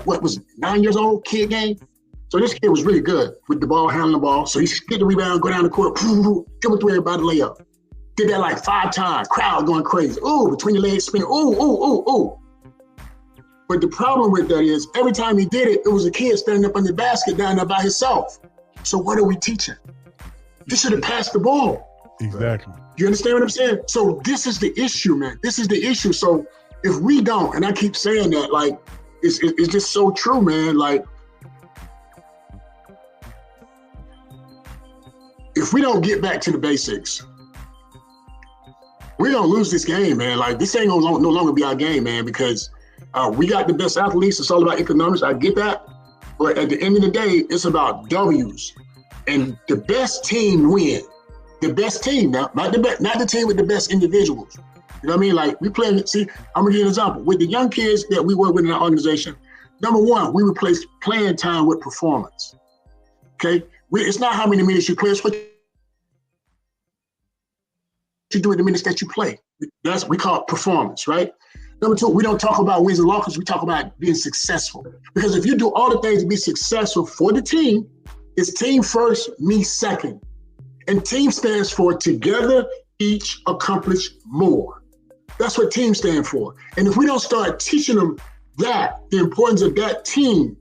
what was 9 years old kid game. So this kid was really good with the ball, handling the ball. So he get the rebound, go down the court, dribble through everybody, layup. Did that like 5 times. Crowd going crazy. Ooh, between your legs spinning. Ooh. But the problem with that is every time he did it, it was a kid standing up on the basket down there by himself. So what are we teaching? He should have passed the ball. Exactly. You understand what I'm saying? So this is the issue, man. This is the issue. So if we don't, and I keep saying that, like, it's just so true, man. Like, if we don't get back to the basics, we're gonna lose this game, man. Like, this ain't gonna no longer be our game, man, because we got the best athletes. It's all about economics. I get that. But at the end of the day, it's about W's. And the best team win. The best team now, not the team with the best individuals. You know what I mean? Like, we play, see, I'm gonna give you an example. With the young kids that we work with in our organization, number one, we replace playing time with performance. Okay? It's not how many minutes you play, it's what you do in the minutes that you play. That's we call it performance, right? Number two, we don't talk about wins and losses, we talk about being successful. Because if you do all the things to be successful for the team, it's team first, me second. And team stands for together, each accomplish more. That's what team stands for. And if we don't start teaching them that, the importance of that team,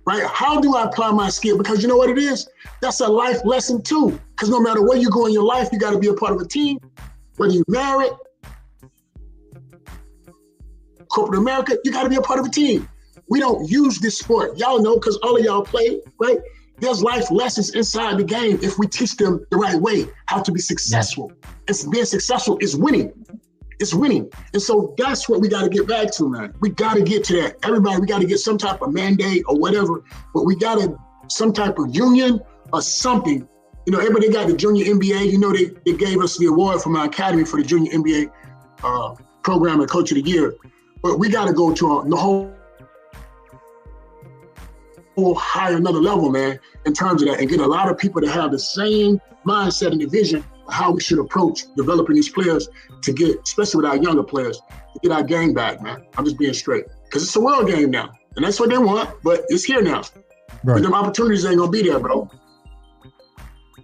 right? How do I apply my skill? Because you know what it is? That's a life lesson too. Because no matter where you go in your life, you got to be a part of a team. Whether you're married, corporate America, you got to be a part of a team. We don't use this sport. Y'all know, because all of y'all play, right? There's life lessons inside the game if we teach them the right way, how to be successful. And being successful is winning. It's winning. And so that's what we got to get back to, man. We got to get to that. Everybody, we got to get some type of mandate or whatever, but we got to some type of union or something. You know, everybody got the junior NBA. You know, they gave us the award from our academy for the junior NBA program and coach of the year. But we got to go to the whole higher, another level, man, in terms of that, and get a lot of people to have the same mindset and the vision of how we should approach developing these players to get, especially with our younger players, to get our game back, man. I'm just being straight. Because it's a world game now. And that's what they want, but it's here now. Right. But them opportunities ain't gonna be there, bro.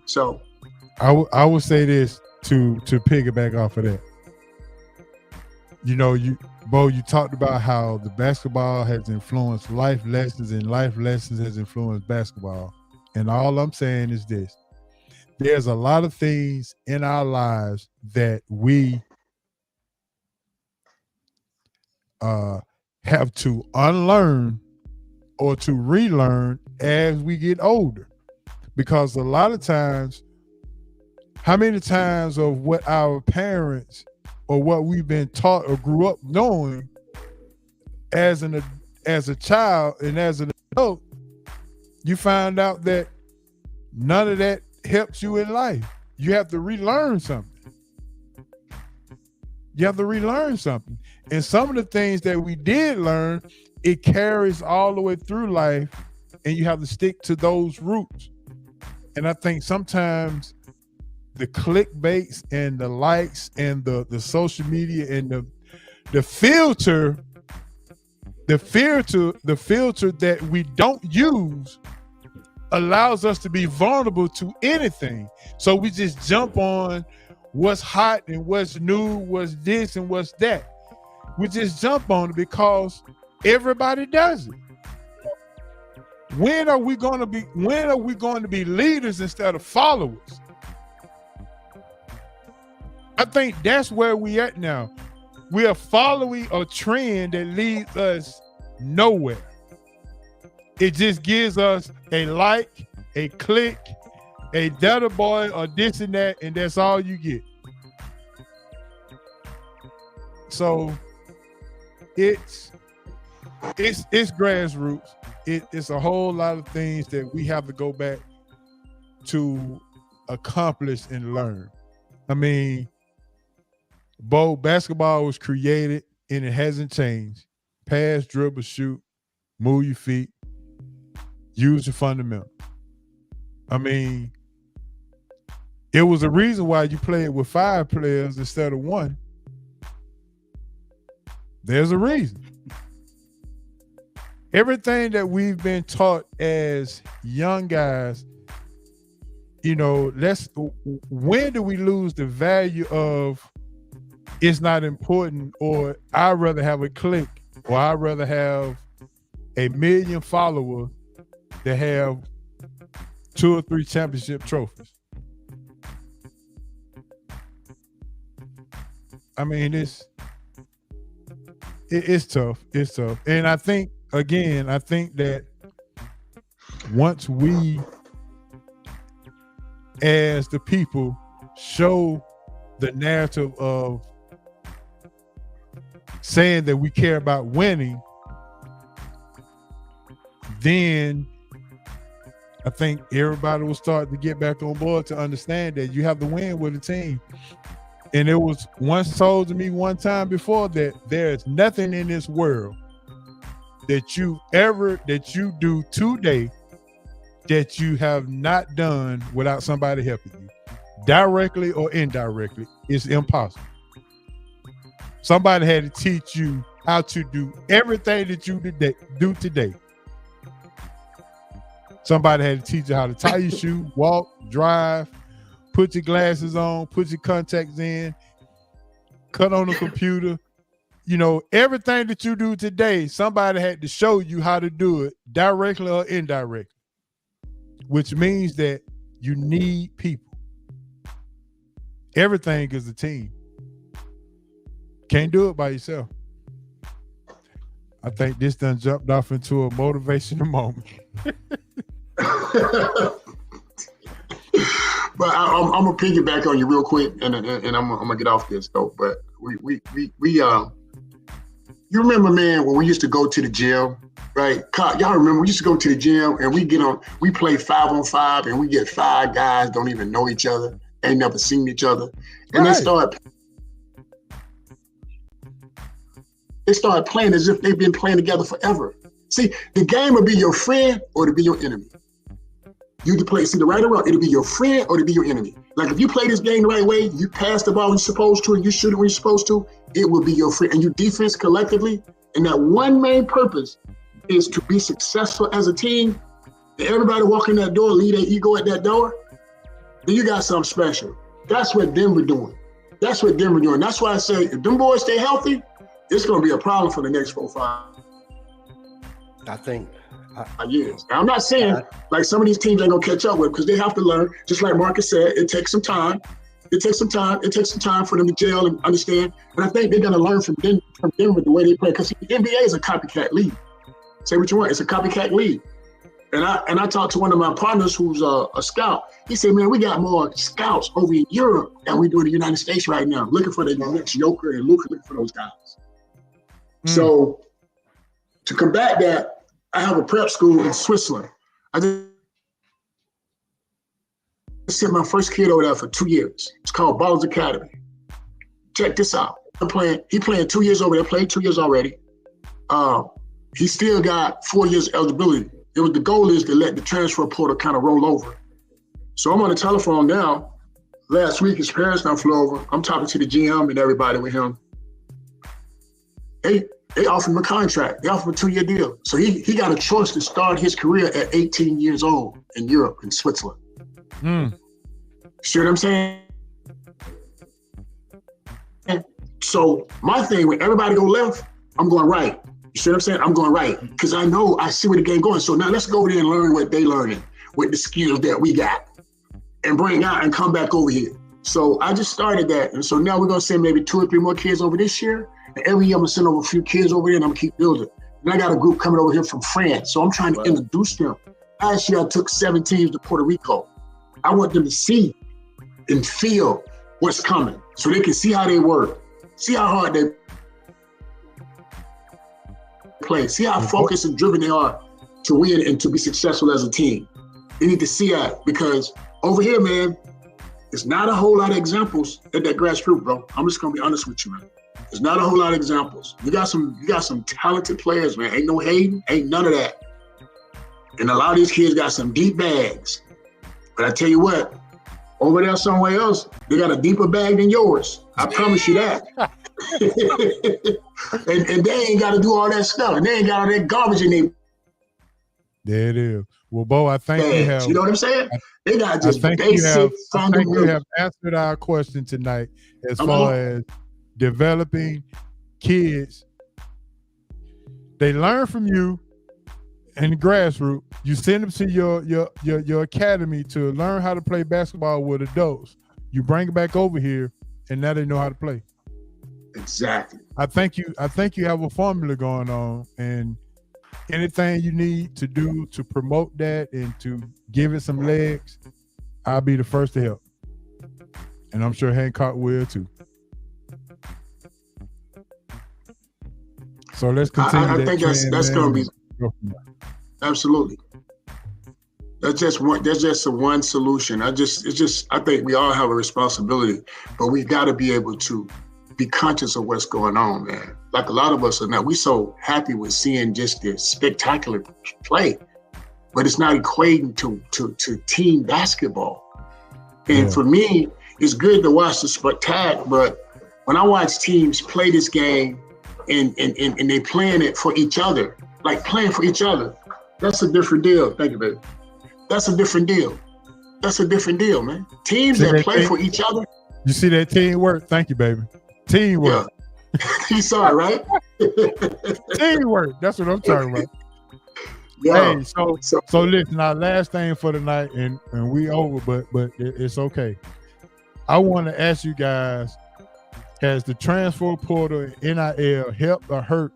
So I would say this to piggyback off of that. You know, Bo, you talked about how the basketball has influenced life lessons and life lessons has influenced basketball. And all I'm saying is this. there's a lot of things in our lives that we have to unlearn or to relearn as we get older. Because a lot of times, how many times of what our parents or what we've been taught or grew up knowing as a child and as an adult, you find out that none of that helps you in life. You have to relearn something. You have to relearn something. And some of the things that we did learn, it carries all the way through life, and you have to stick to those roots. And I think sometimes the clickbaits and the likes and the social media and the filter that we don't use allows us to be vulnerable to anything. So we just jump on what's hot and what's new, what's this and what's that. We just jump on it because everybody does it. When are we going to be leaders instead of followers? I think that's where we at now. We are following a trend that leads us nowhere. It just gives us a like, a click, a data boy, or this and that, and that's all you get. So it's grassroots. It's a whole lot of things that we have to go back to accomplish and learn. I mean, basketball was created and it hasn't changed. Pass, dribble, shoot, move your feet, use your fundamental. I mean, it was a reason why you played with 5 players instead of 1. There's a reason. Everything that we've been taught as young guys, you know, when do we lose the value of it's not important, or I'd rather have a click, or I'd rather have 1 million followers that have 2 or 3 championship trophies? I mean, it's tough. It's tough. And I think that once we, as the people, show the narrative of saying that we care about winning, then I think everybody will start to get back on board to understand that you have to win with a team. And it was once told to me one time before that there's nothing in this world that you do today that you have not done without somebody helping you, directly or indirectly. It's impossible. Somebody had to teach you how to do everything that you do today. Somebody had to teach you how to tie your shoe, walk, drive, put your glasses on, put your contacts in, cut on the computer. You know, everything that you do today, somebody had to show you how to do it directly or indirectly, which means that you need people. Everything is a team. Can't do it by yourself. I think this done jumped off into a motivational moment. But I'm gonna piggyback on you real quick, and I'm gonna get off this though. But we you remember, man, when we used to go to the gym, right? Y'all remember we used to go to the gym and we play 5-on-5, and we get 5 guys don't even know each other, ain't never seen each other, and Right. they start playing as if they've been playing together forever. See, the game will be your friend or to be your enemy. You can play, see the right or wrong, it'll be your friend or to be your enemy. Like if you play this game the right way, you pass the ball when you're supposed to, and you shoot it when you're supposed to, it will be your friend. And you defense collectively, and that one main purpose is to be successful as a team. And everybody walking that door, leave their ego at that door, then you got something special. That's what Denver doing. That's what Denver doing. That's why I say, if them boys stay healthy, it's gonna be a problem for the next 4 or 5. I think Years. Now, I'm not saying like some of these teams ain't gonna catch up with because they have to learn. Just like Marcus said, it takes some time. It takes some time for them to gel and understand. And I think they're gonna learn from Denver the way they play because the NBA is a copycat league. Say what you want, it's a copycat league. And I talked to one of my partners who's a scout. He said, man, we got more scouts over in Europe than we do in the United States right now, looking for the next Joker and looking for those guys. So to combat that, I have a prep school in Switzerland. I just sent my first kid over there for 2 years. It's called Ballers Academy. Check this out. He playing 2 years over there, played 2 years already. He still got 4 years eligibility. The goal is to let the transfer portal kind of roll over. So I'm on the telephone now. Last week, his parents now flew over. I'm talking to the GM and everybody with him. They offered him a contract. They offered him a 2-year deal. So he got a choice to start his career at 18 years old in Europe, in Switzerland. See what I'm saying? So my thing, when everybody go left, I'm going right. You see what I'm saying? I'm going right because I see where the game going. So now let's go over there and learn what they learning with the skills that we got and bring out and come back over here. So I just started that. And so now we're going to send maybe 2 or 3 more kids over this year. And every year I'm going to send over a few kids over there and I'm going to keep building. And I got a group coming over here from France. So I'm trying to introduce them. Last year I took 7 teams to Puerto Rico. I want them to see and feel what's coming so they can see how they work, see how hard they play, see how focused and driven they are to win and to be successful as a team. They need to see that because over here, man, it's not a whole lot of examples at that grassroots, bro. I'm just gonna be honest with you, man. There's not a whole lot of examples. You got some talented players, man. Ain't no hating, ain't none of that. And a lot of these kids got some deep bags. But I tell you what, over there somewhere else, they got a deeper bag than yours. I promise you that. and they ain't got to do all that stuff. And they ain't got all that garbage in their There it is. Well, Bo, I think you have. You know what I'm saying? They got just I think you have answered our question tonight as far as developing kids. They learn from you in the grassroots. You send them to your academy to learn how to play basketball with adults. You bring it back over here, and now they know how to play. Exactly. I think you have a formula going on, and anything you need to do to promote that and to give it some legs, I'll be the first to help. And I'm sure Hancock will too. So let's continue. I think that's going to be absolutely. That's just one solution. I think we all have a responsibility, but we got to be able to be conscious of what's going on, man. Like a lot of us are now, we so happy with seeing just the spectacular play, but it's not equating to team basketball. And for me, it's good to watch the spectacle, but when I watch teams play this game and they playing it for each other, like playing for each other, that's a different deal. Thank you, baby. That's a different deal. That's a different deal, man. Teams that play for each other. You see that teamwork? Thank you, baby. Teamwork. Yeah. You saw it, right? Teamwork. That's what I'm talking about. Yeah. Hey, so listen, our last thing for the night, and we over, but it's okay. I want to ask you guys, has the transfer portal NIL helped or hurt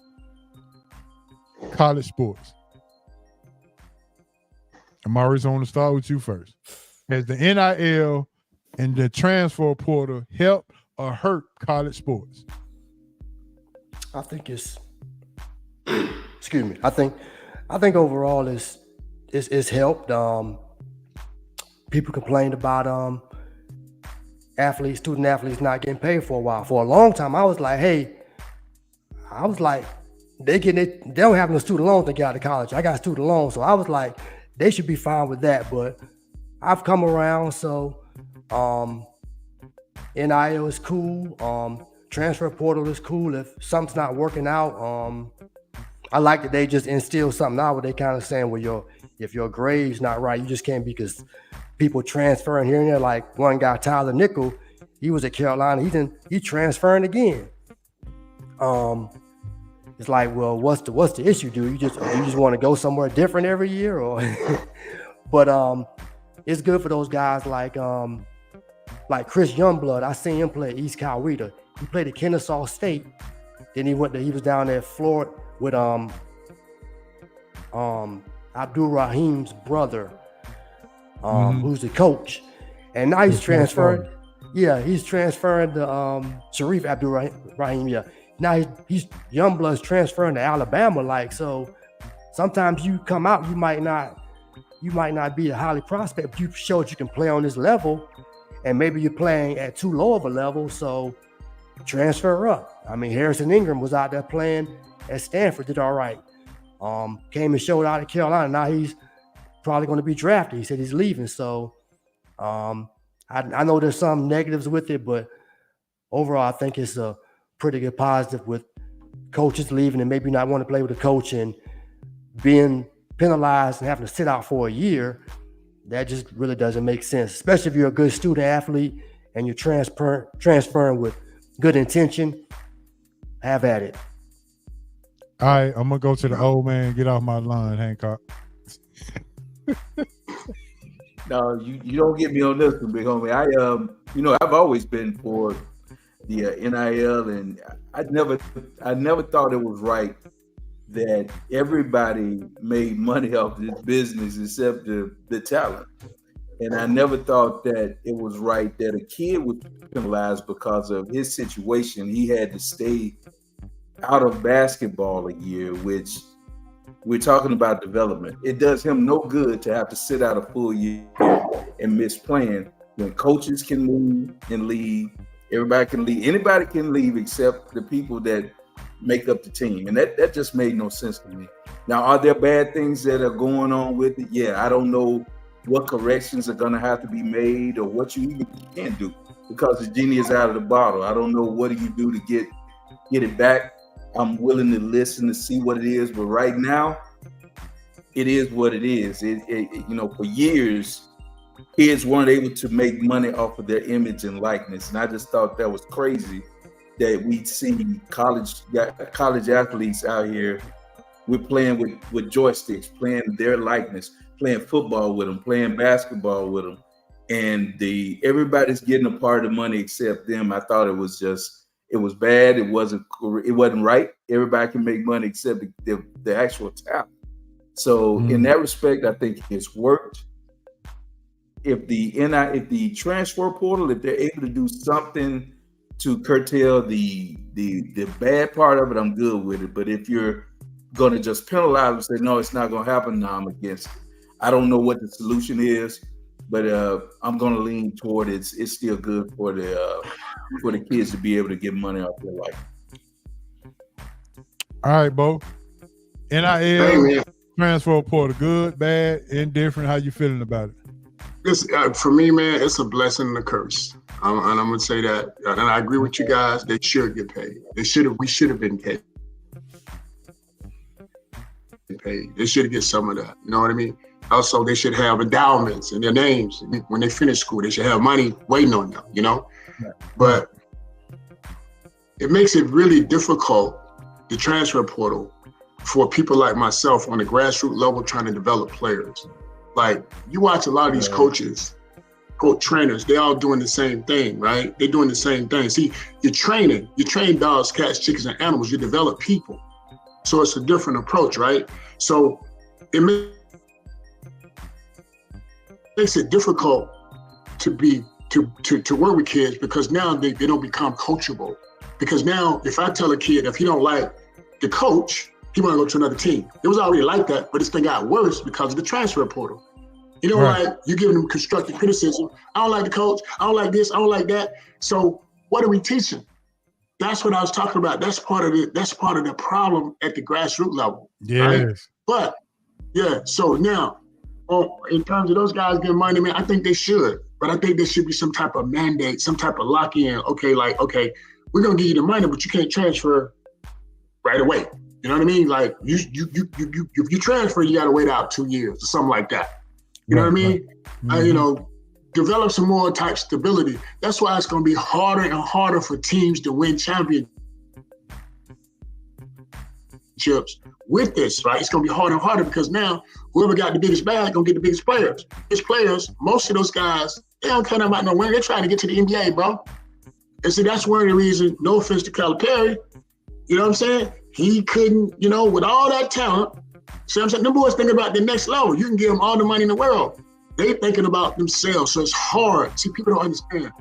college sports? I'm always going to start with you first. Has the NIL and the transfer portal helped or hurt college sports? I think it's excuse me. I think overall it's helped. People complained about student athletes not getting paid for a while. For a long time, I was like, they don't have no student loans to get out of college. I got student loans, so I was like, they should be fine with that. But I've come around, so NIL is cool. Transfer portal is cool. If something's not working out, I like that they just instill something out where they kind of saying, well, if your grade's not right, you just can't, because people transferring here and there. Like one guy, Tyler Nickel, he was at Carolina. He's transferring again. it's like, well, what's the issue, dude? You just want to go somewhere different every year, or? But it's good for those guys like Chris Youngblood. I seen him play at East Coweta. He played at Kennesaw State. Then he was down there at Florida with Abdul Rahim's brother, who's the coach. And now he's transferring. Yeah, he's transferring to Sharif Abdul Rahim. Yeah. Now he's Youngblood's transferring to Alabama. Like, so sometimes you come out, you might not be a highly prospect, but you showed you can play on this level, and maybe you're playing at too low of a level, so transfer up. I mean, Harrison Ingram was out there playing at Stanford, did all right. Came and showed out at Carolina. Now he's probably going to be drafted. He said he's leaving. So I know there's some negatives with it, but overall, I think it's a pretty good positive with coaches leaving and maybe not want to play with a coach and being penalized and having to sit out for a year. That just really doesn't make sense, especially if you're a good student athlete and you're transferring with good intention. Have at it. All right, I'm gonna go to the old man. Get off my line, Hancock. No, you don't get me on this one, big homie. I've always been for the NIL, and I never thought it was right that everybody made money off this business except the talent. And I never thought that it was right that a kid was penalized because of his situation. He had to stay out of basketball a year, which we're talking about development. It does him no good to have to sit out a full year and miss playing when coaches can move and leave. Everybody can leave. Anybody can leave except the people that make up the team. And that just made no sense to me. Now, are there bad things that are going on with it? Yeah, I don't know what corrections are going to have to be made or what you even can do because the genie is out of the bottle. I don't know what do you do to get it back. I'm willing to listen to see what it is, but right now, it is what it is. For years, kids weren't able to make money off of their image and likeness, and I just thought that was crazy that we'd see college athletes out here. We're playing with joysticks, playing their likeness, playing football with them, playing basketball with them, and everybody's getting a part of the money except them. I thought it was bad. It wasn't right. Everybody can make money except the actual talent. So in that respect, I think it's worked. If the transfer portal, if they're able to do something to curtail the bad part of it, I'm good with it. But if you're going to just penalize and say, no, it's not going to happen, no, I'm against it. I don't know what the solution is, but I'm going to lean toward it's still good for the kids to be able to get money off their life. All right, Bo. NIL, transfer portal, good, bad, indifferent. How you feeling about it? For me, man, it's a blessing and a curse. And I'm going to say that. And I agree with you guys. They should get paid. We should have been paid. They should get some of that. You know what I mean? Also, they should have endowments in their names. When they finish school, they should have money waiting on them, you know? Yeah. But it makes it really difficult, the transfer portal, for people like myself on the grassroots level trying to develop players. Like, you watch a lot of these coaches, trainers, they all doing the same thing, right? They're doing the same thing. See, you train dogs, cats, chickens, and animals. You develop people. So it's a different approach, right? So it makes it difficult to work with kids because now they don't become coachable. Because now if I tell a kid, if he don't like the coach, he want to go to another team. It was already like that, but this thing got worse because of the transfer portal. You know, right. Like you giving them constructive criticism. I don't like the coach. I don't like this. I don't like that. So what are we teaching? That's what I was talking about. That's part of the problem at the grassroots level. Yes. Right? But yeah, so now in terms of those guys getting money, man, I think they should. But I think there should be some type of mandate, some type of lock-in. Okay, we're gonna give you the money, but you can't transfer right away. You know what I mean? Like you transfer, you gotta wait out 2 years or something like that. You know what I mean? Mm-hmm. Develop some more type stability. That's why it's going to be harder and harder for teams to win championships championships with this, right? It's going to be harder and harder because now whoever got the biggest bag going to get the biggest players. These players, most of those guys, they don't care about no winning. They're trying to get to the NBA, bro. And see, that's one of the reasons, no offense to Calipari, you know what I'm saying? He couldn't, you know, with all that talent, see what I'm saying? Them boys thinking about the next level. You can give them all the money in the world. They thinking about themselves, so it's hard. See, people don't understand.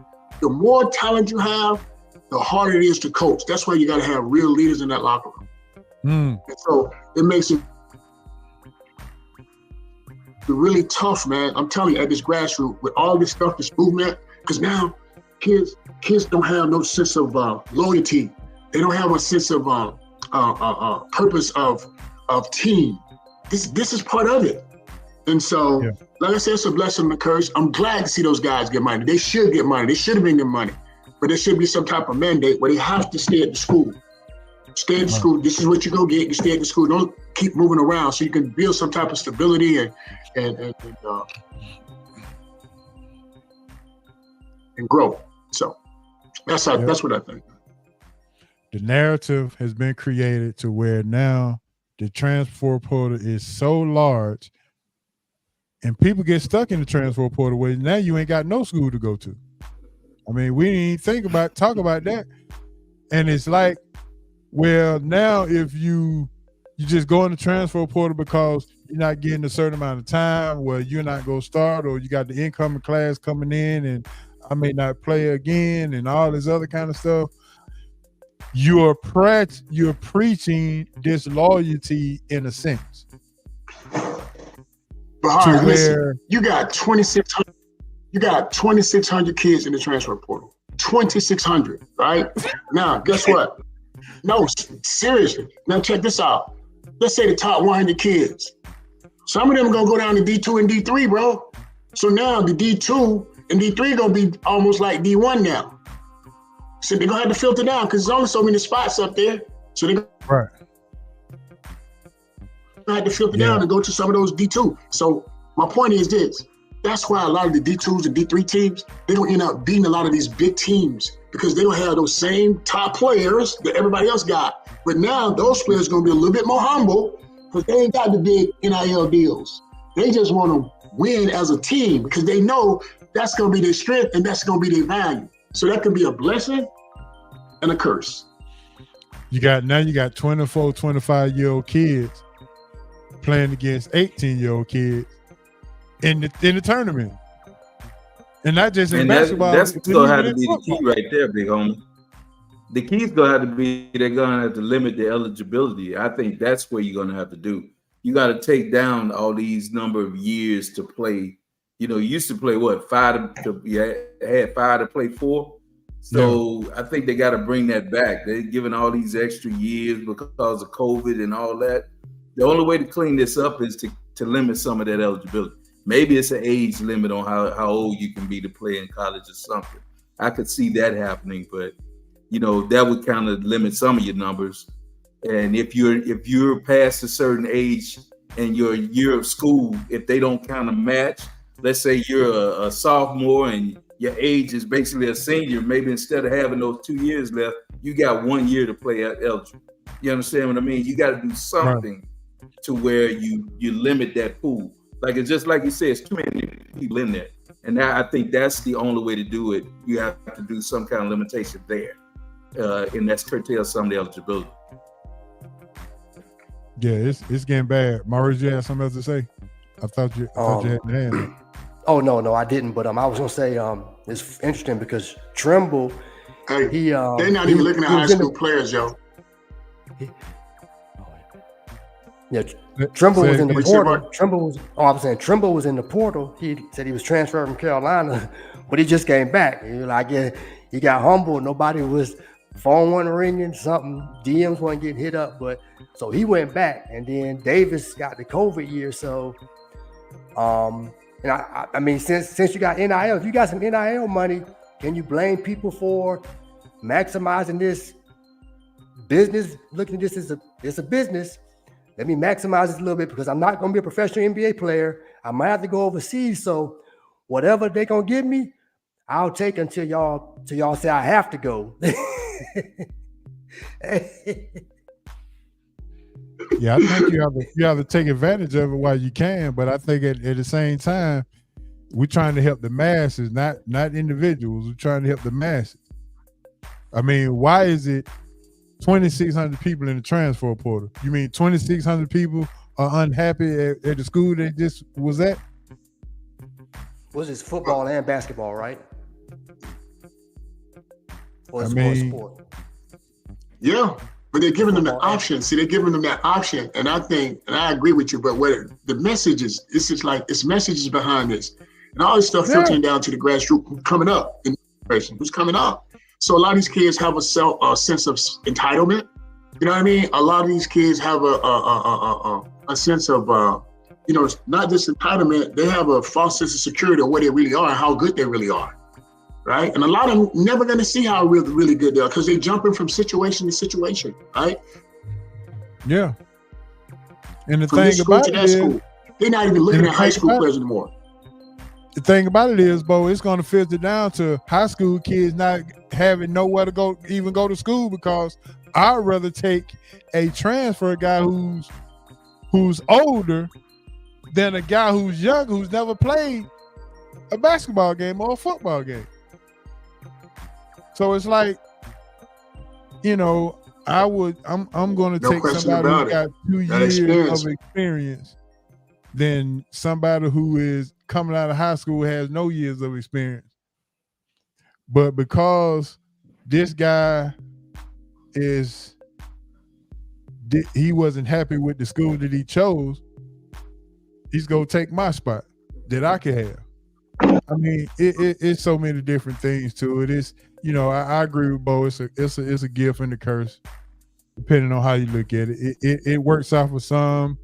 The more talent you have, the harder it is to coach. That's why you got to have real leaders in that locker room. And so it makes it really tough, man. I'm telling you, at this grassroots, with all this stuff, this movement, because now kids don't have no sense of loyalty. They don't have a sense of purpose of team. This is part of it. And so, like I said, it's a blessing and a curse. I'm glad to see those guys get money. They should get money. They should have been getting money. But there should be some type of mandate where they have to stay at the school. Stay at the school. This is what you go get. You stay at the school. Don't keep moving around so you can build some type of stability and grow. So that's what I think. The narrative has been created to where now the transfer portal is so large and people get stuck in the transfer portal where now you ain't got no school to go to. I mean, we didn't even talk about that. And it's like, well, now if you just go in the transfer portal because you're not getting a certain amount of time where you're not going to start, or you got the incoming class coming in and I may not play again and all this other kind of stuff. You're preaching disloyalty in a sense. But listen, you got 2,600. You got 2,600 kids in the transfer portal. 2,600, right? Now, guess what? No, seriously. Now check this out. Let's say the top 100 kids. Some of them are gonna go down to D2 and D3, bro. So now the D2 and D3 gonna be almost like D1 now. So they're gonna have to filter down because there's only so many spots up there. So they're gonna have to filter down and go to some of those D2. So my point is this. That's why a lot of the D2s and D3 teams, they don't end up beating a lot of these big teams because they don't have those same top players that everybody else got. But now those players are going to be a little bit more humble because they ain't got the big NIL deals. They just want to win as a team because they know that's going to be their strength and that's going to be their value. So that can be a blessing and a curse. You got 24, 25-year-old kids playing against 18-year-old kids in the tournament, and not just in basketball. That's gonna have to be the key right there, big homie. The key's gonna have to be they're gonna have to limit the eligibility. I think that's what you're gonna have to do. You got to take down all these number of years to play. You know, you used to play what 5 to had 5 to play 4. So I think they got to bring that back. They're giving all these extra years because of COVID and all that. The only way to clean this up is to limit some of that eligibility. Maybe it's an age limit on how old you can be to play in college or something. I could see that happening, but you know that would kind of limit some of your numbers. And if you're past a certain age and your year of school, if they don't kind of match, let's say you're a sophomore and your age is basically a senior, maybe instead of having those 2 years left, you got 1 year to play eligible. You understand what I mean? You got to do something to where you limit that pool. Like it's just like you said, it's too many people in there. And I think that's the only way to do it. You have to do some kind of limitation there. And that's curtail some of the eligibility. Yeah, it's getting bad. Maurice, you had something else to say? I thought you had your hand up. Oh no, I didn't. But I was gonna say it's interesting because Trimble, they're not even looking at high school players, yo. Trimble was in the portal. Trimble was in the portal. He said he was transferred from Carolina, but he just came back. He was like, he got humbled. Nobody was phone wasn't ringing, something DMs wasn't getting hit up, but so he went back, and then Davis got the COVID year. So, and I mean, since you got NIL, if you got some NIL money, can you blame people for maximizing this business? Looking at this as it's a business. Let me maximize this a little bit because I'm not going to be a professional NBA player. I might have to go overseas. So whatever they're going to give me, I'll take until y'all say I have to go. Yeah, I think you have to take advantage of it while you can, but I think at the same time, we're trying to help the masses, not individuals. We're trying to help the masses. I mean, why is it 2,600 people in the transfer portal? You mean 2,600 people are unhappy at the school they just was at? Was this football and basketball, right? Or I it's mean- sport? Yeah, but they're giving them the option. See, they're giving them that option, and I think, and I agree with you. But what the message is, it's just like it's messages behind this, and all this stuff filtering down to the grassroots who's coming up in the person who's coming up. So a lot of these kids have a sense of entitlement. You know what I mean? A lot of these kids have a sense of not just entitlement. They have a false sense of security of where they really are and how good they really are. Right? And a lot of them never going to see how really good they are because they're jumping from situation to situation, right? Yeah. And the From thing this school about to it that is, school. They're not even looking and at the high thing school about- players anymore. the thing about it is, Bo, it's going to filter down to high school kids not having nowhere to go, even go to school, because I'd rather take a transfer guy who's older than a guy who's young, who's never played a basketball game or a football game. So it's like, I'm going to No take question somebody about who's it. got 2 That years experience. of experience than somebody who is coming out of high school has no years of experience. But because this guy he wasn't happy with the school that he chose, he's going to take my spot that I can have. I mean, it's so many different things to it. It's, I agree with Bo. It's a gift and a curse, depending on how you look at it. It works out for some,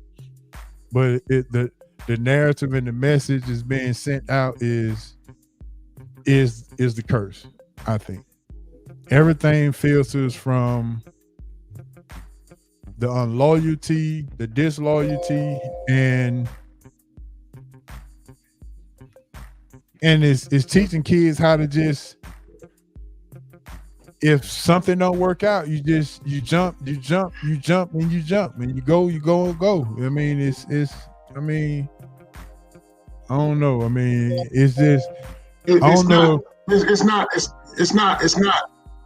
but the narrative and the message is being sent out is the curse. I think everything filters from the unloyalty, the disloyalty, and it's teaching kids how to just, if something don't work out, you jump, and you go. I mean, I don't know. I mean, it's just, I don't know. It's not.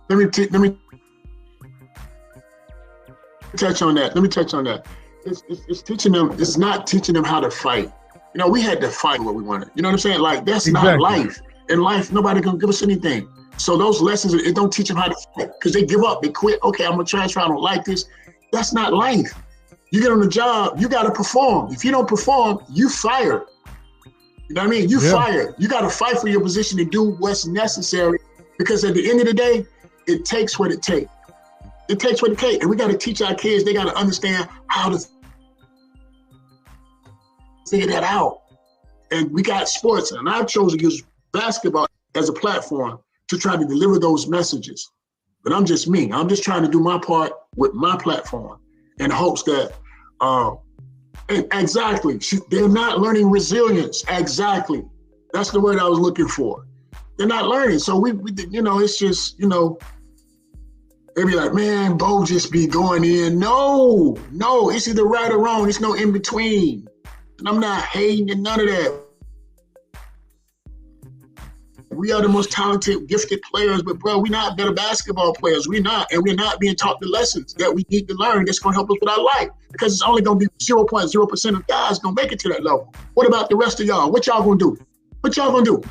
Let me touch on that. It's teaching them. It's not teaching them how to fight. We had to fight what we wanted. You know what I'm saying? Like, that's not life. In life, nobody gonna give us anything. So those lessons, it don't teach them how to fight because they give up. They quit. Okay, I'm gonna transfer. I don't like this. That's not life. You get on the job, you gotta perform. If you don't perform, you fired. You know what I mean? You fired. You gotta fight for your position and do what's necessary, because at the end of the day, it takes what it takes. It takes what it takes, and we gotta teach our kids. They gotta understand how to figure that out. And we got sports, and I chose to use basketball as a platform to try to deliver those messages. But I'm just me. I'm just trying to do my part with my platform in hopes that, and exactly, they're not learning resilience. Exactly. That's the word I was looking for. They're not learning. So we it's just, they be like, man, Bo just be going in. No, it's either right or wrong. It's no in between. And I'm not hating and none of that. We are the most talented, gifted players, but bro, we're not better basketball players. We're not, and we're not being taught the lessons that we need to learn that's going to help us with our life, because it's only going to be 0.0% of guys going to make it to that level. What about the rest of y'all? What y'all going to do?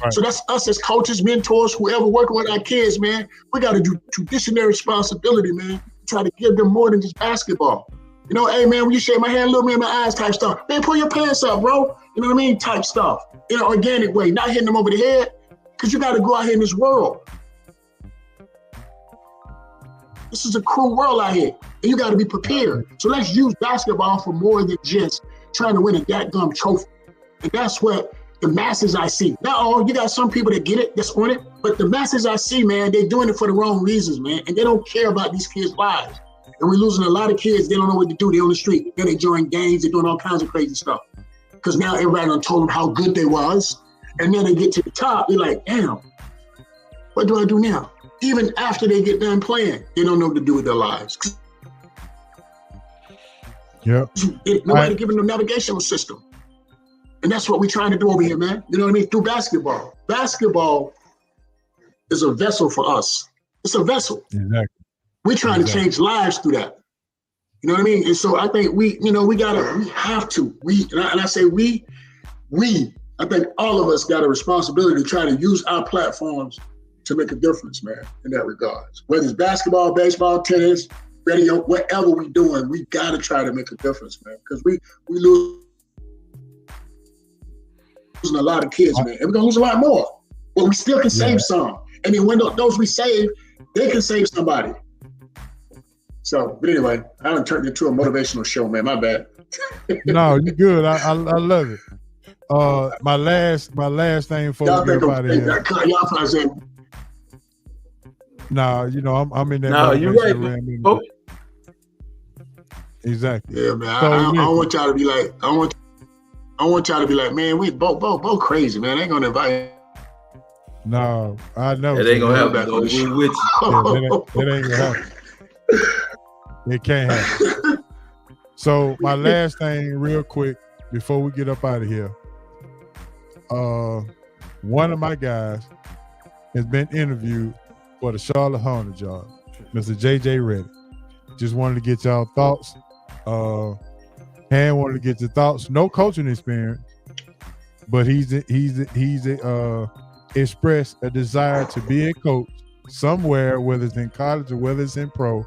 Right. So that's us as coaches, mentors, whoever working with our kids, man. We got to do traditional responsibility, man. Try to give them more than just basketball. Hey, man, when you shake my hand, look me in my eyes type stuff. Man, pull your pants up, bro. You know what I mean? Type stuff. In an organic way, not hitting them over the head, because you got to go out here in this world. This is a cruel world out here, and you got to be prepared. So let's use basketball for more than just trying to win a dadgum trophy. And that's what the masses I see. Not all, you got some people that get it, that's on it, but the masses I see, man, they're doing it for the wrong reasons, man, and they don't care about these kids' lives. And we're losing a lot of kids. They don't know what to do. They're on the street. Then they join gangs. They're doing all kinds of crazy stuff. Because now everybody done told them how good they was. And then they get to the top. They're like, damn, what do I do now? Even after they get done playing, they don't know what to do with their lives. Yep. Nobody giving them navigational system. And that's what we're trying to do over here, man. You know what I mean? Through basketball. Basketball is a vessel for us. It's a vessel. Exactly. We're trying to change lives through that. You know what I mean? And so I think we have to. I say we, I think all of us got a responsibility to try to use our platforms to make a difference, man, in that regards. Whether it's basketball, baseball, tennis, radio, whatever we doing, we got to try to make a difference, man, because we losing a lot of kids, man, and we're going to lose a lot more. But we still can save some. And then when those we save, they can save somebody. So, but anyway, I done turned into a motivational show, man. My bad. No, you're good. I love it. My last thing for y'all think everybody here. Y'all probably saying, No, you know, I'm in that. No, you're right, man. Exactly. Yeah, man. So, I don't want y'all to be like, I want y'all to be like, man, we both crazy, man. They ain't gonna invite. No, I know. It ain't gonna happen. back on the show. We with you. It ain't gonna happen. It can't happen. So my last thing, real quick, before we get up out of here, one of my guys has been interviewed for the Charlotte Hornet job, Mr. JJ Redick. Just wanted to get y'all thoughts. Han wanted to get your thoughts. No coaching experience, but he's expressed a desire to be a coach somewhere, whether it's in college or whether it's in pro.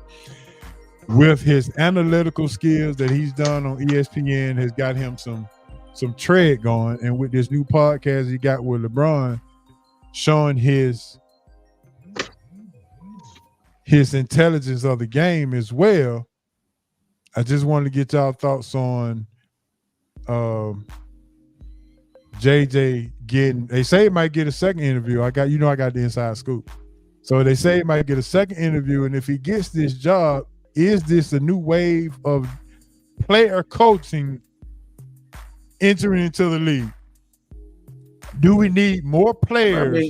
With his analytical skills that he's done on ESPN, has got him some tread going, and with this new podcast he got with LeBron, showing his intelligence of the game as well. I just wanted to get y'all thoughts on JJ getting. They say he might get a second interview. I got the inside scoop. So they say he might get a second interview, and if he gets this job, is this a new wave of player coaching entering into the league? Do we need more players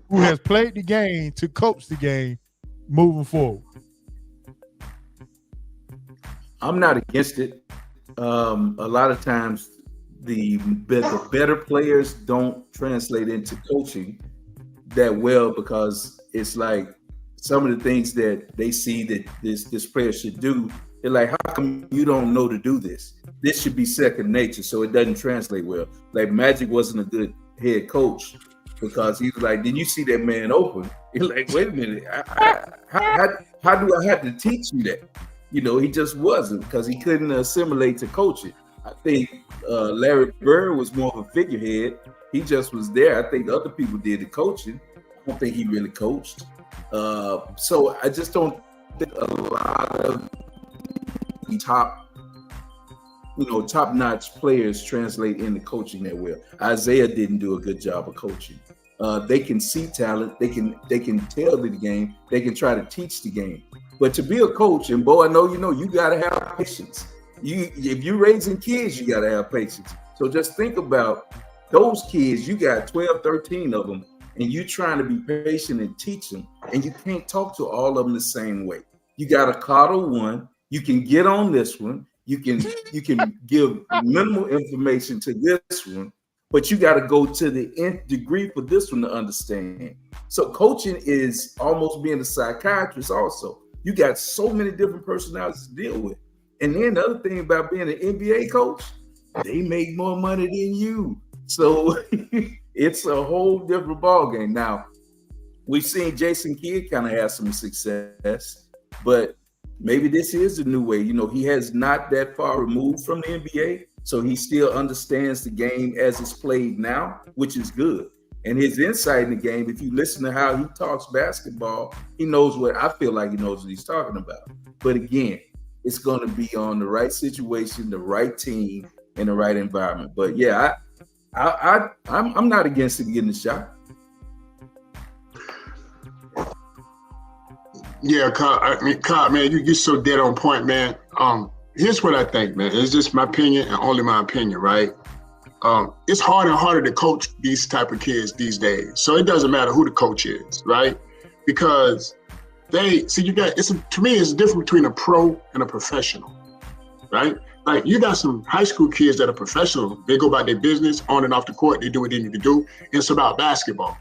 who has played the game to coach the game moving forward? I'm not against it. A lot of times the better players don't translate into coaching that well, because it's like some of the things that they see that this player should do, they're like, how come you don't know to do this? This should be second nature, so it doesn't translate well. Like Magic wasn't a good head coach because he was like, did you see that man open? You're like, wait a minute, how do I have to teach you that? You know, he just wasn't, because he couldn't assimilate to coaching. I think Larry Bird was more of a figurehead. He just was there. I think other people did the coaching. I don't think he really coached. So I just don't think a lot of the top-notch players translate into coaching that well. Isaiah didn't do a good job of coaching. They can see talent. They can tell the game. They can try to teach the game. But to be a coach, and Bo, I know you got to have patience. If you're raising kids, you got to have patience. So just think about those kids. You got 12, 13 of them, and you trying to be patient and teach them, and you can't talk to all of them the same way. You got to coddle one. You can get on this one. You can give minimal information to this one, but you got to go to the nth degree for this one to understand. So coaching is almost being a psychiatrist also. You got so many different personalities to deal with. And then the other thing about being an NBA coach, they make more money than you. So it's a whole different ballgame. Now, we've seen Jason Kidd kind of have some success, but maybe this is the new way. You know, he has not that far removed from the NBA, so he still understands the game as it's played now, which is good. And his insight in the game, if you listen to how he talks basketball, he knows I feel like he knows what he's talking about. But again, it's going to be on the right situation, the right team, and the right environment. But yeah, I'm not against it getting a shot. Yeah, Cobb, man, you're so dead on point, man. Here's what I think, man. It's just my opinion and only my opinion, right? It's harder and harder to coach these type of kids these days. So it doesn't matter who the coach is, right? Because to me, it's a difference between a pro and a professional, right? Like you got some high school kids that are professional. They go about their business on and off the court. They do what they need to do. And it's about basketball,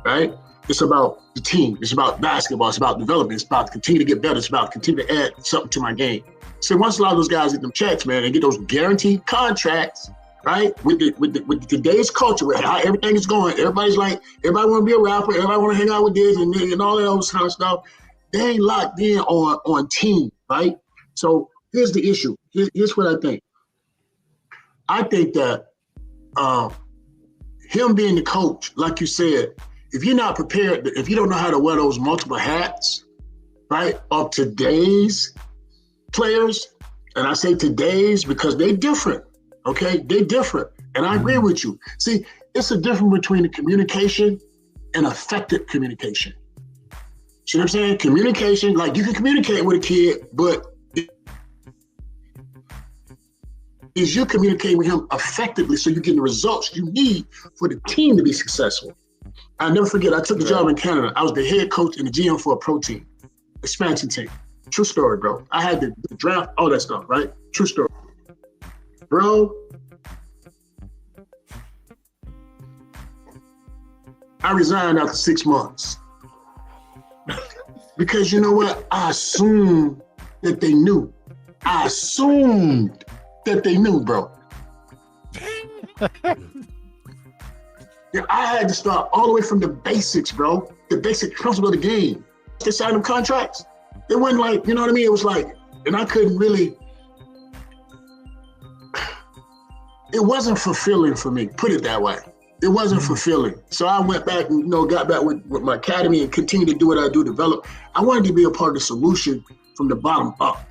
right? It's about the team. It's about basketball. It's about development. It's about continue to get better. It's about continue to add something to my game. So once a lot of those guys get them checks, man, and get those guaranteed contracts, right? With today's culture, with how everything is going, everybody want to be a rapper, everybody want to hang out with this and all that other kind of stuff. They ain't locked in on team, right? So here's the issue. Here's what I think. I think that him being the coach, like you said, if you're not prepared, if you don't know how to wear those multiple hats, right, of today's players, and I say today's because they're different, okay? They're different, and I agree with you. See, it's a difference between the communication and effective communication. See what I'm saying? Communication, like you can communicate with a kid, but is you communicating with him effectively so you get the results you need for the team to be successful. I'll never forget, I took a job in Canada. I was the head coach and the GM for a pro team, expansion team. True story, bro. I had the draft, all that stuff, right? True story. Bro, I resigned after 6 months. Because you know what? I assumed that they knew. I assumed that they knew, bro. Yeah, I had to start all the way from the basics, bro. The basic principle of the game. They signed them contracts. It wasn't like, you know what I mean? It was like, and I couldn't really, it wasn't fulfilling for me, put it that way. It wasn't fulfilling. So I went back and, got back with my academy and continued to do what I do, develop. I wanted to be a part of the solution from the bottom up.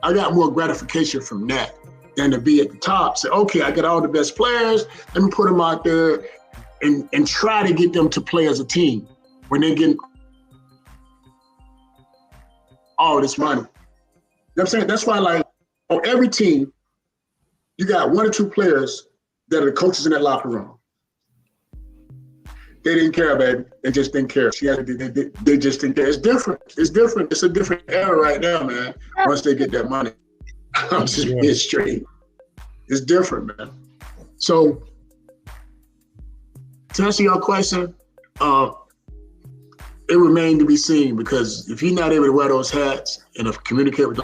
I got more gratification from that than to be at the top. Say, okay, I got all the best players. Let me put them out there and try to get them to play as a team when they get all this money. You know what I'm saying? That's why, like, on every team, you got 1 or 2 players that are the coaches in that locker room. They didn't care, baby. They just didn't care. They just didn't care. It's different. It's different. It's a different era right now, man. Once they get that money. I'm just being straight. It's different, man. So, to answer your question, it remained to be seen, because if you're not able to wear those hats and communicate with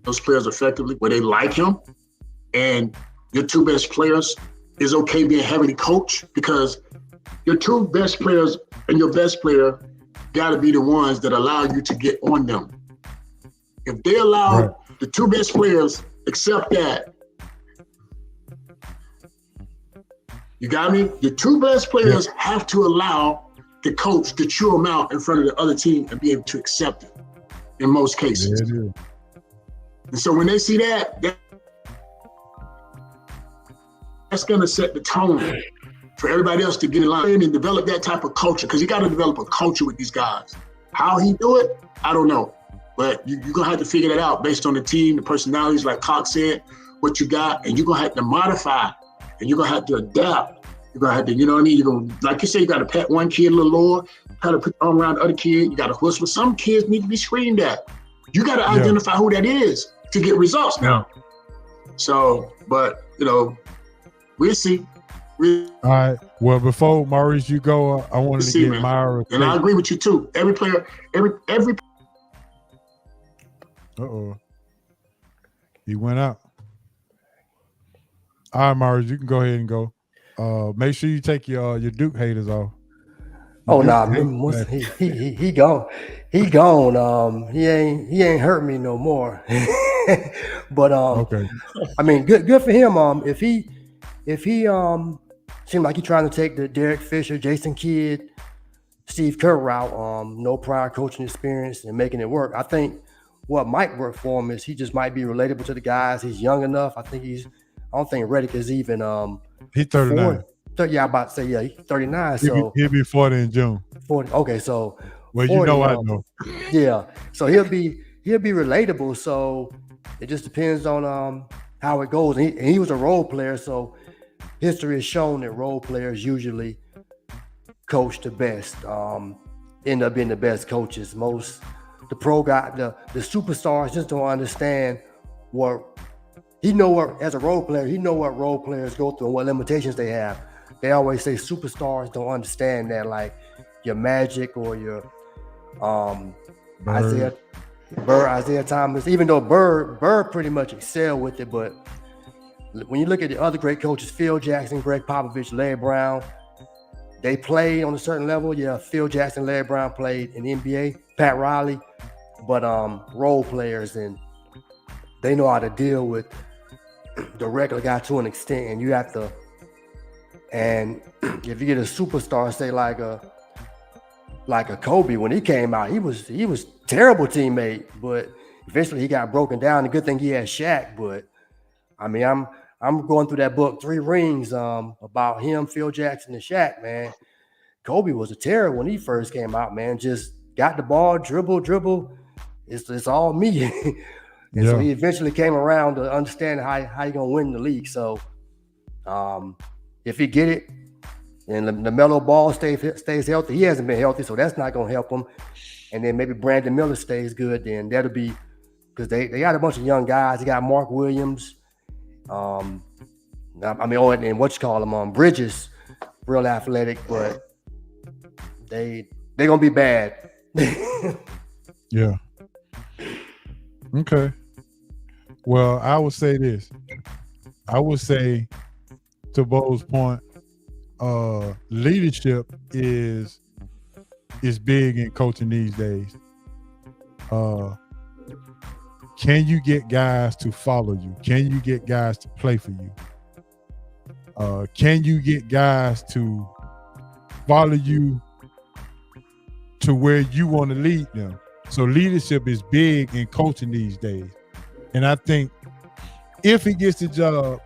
those players effectively, where they like him, and your 2 best players is okay being heavily coached, because your 2 best players and your best player got to be the ones that allow you to get on them. If they allow the 2 best players accept that, you got me? The 2 best players have to allow the coach to chew them out in front of the other team and be able to accept it in most cases. And so when they see that, that's going to set the tone for everybody else to get in line and develop that type of culture, because you got to develop a culture with these guys. How he do it, I don't know. But you're going to have to figure that out based on the team, the personalities, like Cox said, what you got, and you're going to have to modify, and you're going to have to adapt. You're going to have to, you know what I mean? You're going to, like you say, you got to pat one kid a little lower, try to put the arm around the other kid. You got to whistle. Some kids need to be screamed at. You got to identify who that is to get results now. So, but, we'll see. All right. Well, before Maurice, you go, I wanted to get Myra. And I agree with you too. Every player, every. He went out. All right, Maurice, you can go ahead and go. Make sure you take your Duke haters off. Oh no, nah, he gone. He gone. He ain't hurt me no more. But okay. I mean, good for him. If he seemed like he's trying to take the Derek Fisher, Jason Kidd, Steve Kerr route, no prior coaching experience and making it work. I think what might work for him is he just might be relatable to the guys. He's young enough. I don't think Redick is even he's 39. I'm about to say, he's 39. So he'll be 40 in June. 40. Okay, so well, 40, I know. Yeah. So he'll be relatable. So it just depends on how it goes. And he was a role player, so history has shown that role players usually coach the best, end up being the best coaches. Most the pro guy, the superstars just don't understand what he know. What as a role player, he know what role players go through and what limitations they have. They always say superstars don't understand that, like your Magic or your Isaiah Thomas. Even though Bird pretty much excel with it, but when you look at the other great coaches, Phil Jackson, Greg Popovich, Larry Brown, they play on a certain level. Yeah, Phil Jackson, Larry Brown played in the NBA. Pat Riley, but role players, and they know how to deal with the regular guy to an extent. And you have to. And if you get a superstar, say like a Kobe, when he came out, he was terrible teammate, but eventually he got broken down. The good thing he had Shaq, but I mean, I'm going through that book, 3 Rings, about him, Phil Jackson, and Shaq, man. Kobe was a terror when he first came out, man. Just got the ball, dribble. It's all me. And so he eventually came around to understand how you gonna win the league. So if he get it and the LaMelo Ball stays healthy, he hasn't been healthy, so that's not gonna help him. And then maybe Brandon Miller stays good, then that'll be because they got a bunch of young guys. They got Mark Williams, and what you call them, Bridges, real athletic, but they gonna be bad. Yeah. Okay. Well, I would say this. I would say, to Bo's point, leadership is big in coaching these days. Can you get guys to follow you? Can you get guys to play for you? Can you get guys to follow you to where you want to lead them? So leadership is big in coaching these days. And I think if he gets the job,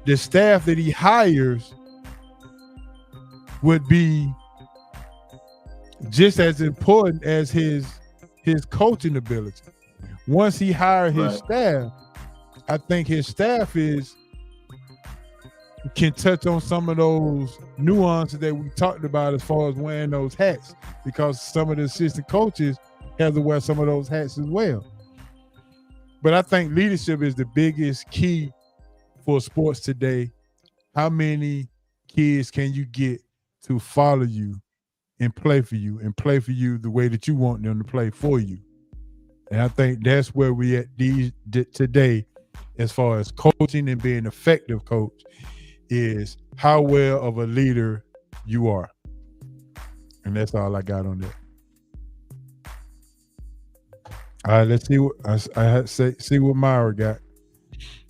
the staff that he hires would be just as important as his coaching ability. Once he hired his staff, I think his staff can touch on some of those nuances that we talked about as far as wearing those hats, because some of the assistant coaches have to wear some of those hats as well. But I think leadership is the biggest key for sports today. How many kids can you get to follow you and play for you the way that you want them to play for you? And I think that's where we at today as far as coaching and being an effective coach, is how well of a leader you are. And that's all I got on that. All right, let's see what see what Myra got.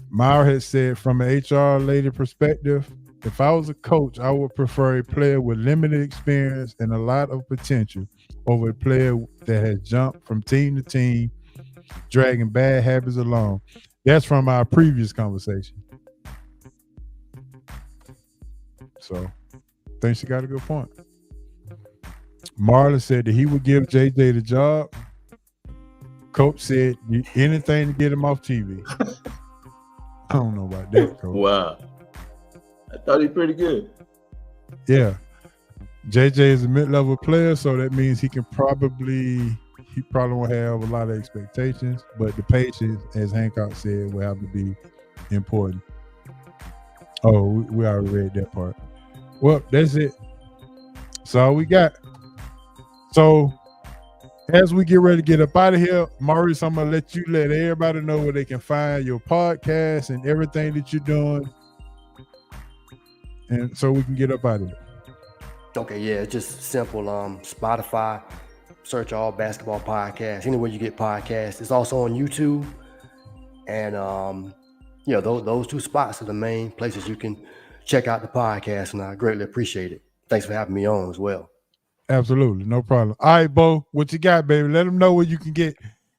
Myra had said, from an HR lady perspective, if I was a coach, I would prefer a player with limited experience and a lot of potential over a player that has jumped from team to team, dragging bad habits along. That's from our previous conversation. So I think she got a good point. Marla said that he would give JJ the job. Coach said anything to get him off TV. I don't know about that, Coach. Wow. I thought he was pretty good. Yeah. JJ is a mid-level player, so that means he probably won't have a lot of expectations, but the patience, as Hancock said, will have to be important. Oh, we already read that part. Well, that's it. That's all we got. So as we get ready to get up out of here, Maurice, I'm going to let everybody know where they can find your podcast and everything that you're doing, and so we can get up out of here. Okay, yeah, it's just simple. Spotify, search All Basketball Podcasts. Anywhere you get podcasts. It's also on YouTube. And, those 2 spots are the main places you can check out the podcast, and I greatly appreciate it. Thanks for having me on as well. Absolutely, no problem. All right, Bo, what you got, baby? Let them know where you can get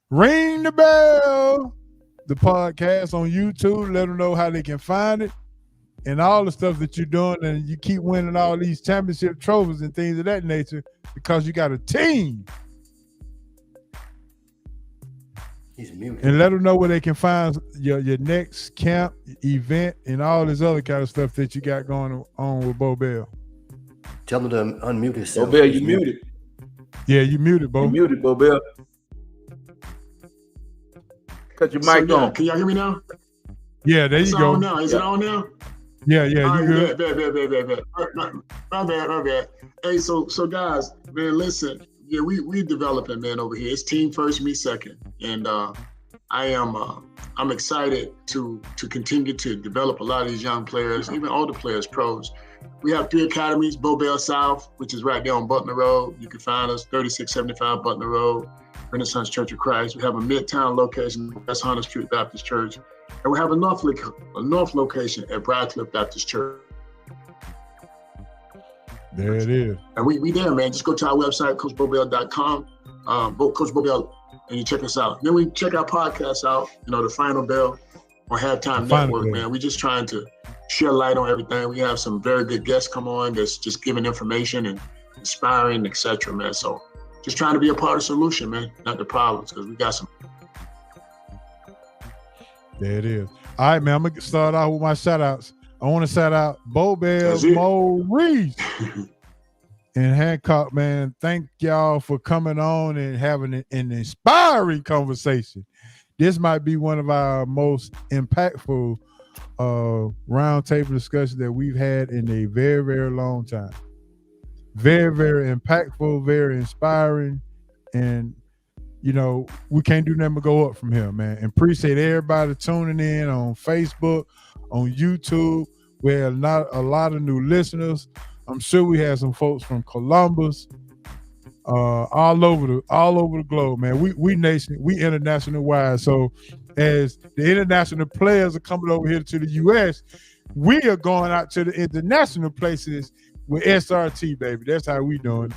Ring the Bell, the podcast on YouTube. Let them know how they can find it and all the stuff that you're doing, and you keep winning all these championship trophies and things of that nature because you got a team. He's muted. And let them know where they can find your next camp, event, and all this other kind of stuff that you got going on with Bo Bell. Tell them to unmute himself. Bo Bell, you muted. Yeah, you muted, Bo. You muted, Bo Bell. Cut your So, mic yeah, on. can y'all hear me now? Yeah, there It's you go. on now. Is it on now? Yeah, All you right, good? bet. My bad. Hey, so guys, man, listen. Yeah, we developing, man, over here. It's team first, me second, and I'm excited to continue to develop a lot of these young players, even older players, pros. We have 3 academies: Bo Bell South, which is right there on Butler Road. You can find us 3675 Butler Road, Renaissance Church of Christ. We have a Midtown location, West Hunter Street Baptist Church, and we have a north location at Bradcliffe Baptist Church. There it is. And we there, man. Just go to our website, CoachBoBell.com, Coach Bo Bell, and you check us out. Then we check our podcasts out, the Final Bell on Halftime Network, man. We're just trying to shed light on everything. We have some very good guests come on that's just giving information and inspiring, etc., man. So just trying to be a part of the solution, man, not the problems, because we got some. There it is. All right, man. I'm gonna start off with my shout outs. I want to shout out Bo Bell, That's it. Maurice, and Hancock, man. Thank y'all for coming on and having an inspiring conversation. This might be one of our most impactful roundtable discussions that we've had in a very, very long time. Very, very impactful, very inspiring, and we can't do nothing but go up from here, man. And appreciate everybody tuning in on Facebook, on YouTube. We have not a lot of new listeners. I'm sure we have some folks from Columbus, all over the globe, man. We international wide. So as the international players are coming over here to the US, we are going out to the international places with SRT, baby. That's how we doing.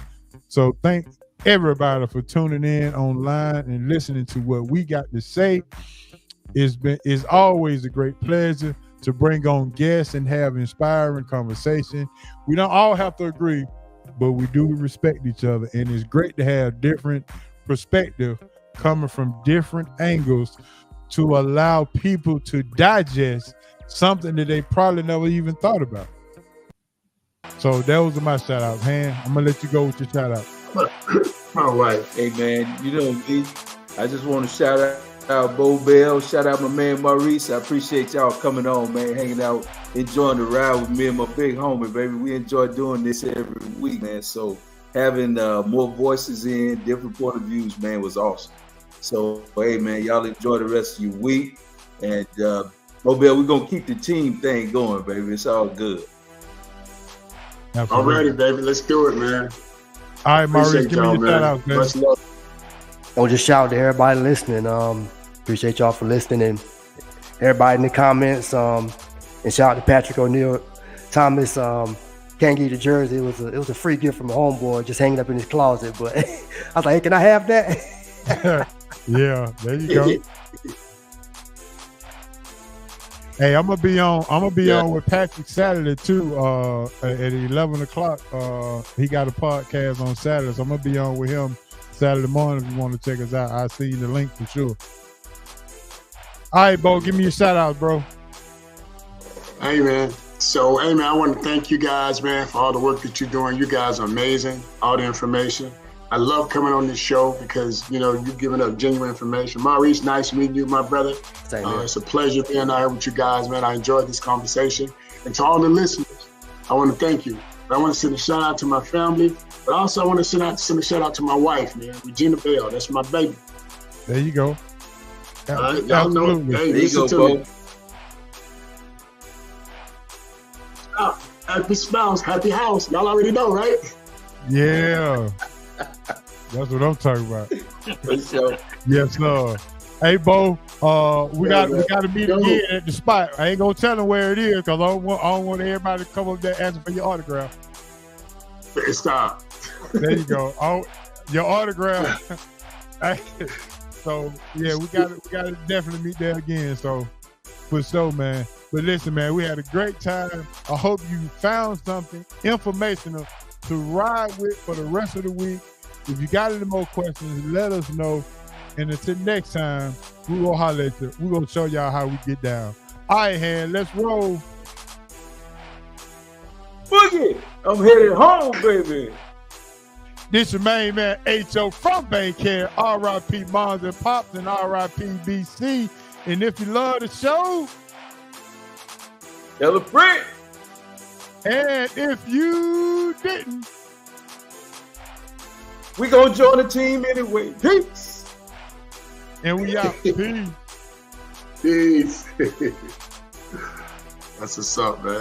So thank everybody for tuning in online and listening to what we got to say. It's always a great pleasure to bring on guests and have inspiring conversation. We don't all have to agree, but we do respect each other, and it's great to have different perspective coming from different angles to allow people to digest something that they probably never even thought about. So those are my shout outs. I'm gonna let you go with your shout out. All right. Hey, man, I just want to shout out Bo Bell, shout out my man Maurice. I appreciate y'all coming on, man, hanging out, enjoying the ride with me and my big homie, baby. We enjoy doing this every week, man. So having more voices in, different point of views, man, was awesome. So, hey, man, y'all enjoy the rest of your week. And Bo Bell, we're going to keep the team thing going, baby. It's all good. Absolutely. All righty, baby. Let's do it, man. All right, Maurice, Appreciate give me y'all, your shout out, man. Much love. I'll just shout out to everybody listening. Appreciate y'all for listening, and everybody in the comments. And shout out to Patrick O'Neal. Thomas can't get the jersey. It was a free gift from a homeboy, just hanging up in his closet. But I was like, hey, can I have that? Yeah, there you go. Hey, I'm gonna be on with Patrick Saturday too. At 11 o'clock. He got a podcast on Saturday, so I'm gonna be on with him Saturday morning. If you want to check us out, I'll see you the link for sure. All right, Bo, give me your shout out, bro. Hey, man. So, hey, man, I want to thank you guys, man, for all the work that you're doing. You guys are amazing. All the information. I love coming on this show because, you're giving up genuine information. Maurice, nice meeting you, my brother. It's a pleasure being out here with you guys, man. I enjoyed this conversation. And to all the listeners, I want to thank you. I want to send a shout out to my family, but also I want to send a shout out to my wife, man, Regina Bell. That's my baby. There you go. All right, y'all know. Hey, there you go, Bo. Happy spouse, happy house. Y'all already know, right? Yeah. That's what I'm talking about. For sure. Yes, sir. Hey, Bo, we got to meet again at the spot. I ain't gonna tell them where it is because I don't want everybody to come up there asking for your autograph. Stop. There you go. Your autograph. So yeah, we got to definitely meet there again. So for sure, man. But listen, man, we had a great time. I hope you found something informational to ride with for the rest of the week. If you got any more questions, let us know. And until next time, we're going to holler at you. We're going to show y'all how we get down. All right, Han, let's roll. Boogie, I'm headed home, baby. This your main man, H.O. from Bankhead, R.I.P. Moms and Pops, and R.I.P. BC. And if you love the show, Celebrate. and if you didn't, We gonna join the team anyway. Peace. and we out. Peace. Peace. That's what's up, man.